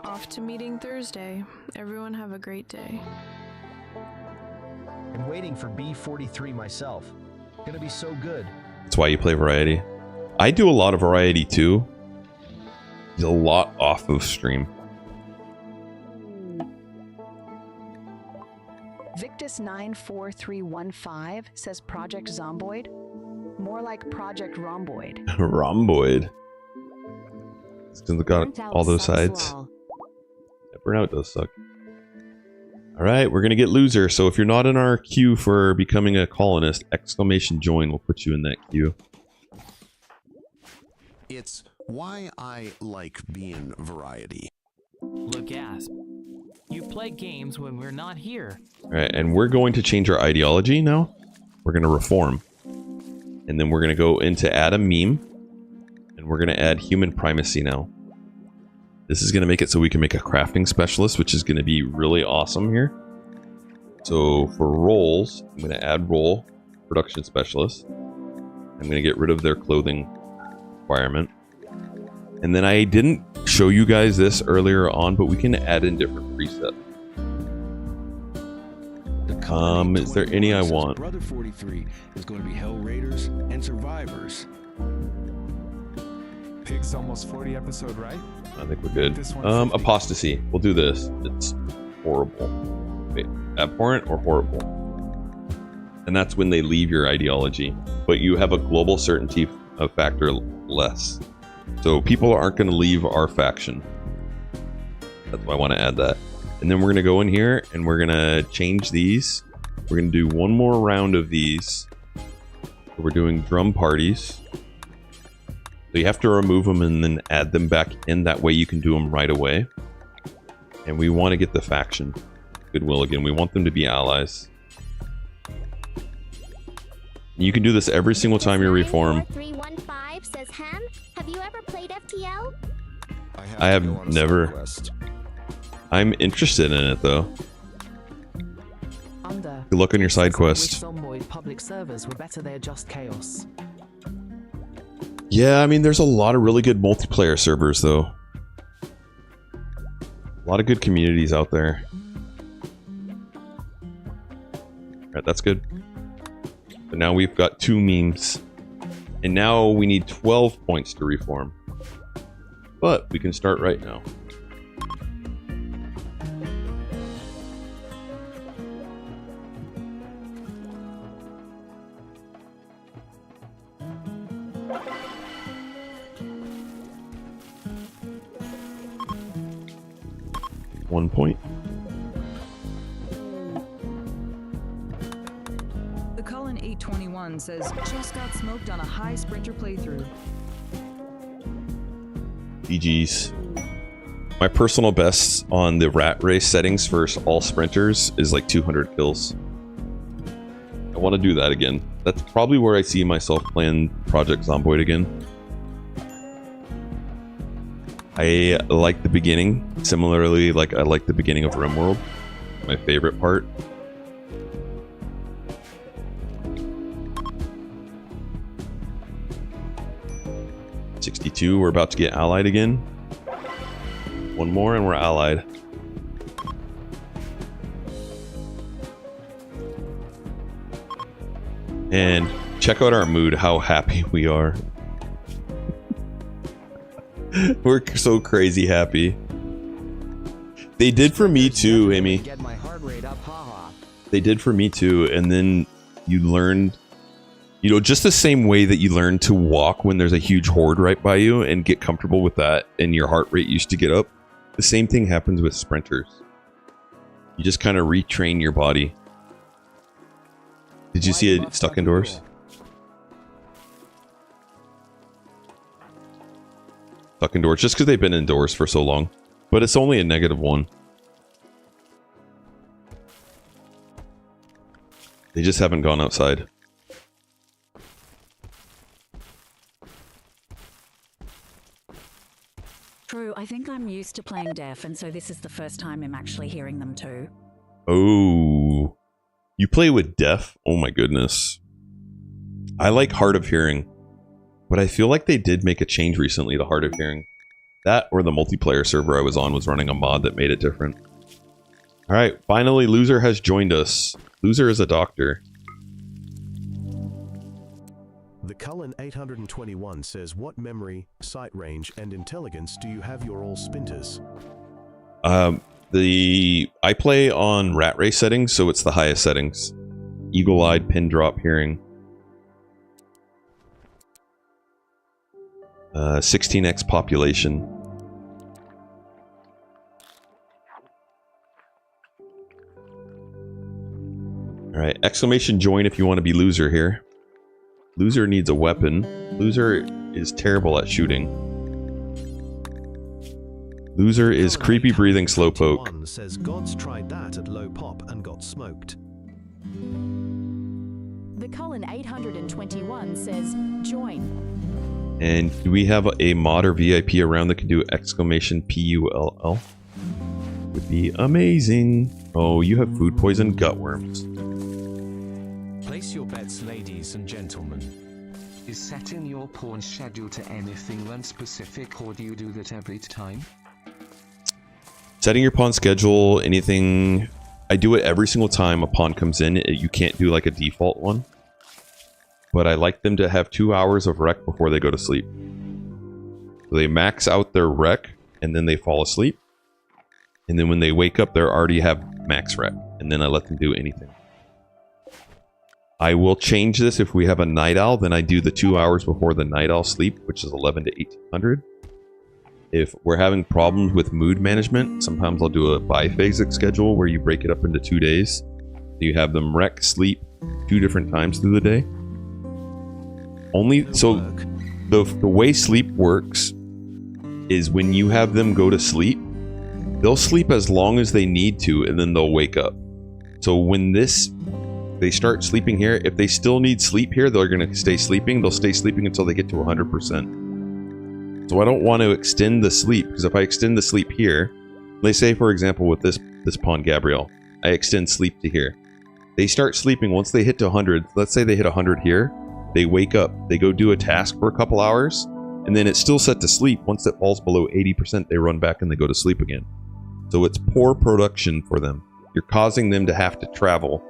Speaker 12: Off to meeting Thursday. Everyone have a great day.
Speaker 18: I'm waiting for B43 myself. Gonna be so good.
Speaker 1: That's why you play variety. I do a lot of variety too. A lot off of stream.
Speaker 11: Victus94315 says Project Zomboid. More like Project Rhomboid.
Speaker 1: Rhomboid. It's got all those sides. Yeah, burnout does suck. Alright, we're gonna get loser. So if you're not in our queue for becoming a colonist, !join will put you in that queue.
Speaker 23: It's why I like being variety.
Speaker 3: Look, gasp. You play games when we're not here.
Speaker 1: Alright, and we're going to change our ideology now. We're gonna reform. And then we're gonna go into add a meme. And we're gonna add human primacy now. This is gonna make it so we can make a crafting specialist, which is gonna be really awesome here. So for roles, I'm gonna add role production specialist. I'm gonna get rid of their clothing requirement. And then I didn't show you guys this earlier on, but we can add in different presets. Is there any I want?
Speaker 7: Brother 43 is going to be Hell Raiders and Survivors.
Speaker 6: Pig's almost 40 episode, right?
Speaker 1: I think we're good. Apostasy. We'll do this. It's horrible. Wait, abhorrent or horrible? And that's when they leave your ideology. But you have a global certainty of factor less. So people aren't going to leave our faction. That's why I want to add that. And then we're going to go in here and we're going to change these. We're going to do one more round of these. So we're doing drum parties. So you have to remove them and then add them back in. That way you can do them right away. And we want to get the faction goodwill again. We want them to be allies. You can do this every single time you reform.
Speaker 13: 315 says Ham. Have you ever played FTL?
Speaker 1: I have never. I'm interested in it though. Good luck on your side quest.
Speaker 24: Public servers were better. They're just chaos.
Speaker 1: Yeah, I mean, there's a lot of really good multiplayer servers though. A lot of good communities out there. Alright, that's good. So now we've got 2 memes. And now we need 12 points to reform. But we can start right now. One point.
Speaker 10: The Cullen 821 says, just got smoked on a high sprinter playthrough.
Speaker 1: GG's. My personal best on the rat race settings for all sprinters is like 200 kills. I want to do that again. That's probably where I see myself playing Project Zomboid again. I like the beginning. Similarly, like I like the beginning of Rimworld. My favorite part. '62. We're about to get allied again. One more and we're allied. And check out our mood, how happy we are. We're so crazy happy. They did for me too, Amy.
Speaker 18: Get my heart rate up, haha.
Speaker 1: They did for me too, and then you learned You know, just the same way that you learn to walk when there's a huge horde right by you and get comfortable with that and your heart rate used to get up, the same thing happens with sprinters. You just kind of retrain your body. Did you see it stuck indoors? Stuck indoors just because they've been indoors for so long. But it's only a -1. They just haven't gone outside.
Speaker 15: True, I think I'm used to playing deaf, and so this is the first time I'm actually hearing them too.
Speaker 1: Oh, you play with deaf? Oh my goodness. I like hard of hearing, but I feel like they did make a change recently to hard of hearing. That or the multiplayer server I was on was running a mod that made it different. Alright, finally Loser has joined us. Loser is a doctor.
Speaker 16: The Cullen 821 says, what memory, sight range, and intelligence do you have your all spinters?
Speaker 1: I play on rat race settings, so it's the highest settings. Eagle-eyed, pin drop hearing. 16x population. Alright, exclamation join if you want to be Loser here. Loser needs a weapon. Loser is terrible at shooting. Loser is creepy breathing slowpoke.
Speaker 7: Says Gods tried that at low pop and got smoked.
Speaker 17: The Cullen 821 says join.
Speaker 1: And do we have a mod or VIP around that can do exclamation PULL? Would be amazing. Oh, you have food poison gutworms.
Speaker 18: Place your bets, ladies and gentlemen.
Speaker 19: Is setting your pawn schedule to anything run specific, or do you do that every time?
Speaker 1: Setting your pawn schedule, anything... I do it every single time a pawn comes in. You can't do like a default one. But I like them to have 2 hours of rec before they go to sleep. So they max out their rec, and then they fall asleep. And then when they wake up, they already have max rec. And then I let them do anything. I will change this if we have a night owl, then I do the 2 hours before the night owl sleep, which is 11 to 1800. If we're having problems with mood management, sometimes I'll do a biphasic schedule where you break it up into 2 days. You have them rec, sleep 2 different times through the day. So the way sleep works is when you have them go to sleep, they'll sleep as long as they need to, and then they'll wake up. So when they start sleeping here, if they still need sleep here, they're going to stay sleeping. They'll stay sleeping until they get to 100%. So I don't want to extend the sleep, because if I extend the sleep here, let's say for example with this pawn Gabrielle, I extend sleep to here. They start sleeping once they hit to 100. Let's say they hit 100 here. They wake up, they go do a task for a couple hours, and then it's still set to sleep. Once it falls below 80%, they run back and they go to sleep again. So it's poor production for them. You're causing them to have to travel,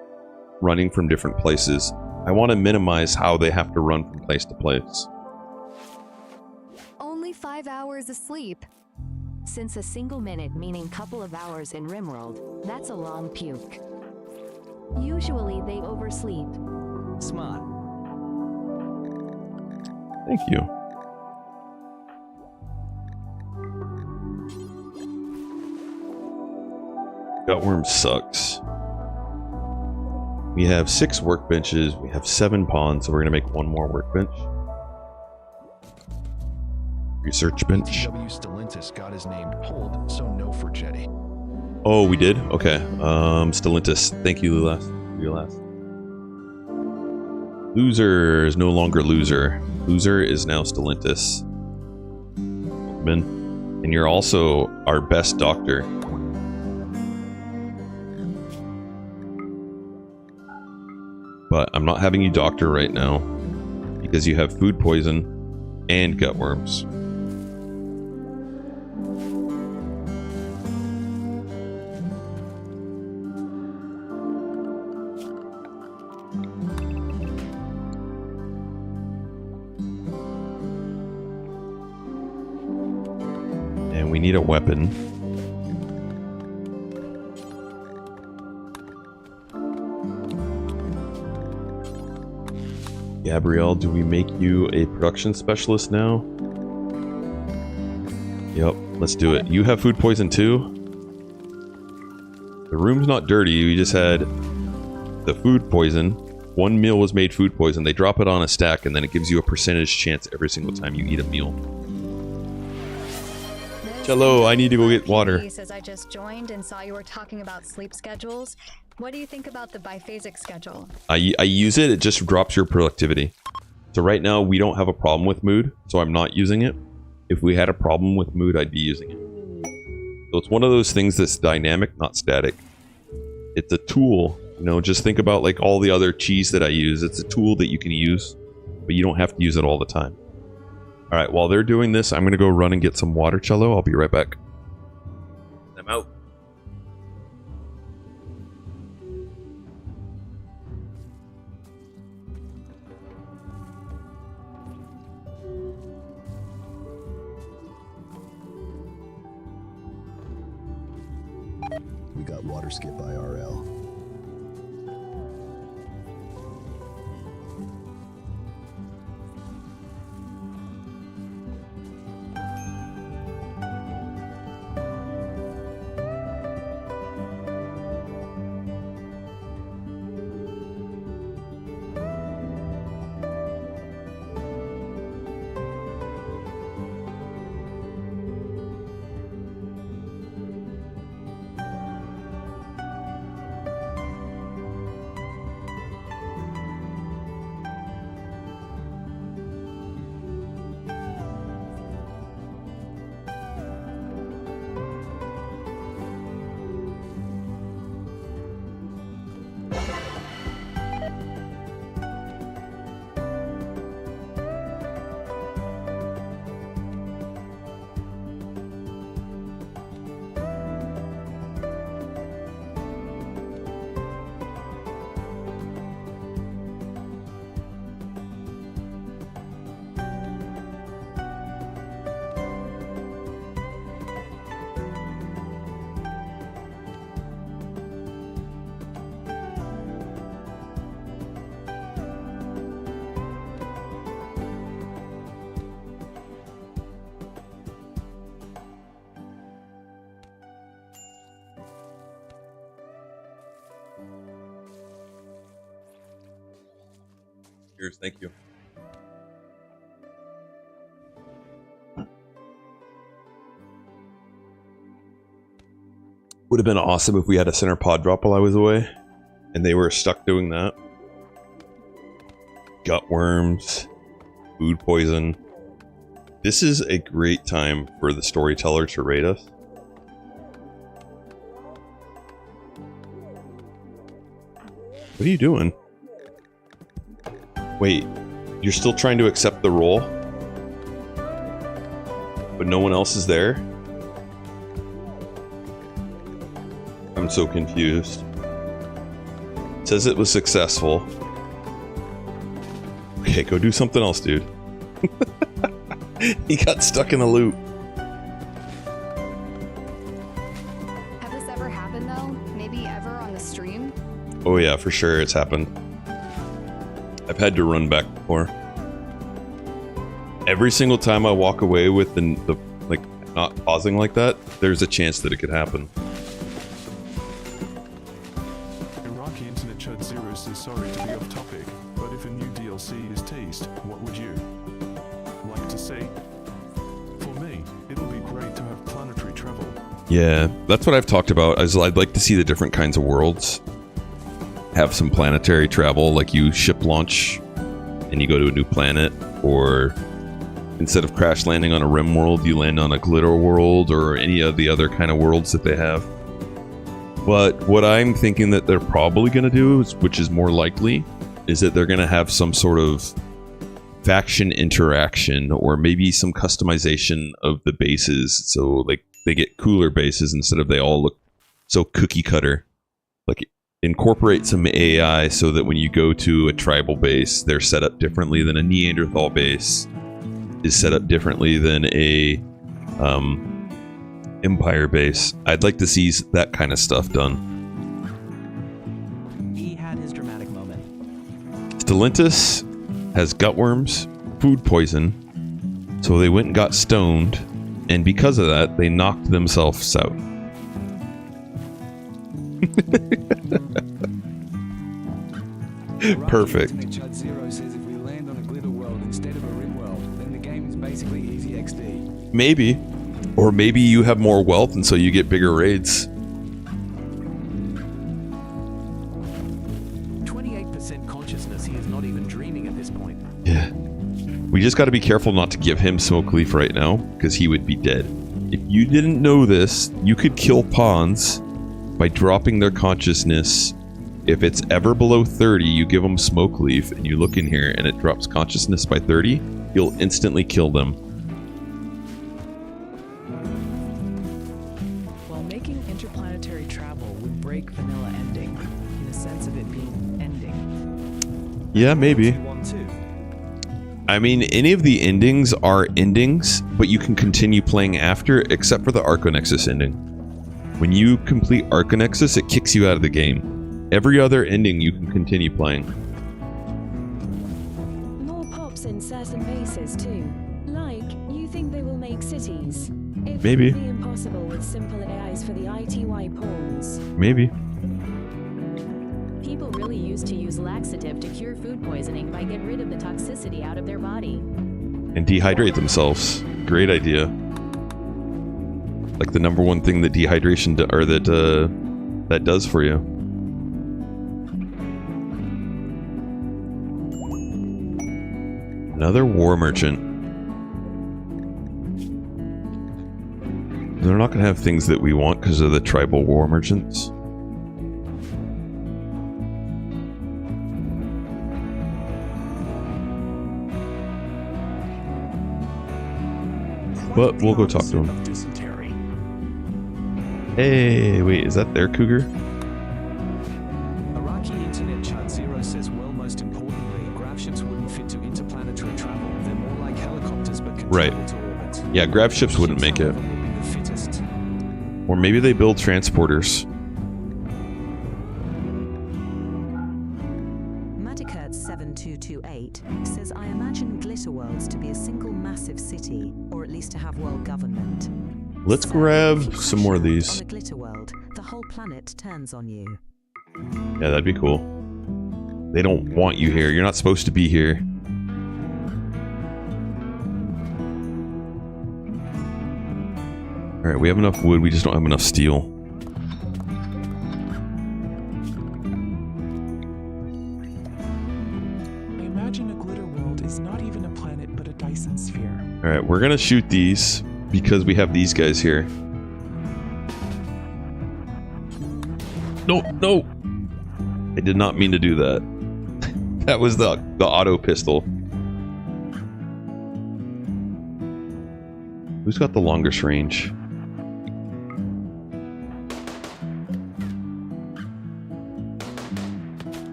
Speaker 1: running from different places. I want to minimize how they have to run from place to place.
Speaker 25: Only 5 hours of sleep.
Speaker 2: Since a single minute meaning couple of hours in Rimworld, that's a long puke. Usually they oversleep.
Speaker 3: Smart.
Speaker 1: Thank you. Gutworm sucks. We have 6 workbenches. We have 7 pawns, so we're gonna make 1 more workbench. Research bench.
Speaker 6: TW Stellantis got his name pulled, so no for Jetty.
Speaker 1: Oh, we did? Okay. Stellantis. Thank you, Lulas. Your last. Loser is no longer Loser. Loser is now Stellantis. And you're also our best doctor. But I'm not having you doctor right now because you have food poison and gutworms. And we need a weapon. Gabrielle, do we make you a production specialist now? Yep, let's do it. You have food poison too? The room's not dirty, you just had the food poison. One meal was made food poison. They drop it on a stack and then it gives you a percentage chance every single time you eat a meal. Hello, I need to go get water.
Speaker 10: He says, I just joined and saw you were talking about sleep schedules. What do you think about the biphasic schedule?
Speaker 1: I use it, it just drops your productivity. So right now we don't have a problem with mood, so I'm not using it. If we had a problem with mood, I'd be using it. So it's one of those things that's dynamic, not static. It's a tool, you know, just think about like all the other cheese that I use. It's a tool that you can use, but you don't have to use it all the time. Alright, while they're doing this, I'm gonna go run and get some water, Cello. I'll be right back. I'm out.
Speaker 16: We got water skip IRL.
Speaker 1: Cheers, thank you. Would have been awesome if we had a center pod drop while I was away, and they were stuck doing that. Gut worms, food poison. This is a great time for the storyteller to raid us. What are you doing? Wait, you're still trying to accept the role? But no one else is there? I'm so confused. It says it was successful. Okay, go do something else, dude. He got stuck in a loop.
Speaker 10: Have this ever happened though? Maybe ever on the stream?
Speaker 1: Oh yeah, for sure it's happened. I've had to run back before. Every single time I walk away with the like not pausing like that, there's a chance that it could happen.
Speaker 6: Iraqi internet chat Zero says sorry to be off topic, but if a new DLC is teased, what would you like to see? For me, it'll be great to have planetary travel.
Speaker 1: Yeah, that's what I've talked about. I'd like to see the different kinds of worlds. Have some planetary travel, like you ship launch and you go to a new planet, or instead of crash landing on a Rimworld, you land on a glitter world or any of the other kind of worlds that they have. But what I'm thinking that they're probably going to do, which is more likely, is that they're going to have some sort of faction interaction or maybe some customization of the bases. So like they get cooler bases instead of they all look so cookie cutter. Like incorporate some AI so that when you go to a tribal base, they're set up differently than a Neanderthal base is set up differently than a Empire base. I'd like to see that kind of stuff done.
Speaker 3: He had his dramatic moment.
Speaker 1: Stellantis, has gutworms, food poison, so they went and got stoned, and because of that, they knocked themselves out. Perfect.
Speaker 4: Chud Zero says if we land on a glitter world instead of a Rimworld, then the game is basically easy XD.
Speaker 1: Maybe. Or maybe you have more wealth and so you get bigger raids.
Speaker 4: 28% consciousness, he is not even dreaming at this point.
Speaker 1: Yeah. We just got to be careful not to give him Smoke Leaf right now, because he would be dead. If you didn't know this, you could kill pawns by dropping their consciousness. If it's ever below 30, you give them Smoke Leaf, and you look in here, and it drops consciousness by 30, you'll instantly kill them.
Speaker 4: While making interplanetary travel would break vanilla ending, in the sense of it being ending.
Speaker 1: Yeah, maybe. I mean, any of the endings are endings, but you can continue playing after, except for the Arconexus ending. When you complete Arconexus, it kicks you out of the game. Every other ending you can continue playing.
Speaker 2: More pops in certain bases too. Like, you think they will make cities? It
Speaker 1: Maybe.
Speaker 2: would be impossible with simple AIs for the ITY pawns.
Speaker 1: Maybe.
Speaker 17: People really used to use laxative to cure food poisoning by get rid of the toxicity out of their body.
Speaker 1: And dehydrate themselves. Great idea. Like the number one thing that dehydration that does for you. Another war merchant. They're not going to have things that we want because of the tribal war merchants. But we'll go talk to him. Hey, wait, is that their cougar?
Speaker 4: Iraqi internet Chud Zero says, well, most importantly, grav ships wouldn't fit to interplanetary travel. They're more like helicopters but controlled to orbit.
Speaker 1: Yeah, grav ships wouldn't make it.
Speaker 4: The fittest.
Speaker 1: Or maybe they build transporters.
Speaker 9: Madikert7228 says, I imagine glitter worlds to be a single massive city, or at least to have world government.
Speaker 1: Let's grab some more of these.
Speaker 9: On a glitter world, the whole planet turns on you.
Speaker 1: Yeah, that'd be cool. They don't want you here. You're not supposed to be here. Alright, we have enough wood. We just don't have enough steel.
Speaker 5: I imagine a glitter world is not even a planet but a Dyson sphere.
Speaker 1: Alright, we're gonna shoot these because we have these guys here. No, no! I did not mean to do that. That was the auto pistol. Who's got the longest range?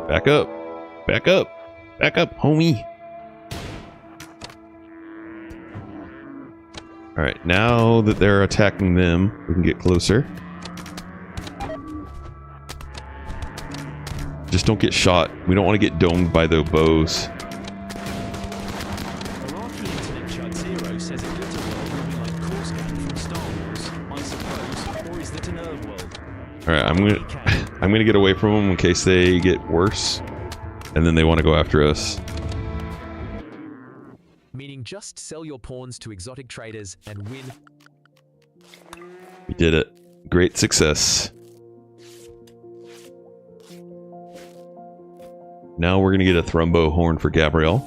Speaker 1: Back up! Back up! Back up, homie! Alright, now that they're attacking them, we can get closer. Just don't get shot. We don't want to get domed by the bows.
Speaker 4: Iraqi internet Chud Zero says a glitter world would be like Coruscant from Star Wars, I suppose, or is that an herb world?
Speaker 1: Alright, I'm gonna get away from them in case they get worse. And then they want to go after us.
Speaker 14: Meaning just sell your pawns to exotic traders and win.
Speaker 1: We did it. Great success. Now we're gonna get a Thrumbo horn for Gabrielle.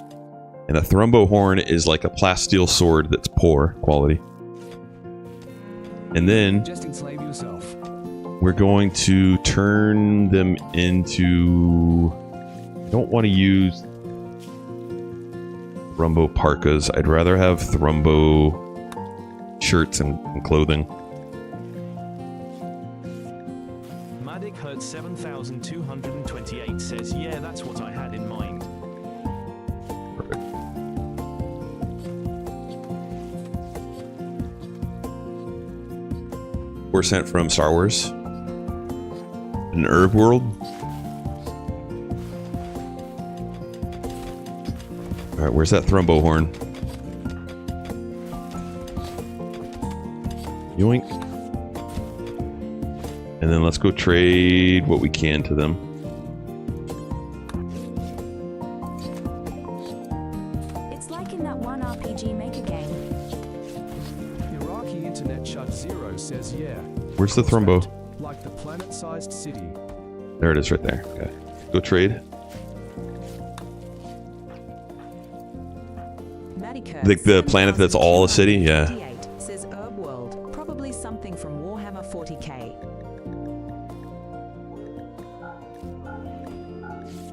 Speaker 1: And a Thrumbo horn is like a plasteel sword that's poor quality. And then
Speaker 4: Just enslave yourself.
Speaker 1: we're going to turn them into... I don't want to use Thrumbo parkas. I'd rather have Thrumbo shirts and clothing.
Speaker 4: Madik Hurt 7228 says, yeah, that's what I had in mind.
Speaker 1: Perfect. We're sent from Star Wars. An herb world. Alright, where's that thrumbo horn? Yoink. And then let's go trade what we can to them.
Speaker 2: It's like in that one RPG Maker game.
Speaker 4: Iraqi Internet Chud 0 says yeah.
Speaker 1: Where's the thrumbo?
Speaker 4: Like the planet-sized city.
Speaker 1: There it is right there. Okay. Go trade. Like the planet that's all a city? Yeah.
Speaker 9: Says World, probably something from Warhammer 40k.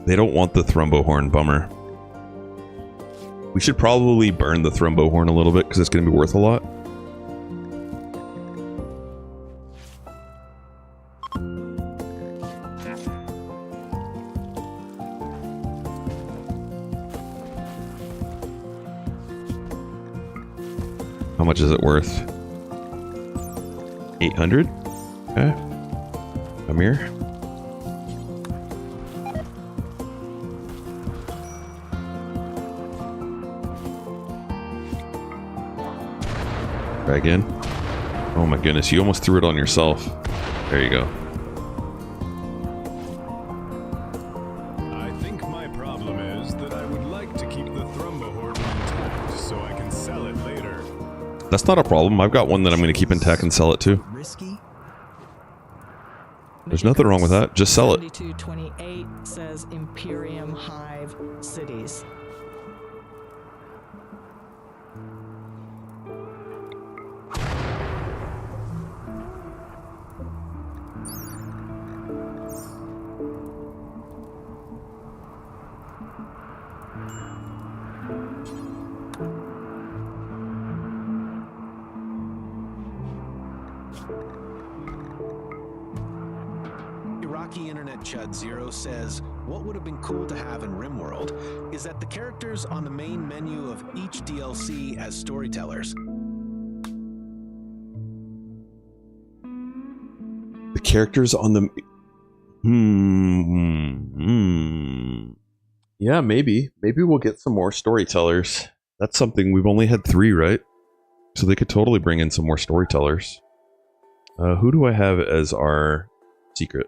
Speaker 1: They don't want the thrumbo horn, bummer. We should probably burn the thrumbo horn a little bit because it's going to be worth a lot. How much is it worth? 800? Okay. Come here. Try again. Oh my goodness, you almost threw it on yourself. There you go.
Speaker 6: I think my problem is that I would like to keep the thrumbo horn intact so I can sell it later.
Speaker 1: That's not a problem. I've got one that I'm going to keep intact and sell it too.
Speaker 8: Risky.
Speaker 1: There's nothing wrong with that. Just sell it.
Speaker 8: 7228 says Imperium Hive Cities.
Speaker 12: Iraqi Internet Chud 0 says, what would have been cool to have in Rimworld is that the characters on the main menu of each DLC as storytellers.
Speaker 1: The characters on the... Yeah, maybe. Maybe we'll get some more storytellers. That's something. We've only had 3, right? So they could totally bring in some more storytellers. Who do I have as our secret?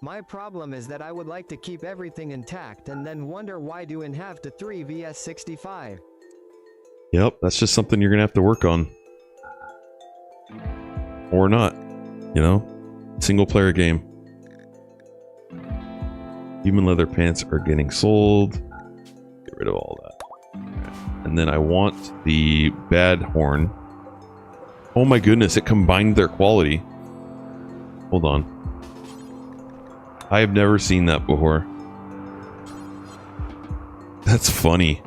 Speaker 20: My problem is that I would like to keep everything intact and then wonder why doing half to 3 vs 65.
Speaker 1: Yep, that's just something you're gonna have to work on. Or not. You know? Single player game. Human leather pants are getting sold. Get rid of all that. And then I want the bad horn. Oh my goodness, it combined their quality. Hold on. I have never seen that before. That's funny.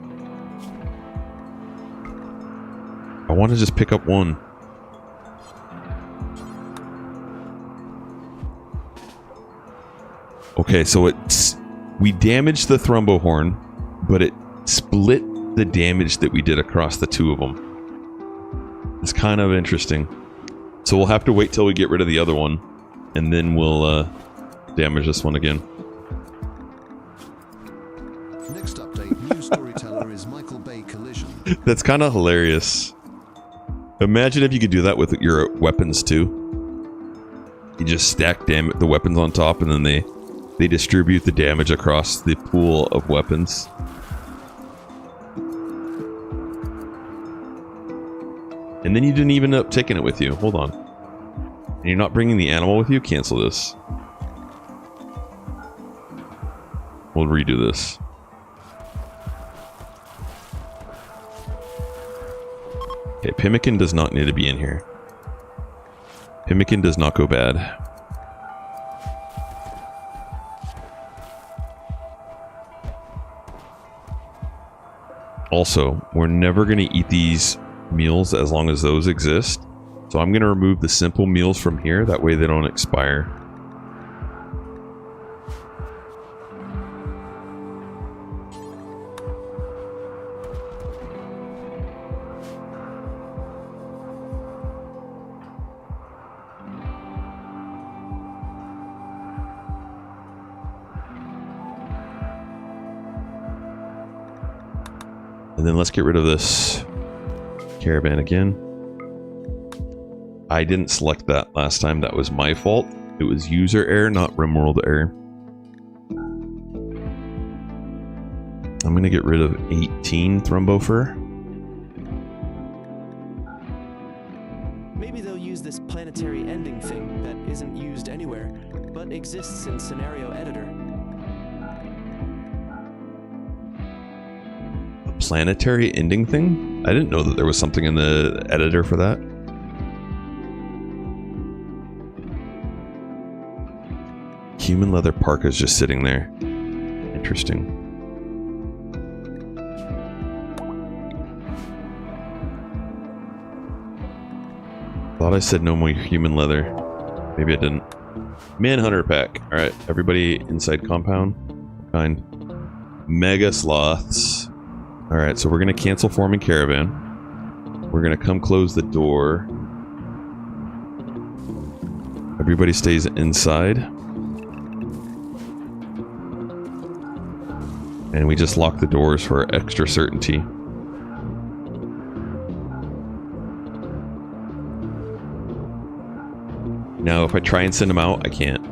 Speaker 1: I want to just pick up one. Okay, so we damaged the thrumbo horn, but it split the damage that we did across the 2 of them. It's kind of interesting. So we'll have to wait till we get rid of the other one, and then we'll damage this one again.
Speaker 7: Next update, new storyteller is Michael Bay Collision.
Speaker 1: That's kind of hilarious. Imagine if you could do that with your weapons too. You just stack the weapons on top, and then they distribute the damage across the pool of weapons. And then you didn't even end up taking it with you. Hold on. And you're not bringing the animal with you? Cancel this. We'll redo this. Okay, Pimmican does not need to be in here. Pimmican does not go bad. Also, we're never going to eat these meals as long as those exist. So I'm going to remove the simple meals from here. That way they don't expire. And then let's get rid of this caravan again. I didn't select that last time. That was my fault. It was user error, not Rimworld error. I'm going to get rid of 18 Thrombophor.
Speaker 11: Maybe they'll use this planetary ending thing that isn't used anywhere, but exists in Scenario Editor.
Speaker 1: A planetary ending thing? I didn't know that there was something in the editor for that. Human leather parka is just sitting there. Interesting. Thought I said no more human leather. Maybe I didn't. Manhunter pack. Alright, everybody inside compound. Kind. Mega sloths. Alright, so we're going to cancel forming caravan. We're going to come close the door. Everybody stays inside. And we just lock the doors for extra certainty. Now, if I try and send them out, I can't.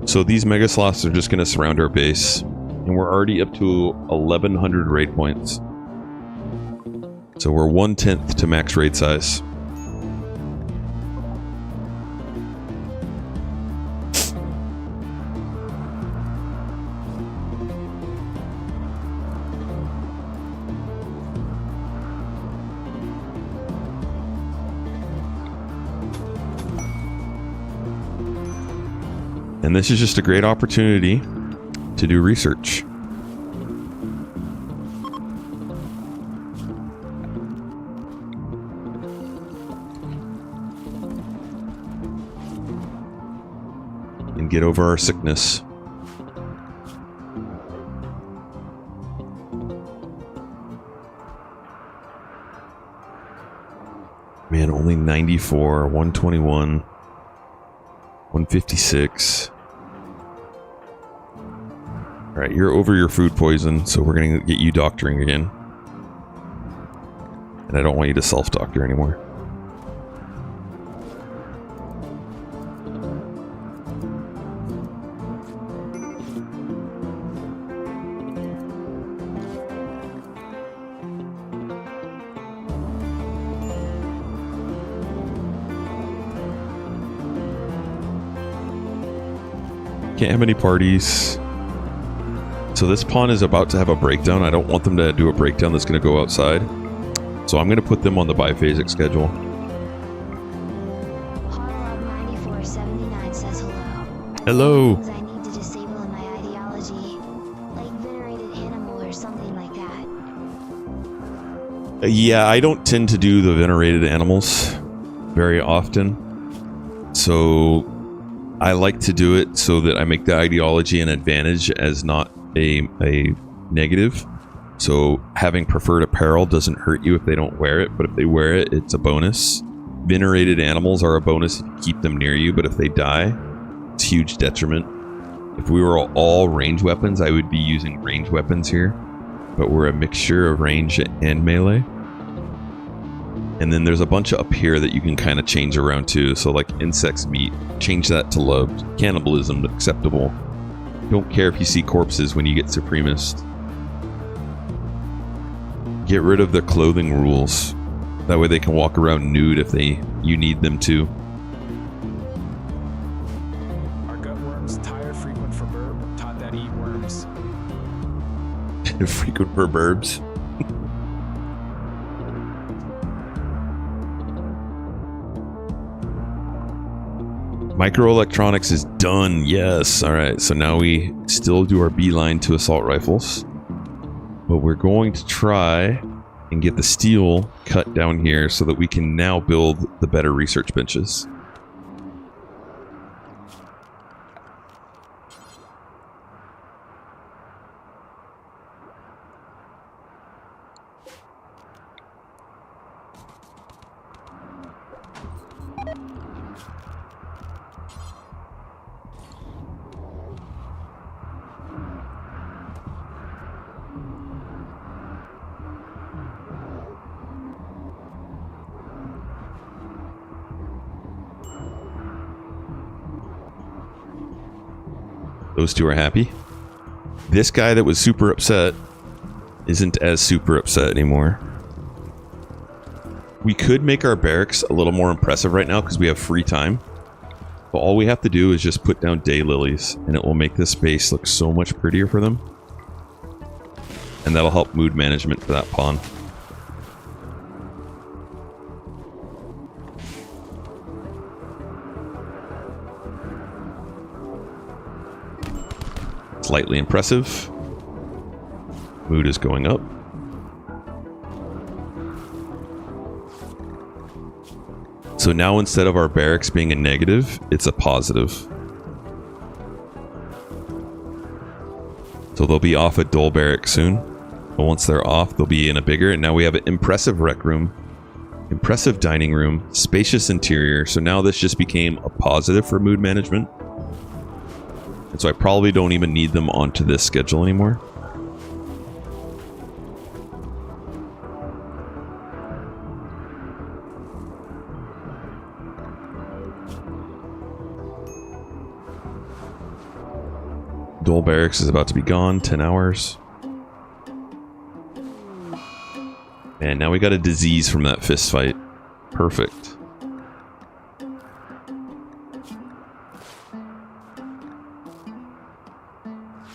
Speaker 1: So these mega sloths are just going to surround our base. And we're already up to 1,100 raid points. So we're 1/10 to max raid size. And this is just a great opportunity to do research. And get over our sickness. Man, only 94, 121, 156. Alright, you're over your food poison, so we're going to get you doctoring again. And I don't want you to self-doctor anymore. Can't have any parties. So this pawn is about to have a breakdown. I don't want them to do a breakdown that's going to go outside. So I'm going to put them on the biphasic schedule.
Speaker 13: Horror9479 says hello.
Speaker 1: Hello.
Speaker 13: Things I need to disable in my ideology, like venerated animal or something like that.
Speaker 1: Yeah, I don't tend to do the venerated animals very often. So I like to do it so that I make the ideology an advantage as not a negative. So having preferred apparel doesn't hurt you if they don't wear it, but if they wear it, it's a bonus. Venerated animals are a bonus if you keep them near you, but if they die, it's a huge detriment. If we were all range weapons, I would be using range weapons here, but we're a mixture of range and melee. And then there's a bunch up here that you can kind of change around too. So like insects meat, change that to loved. Cannibalism, acceptable. Don't care if you see corpses when you get supremacist. Get rid of their clothing rules. That way they can walk around nude if you need them to.
Speaker 4: Are gutworms tire frequent for burb? Taught that eat worms.
Speaker 1: Frequent for burbs. Microelectronics is done. Yes. All right. So now we still do our beeline to assault rifles, but we're going to try and get the steel cut down here so that we can now build the better research benches. Those two are happy. This guy that was super upset isn't as super upset anymore. We could make our barracks a little more impressive right now because we have free time. But all we have to do is just put down daylilies, and it will make this space look so much prettier for them. And that'll help mood management for that pawn. Slightly impressive. Mood is going up. So now instead of our barracks being a negative, it's a positive. So they'll be off at Dole Barracks soon. But once they're off, they'll be in a bigger. And now we have an impressive rec room, impressive dining room, spacious interior. So now this just became a positive for mood management. And so I probably don't even need them onto this schedule anymore. Dole Barracks is about to be gone, 10 hours. And now we got a disease from that fist fight. Perfect.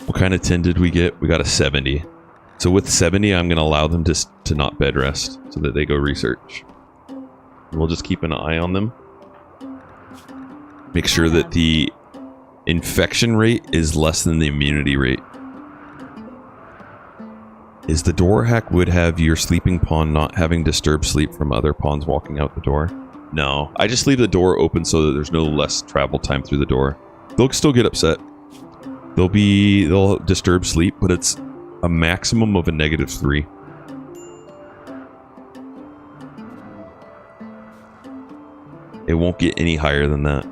Speaker 1: What kind of 10 did we get? We got a 70. So with 70, I'm going to allow them to not bed rest so that they go research. We'll just keep an eye on them. Make sure that the infection rate is less than the immunity rate. Is the door hack would have your sleeping pawn not having disturbed sleep from other pawns walking out the door? No, I just leave the door open so that there's no less travel time through the door. They'll still get upset. They'll disturb sleep, but it's a maximum of a -3. It won't get any higher than that.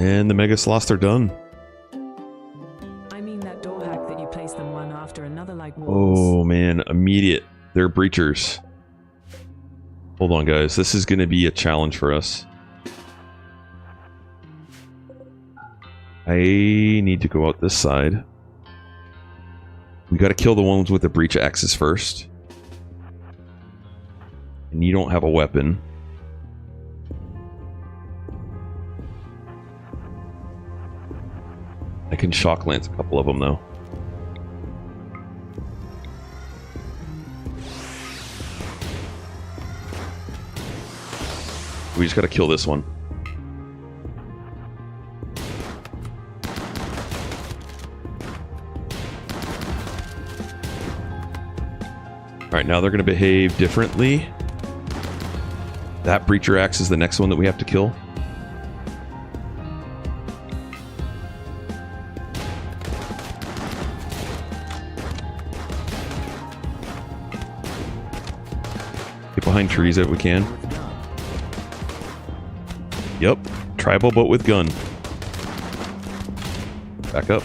Speaker 1: And the Mega Sloths are done.
Speaker 8: I mean that door hack that you place them one after another like wolves.
Speaker 1: Oh man, immediate. They're breachers. Hold on guys, this is going to be a challenge for us. I need to go out this side. We got to kill the ones with the breach axes first. And you don't have a weapon. I can shock lance a couple of them though. We just gotta kill this one. Alright, now they're gonna behave differently. That breacher axe is the next one that we have to kill. Behind trees if we can. Yep, tribal but with gun. Back up.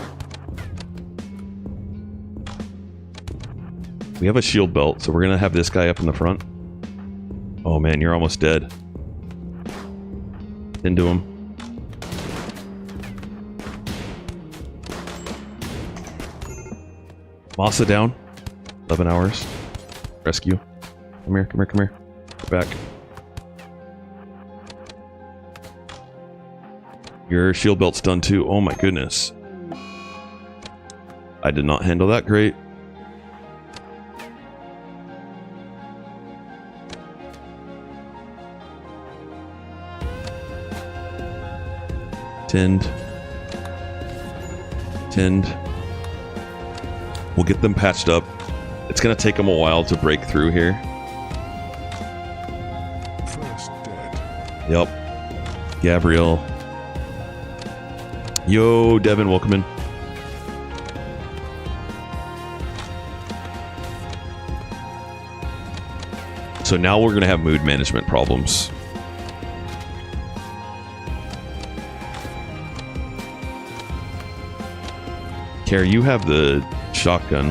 Speaker 1: We have a shield belt, so we're gonna have this guy up in the front. Oh man, you're almost dead. Into him. Masa down. 11 hours. Rescue. Come here, come here, come here. Go back. Your shield belt's done too. Oh my goodness. I did not handle that great. Tinned. We'll get them patched up. It's gonna take them a while to break through here. Yep. Gabrielle. Yo, Devin, welcome in. So now we're going to have mood management problems. Care, you have the shotgun.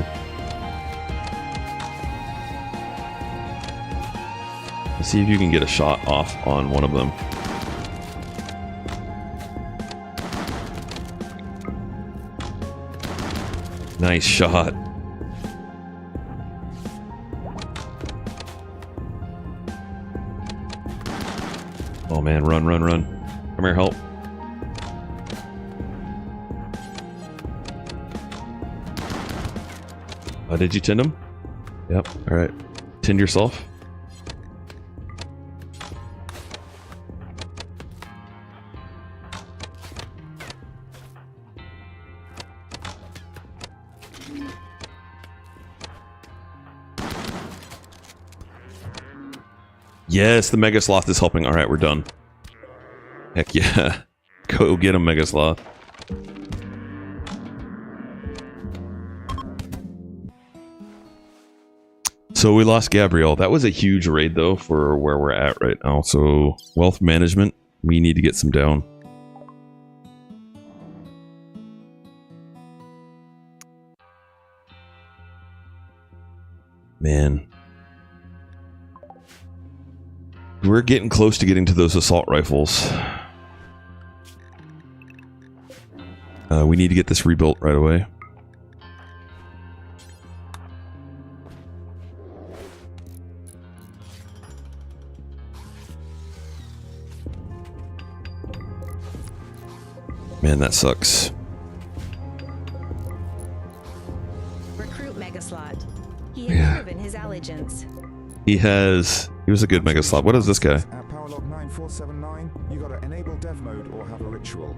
Speaker 1: Let's see if you can get a shot off on one of them. Nice shot. Oh man, run, run, run. Come here, help. Did you tend him? Yep, alright. Tend yourself. Yes, the Mega Sloth is helping. Alright, we're done. Heck yeah. Go get him, Mega Sloth. So we lost Gabrielle. That was a huge raid though for where we're at right now. So wealth management, we need to get some down. Man. We're getting close to getting to those assault rifles. We need to get this rebuilt right away. Man, that sucks.
Speaker 15: Recruit Megaslot. He has proven his allegiance.
Speaker 1: He was a good Mega Sloth. What is this guy?
Speaker 6: At Powerlog 9479, you gotta enable dev mode or have a ritual.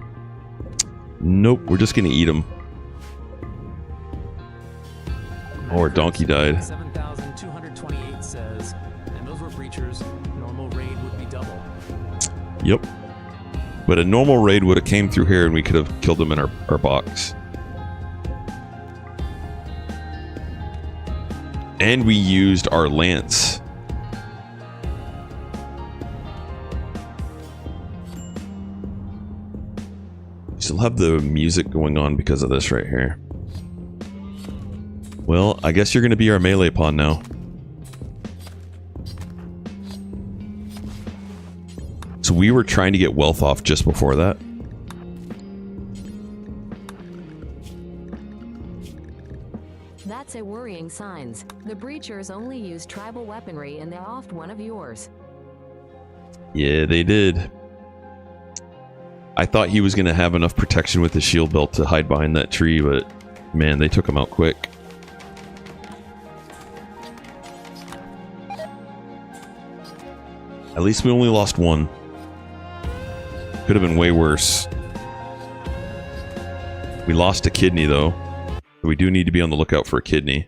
Speaker 1: Nope, we're just gonna eat him. Oh, our donkey died.
Speaker 14: 7,228 says, and those were breachers. Normal raid would be double.
Speaker 1: Yep. But a normal raid would have came through here and we could have killed them in our box. And we used our lance. Still have the music going on because of this right here. Well, I guess you're going to be our melee pawn now. So we were trying to get wealth off just before that.
Speaker 2: That's a worrying signs. The breachers only use tribal weaponry and they offed one of yours.
Speaker 1: Yeah, they did. I thought he was going to have enough protection with the shield belt to hide behind that tree, but man, they took him out quick. At least we only lost one. Could have been way worse. We lost a kidney though. We do need to be on the lookout for a kidney.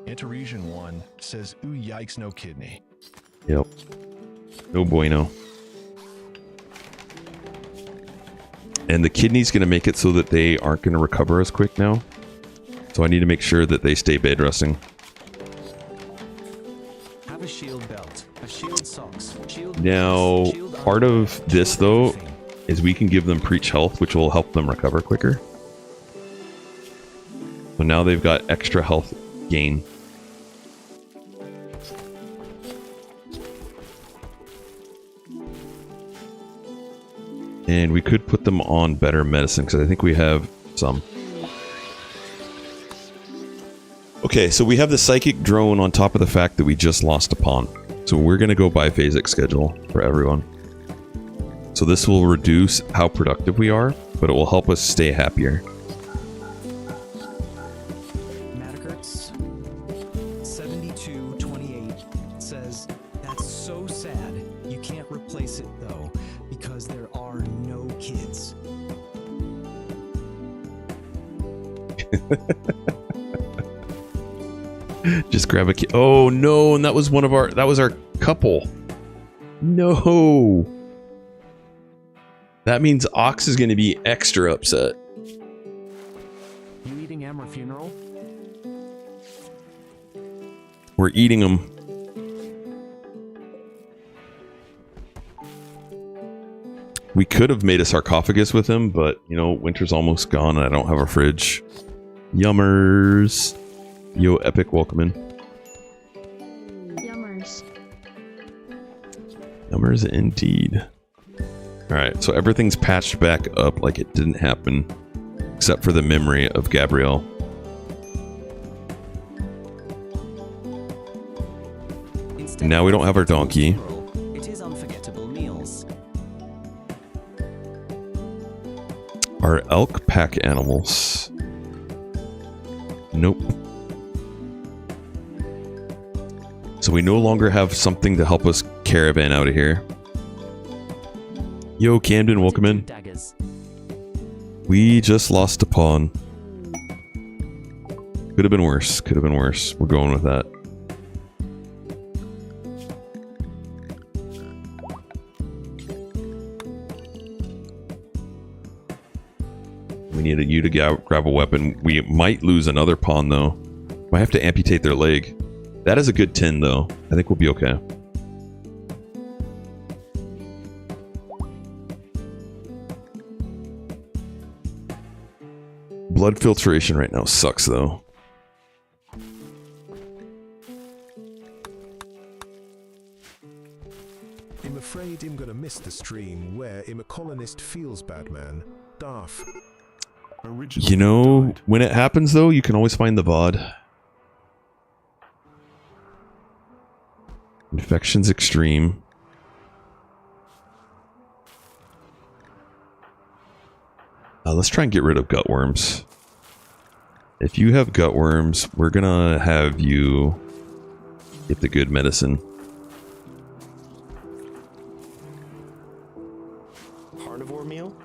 Speaker 6: Interregion 1 says, ooh yikes, no kidney.
Speaker 1: Yep. No bueno. And the kidney's going to make it so that they aren't going to recover as quick now. So I need to make sure that they stay bed resting.
Speaker 11: Have a shield belt, a shield socks, shield
Speaker 1: Now, part of this though is we can give them preach health, which will help them recover quicker. So now they've got extra health gain. And we could put them on better medicine because I think we have some. Okay, so we have the psychic drone on top of the fact that we just lost a pawn. So we're going to go biphasic schedule for everyone. So this will reduce how productive we are, but it will help us stay happier.
Speaker 11: Matakurtz 7228 says, that's so sad. You can't replace it though, because there are no kids.
Speaker 1: Just grab a kid. Oh no, and that was one of our, that was our couple. No. That means Ox is going to be extra upset.
Speaker 11: You eating Amber funeral?
Speaker 1: We're eating them. We could have made a sarcophagus with him, but, you know, winter's almost gone and I don't have a fridge. Yummers. Yo, Epic, welcome in.
Speaker 13: Yummers.
Speaker 1: Yummers indeed. Alright, so everything's patched back up like it didn't happen. Except for the memory of Gabrielle. Now we don't have our donkey.
Speaker 11: It is unforgettable meals.
Speaker 1: Our elk pack animals. Nope. So we no longer have something to help us caravan out of here. Yo, Camden, welcome in. We just lost a pawn. Could have been worse. Could have been worse. We're going with that. We needed you to grab a weapon. We might lose another pawn, though. Might have to amputate their leg. That is a good 10, though. I think we'll be okay. Blood filtration right now sucks, though.
Speaker 16: I'm afraid I'm gonna miss the stream where I'm a colonist feels bad, man. Daff.
Speaker 1: You know, when it happens, though, you can always find the VOD. Infection's extreme. Let's try and get rid of gutworms. If you have gutworms, we're gonna have you get the good medicine.
Speaker 11: Carnivore meal?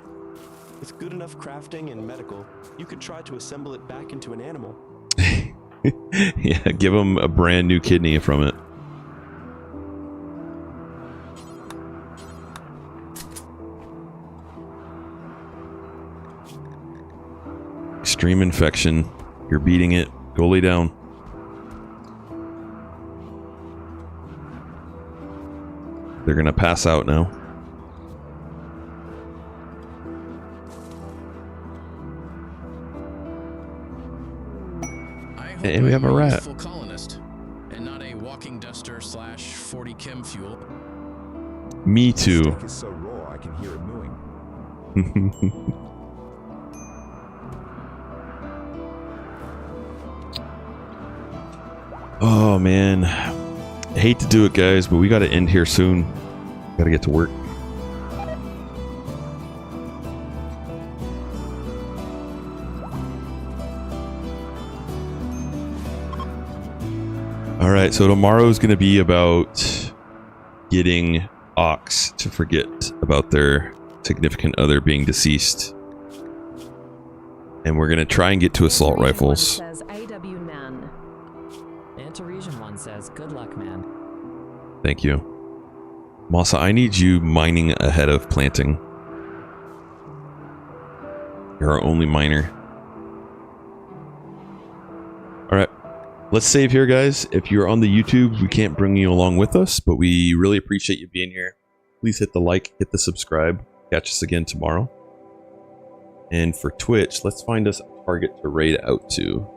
Speaker 11: With good enough crafting and medical, you could try to assemble it back into an animal.
Speaker 1: Yeah, give them a brand new kidney from it. Extreme infection. You're beating it. Go lay down. They're gonna pass out now. And we have a rat.
Speaker 18: Full colonist, and not a walking duster / 40 chem fuel.
Speaker 1: Me too.
Speaker 16: The steak is so raw I can hear it mooing.
Speaker 1: Oh man, I hate to do it, guys, but we got to end here soon. Got to get to work. All right, so tomorrow's going to be about getting Ox to forget about their significant other being deceased. And we're going to try and get to assault rifles.
Speaker 8: Says AW Nan. Antaresian one says, good luck, man.
Speaker 1: Thank you. Masa, I need you mining ahead of planting. You're our only miner. Alright. Let's save here, guys. If you're on the YouTube, we can't bring you along with us, but we really appreciate you being here. Please hit the like, hit the subscribe. Catch us again tomorrow. And for Twitch, let's find us a target to raid out to.